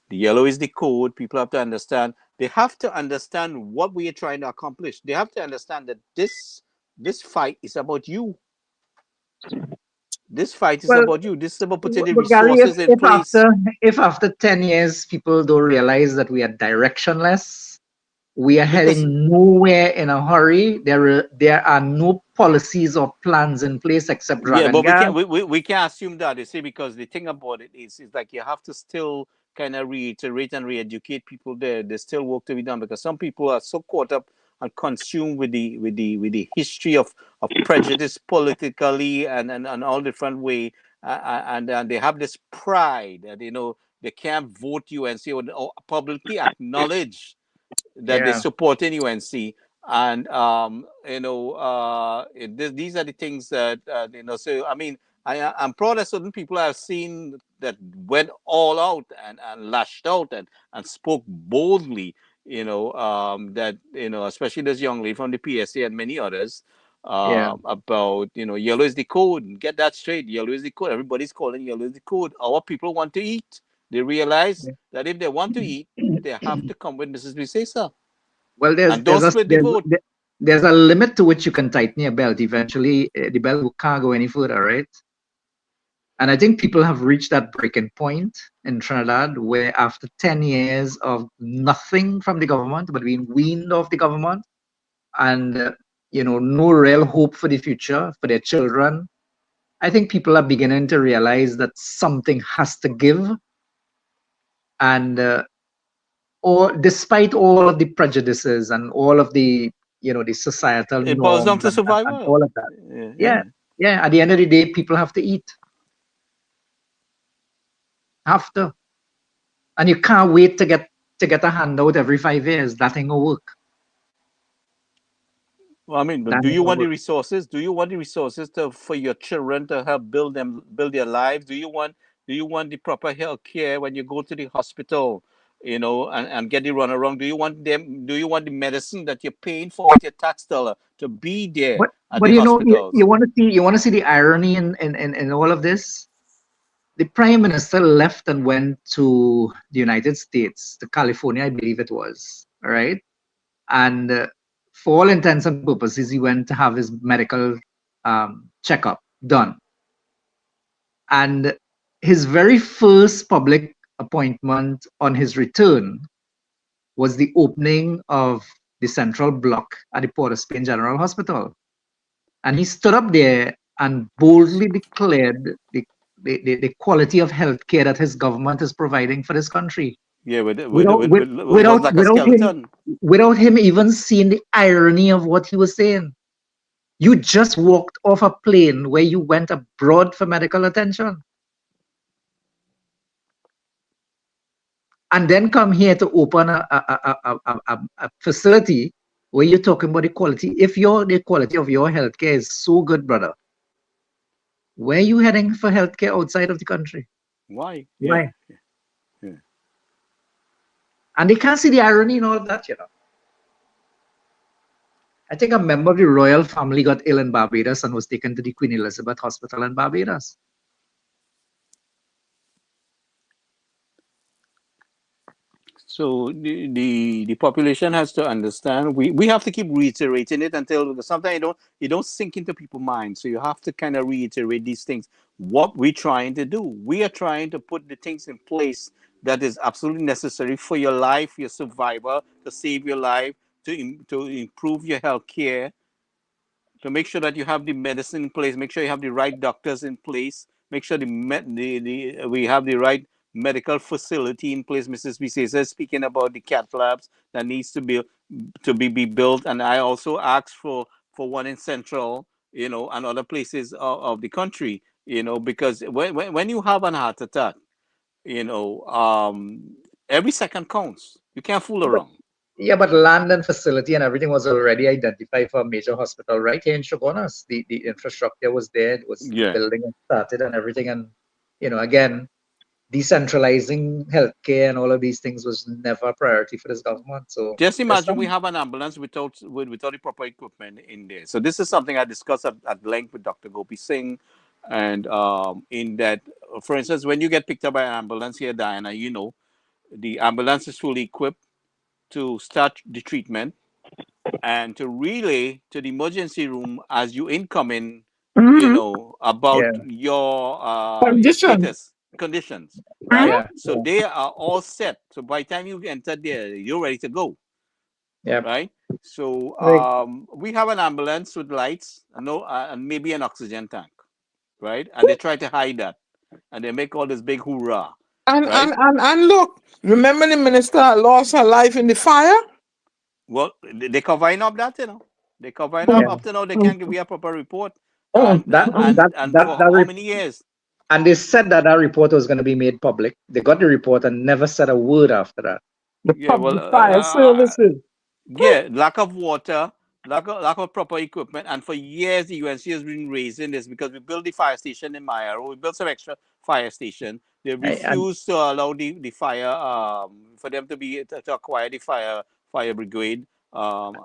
The yellow is the code. People have to understand. They have to understand what we are trying to accomplish. They have to understand that this fight is about you. This fight is Well, about you. This is about putting the but Gary, resources in place. if after 10 years people don't realize that we are directionless, we are Because heading nowhere in a hurry. There are no policies or plans in place except yeah, dragon but we gas. can't we can't assume that. You see, because the thing about it is like you have to still kind of reiterate and re-educate people there. There's still work to be done because some people are so caught up and consumed with the history of prejudice politically and all different way, and they have this pride that they can't vote you and say or publicly acknowledge that they Yeah. support in UNC. And these are the things that So I mean, I'm proud of certain people I've seen that went all out and lashed out and spoke boldly. That especially this young lady from the PSA and many others Yeah. about yellow is the code. Get that straight. Yellow is the code. Everybody's calling yellow is the code. Our people want to eat. They realize that if they want to eat, they have to come with Mrs. Bisesa. Well, And don't split the vote. there's a limit to which you can tighten your belt. Eventually, the belt can't go any further, right? And I think people have reached that breaking point in Trinidad where after 10 years of nothing from the government, but being weaned off the government and, no real hope for the future for their children, I think people are beginning to realize that something has to give. And or despite all of the prejudices and all of the the societal It boils down norms to and survival. all of that, Yeah, yeah, yeah. yeah, at the end of the day people have to eat, have to, and you can't wait to get a handout every 5 years. That ain't gonna work. Well, I mean, but That do ain't you gonna want the work. resources? Do you want the resources for your children to help build their lives? Do you want the proper health care when you go to the hospital, and get the runaround? Do you want the medicine that you're paying for with your tax dollar to be there at But the you hospitals? want to see the irony in all of this. The prime minister left and went to the United States, to California, I believe it was, all right? And for all intents and purposes, he went to have his medical checkup done. And his very first public appointment on his return was the opening of the central block at the Port of Spain General Hospital. And he stood up there and boldly declared the quality of healthcare that his government is providing for this country Yeah, with with without with, with, with, with was without like a without him skeleton. without him even seeing the irony of what he was saying. You just walked off a plane where you went abroad for medical attention and then come here to open a facility where you're talking about the quality. If the quality of your healthcare is so good, brother, where are you heading for healthcare outside of the country? Why? Yeah. Why? Yeah. And they can't see the irony in all of that, you know. I think a member of the royal family got ill in Barbados and was taken to the Queen Elizabeth Hospital in Barbados. So the population has to understand. We have to keep reiterating it until sometimes you don't sink into people's minds. So you have to kind of reiterate these things. What we're trying to do, we are trying to put the things in place that is absolutely necessary for your life, your survival, to save your life, to improve your health care, to make sure that you have the medicine in place, make sure you have the right doctors in place, make sure we have the right medical facility in place. Mrs. B says, speaking about the cat labs that needs to be built, and I also asked for one in Central, and other places of the country, because when you have an heart attack, you know, um, every second counts. You can't fool around. Yeah, but land and facility and everything was already identified for a major hospital right here in Shogunas. The infrastructure was there. It was the Yeah. building was started and everything. And again, decentralizing healthcare and all of these things was never a priority for this government. So Just there's imagine we some have an ambulance without the proper equipment in there. So this is something I discussed at length with Dr. Gopi Singh, and in that, for instance, when you get picked up by an ambulance here, Diana, the ambulance is fully equipped to start the treatment and to relay to the emergency room as you incoming, Hmm. about yeah, your Condition. status conditions, Mhm. right? yeah, So they are all set. So by the time you enter there, you're ready to go, yeah. right? So Like, we have an ambulance with lights, and maybe an oxygen tank, right? And they try to hide that, and they make all this big hoorah, And, right? and, and, and look, remember the minister lost her life in the fire? Well, they covering up that, they covering up. yeah. Up to now, they can't give you a proper report, Oh, and That and that and that for that how re- many years? and they said that report was going to be made public. They got the report and never said a word after that. Yeah, well, the fire services. yeah, lack of water, lack of proper equipment, and for years the UNC has been raising this because we built the fire station in Mayaro, we built some extra fire station. They And refused to allow the fire, for them to acquire the fire brigade, and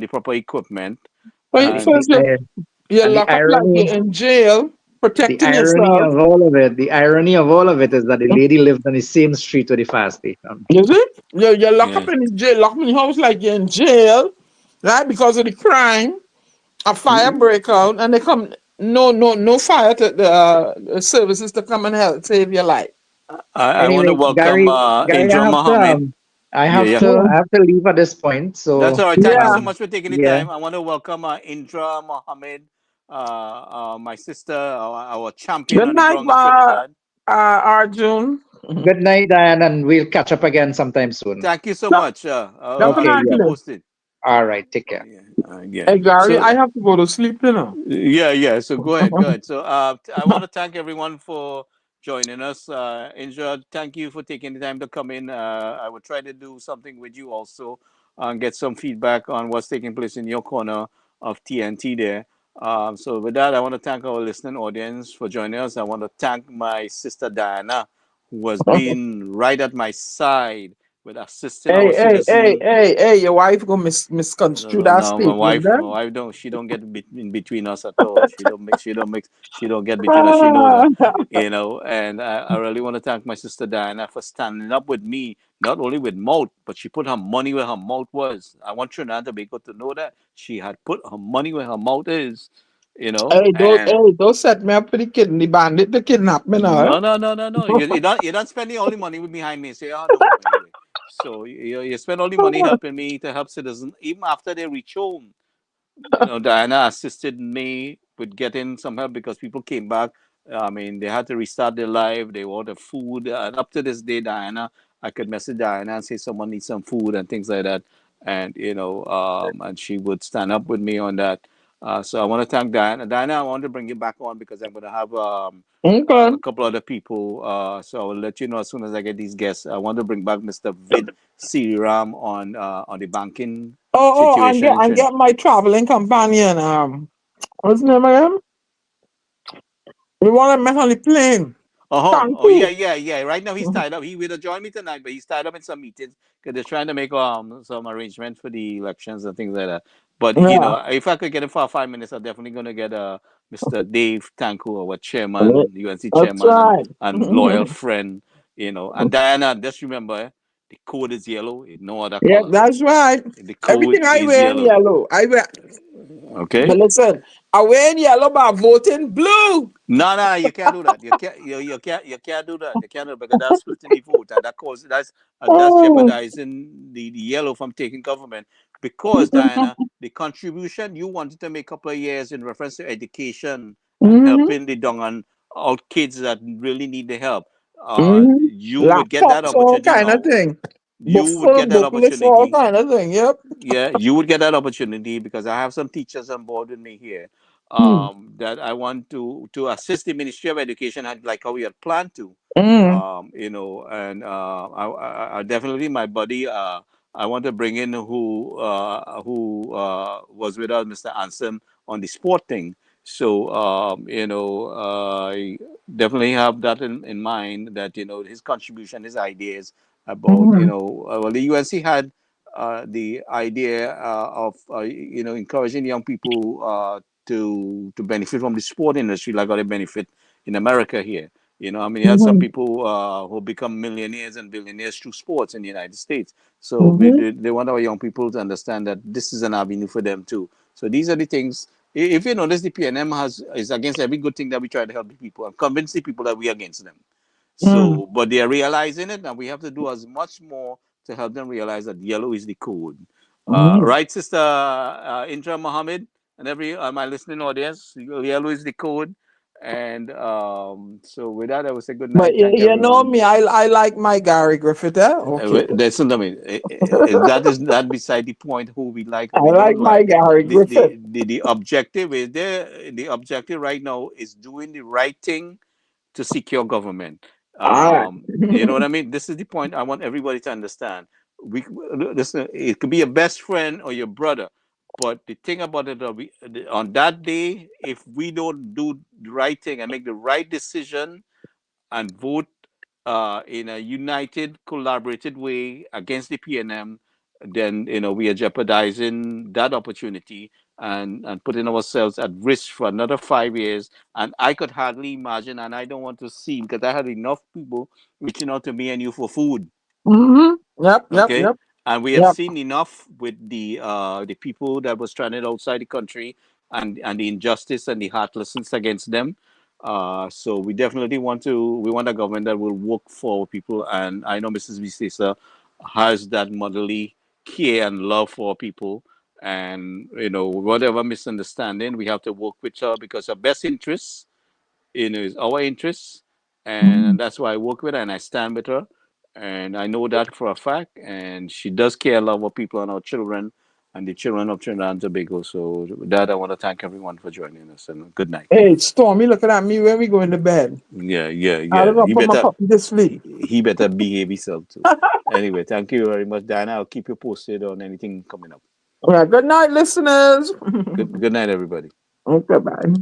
the proper equipment, Well, and and first you and the lock up like irony you're in jail, the protecting irony yourself. of all of it, the irony of all of it is that the lady lived on the same street with the fire station. Is it? You lock yeah. up in the jail, lock up in the house like you're in jail, right? Because of the crime, a fire break out, and they come. No fire to the services to come and help save your life. I want to Anyway, welcome Gary, Indra Mohammed. Yeah, yeah. Yeah. I have to leave at this point. That's So, all right. Thank you Yeah. so much for taking the yeah, time. I want to welcome Indra Mohammed, my sister, our champion Good on the night, ground in Trinidad. Arjun. good night, Diane, and we'll catch up again sometime soon. Thank you so much. I'll Okay, keep you yeah. Definitely. posted. All right, take care. Yeah, yeah. Hey, Gary, So I have to go to sleep, you know. yeah, yeah. So go ahead, go ahead. So I want to thank everyone for joining us. Indra, thank you for taking the time to come in. I will try to do something with you also and get some feedback on what's taking place in your corner of TNT there. So with that, I want to thank our listening audience for joining us. I want to thank my sister Diana, who has been right at my side with assisting our citizen. Hey, your wife go No, misconstrue no, that no. My statement wife, there. my wife don't. She don't get in between us at all. She don't mix. She don't mix. She don't get between us. She know that, And I really want to thank my sister Diana for standing up with me, not only with mouth, but she put her money where her mouth was. I want Trinidad and Tobago to know that she had put her money where her mouth is, and Don't set me up for the kidney bandit to kidnap me now. no, no, no, no, no. You're not spending all the money behind me. Say, oh no, anyway. So you spend all the money helping me to help citizens, even after they reach home. Diana assisted me with getting some help because people came back. I mean, they had to restart their life. They wanted food, and up to this day, Diana, I could message Diana and say someone needs some food and things like that, and and she would stand up with me on that. So I want to thank Diana. Diana, I want to bring you back on because I'm going to have Okay. a couple other people. So I'll let you know as soon as I get these guests. I want to bring back Mr. Vid Siriram on the banking And situation in Trinidad. get my traveling companion. What's his name again? The one I met on the plane. Oh, Tanku. yeah. Right now he's tied up. He would have joined me tonight, but he's tied up in some meetings because they're trying to make some arrangement for the elections and things like that. But Yeah. if I could get him for 5 minutes, I'm definitely gonna get Mr. Dave Tanku, our chairman, UNC That's chairman, and right. loyal friend. And Diana, just remember, the code is yellow, no other Yeah, color. that's right. The Everything code I is wear in yellow. yellow. Okay. But listen, I wear in yellow, but I'm voting blue. No, you can't do that. You can't do that. You can't do it because that's splitting the vote, and that's Oh. jeopardizing the yellow from taking government. Because Diana, the contribution you wanted to make a couple of years in reference to education and Mm-hmm. helping the young and out kids that really need the help, Mm-hmm. you would get that Laptops, all opportunity kind of now. thing. You Book would full get that booklets, all opportunity. kind of thing. Yep. Yeah, you would get that opportunity because I have some teachers on board with me here, Mm. that I want to assist the Ministry of Education like how we had planned to. Mm. And I definitely my buddy. I want to bring in who was with us, Mr. Anson, on the sport thing. So I definitely have that in mind that his contribution, his ideas about Mm-hmm. well, the UNC had the idea of encouraging young people to benefit from the sport industry like how they benefit in America here. I mean, you had some Mm-hmm. people who become millionaires and billionaires through sports in the United States. So Mm-hmm. they want our young people to understand that this is an avenue for them too. So these are the things. If you notice, the PNM is against every good thing that we try to help the people and convince the people that we're against them. Mm. So, but they are realizing it, and we have to do as much more to help them realize that yellow is the code. Mm. Right, Sister Indra Mohammed, and every my listening audience, yellow is the code. And so, with that, I will say good But night. Thank you know everyone. me, I like my Gary Griffith. Okay. That's I mean, that is that beside the point. Who we like, I who we like don't my like. Gary Griffith. The objective is there. The objective right now is doing the right thing to secure government. All right. You know what I mean? This is the point I want everybody to understand. We listen. It could be your best friend or your brother, but the thing about it, on that day, if we don't do the right thing and make the right decision and vote in a united, collaborated way against the PNM, then we are jeopardizing that opportunity and putting ourselves at risk for another 5 years. And I could hardly imagine, and I don't want to see because I had enough people reaching out to me and you for food. Mm-hmm. Yep. Yep. Okay, Yep. and we have Yep. seen enough with the people that was stranded outside the country and the injustice and the heartlessness against them. So we want a government that will work for people, and I know Mrs. Vistesa has that motherly care and love for people. And whatever misunderstanding, we have to work with her because her best interests is our interests, Mhm. and that's why I work with her and I stand with her, and I know that for a fact. And she does care a lot about people and our children and the children of Trinidad and Tobago. So with that, I want to thank everyone for joining us and good night. Hey, Stormy looking at me when we go into bed. I'm gonna He put my better puppy to sleep. he better behave himself too. Anyway, thank you very much, Diana. I'll keep you posted on anything coming up. All right. Good night, listeners. Good night, everybody. Okay. Bye.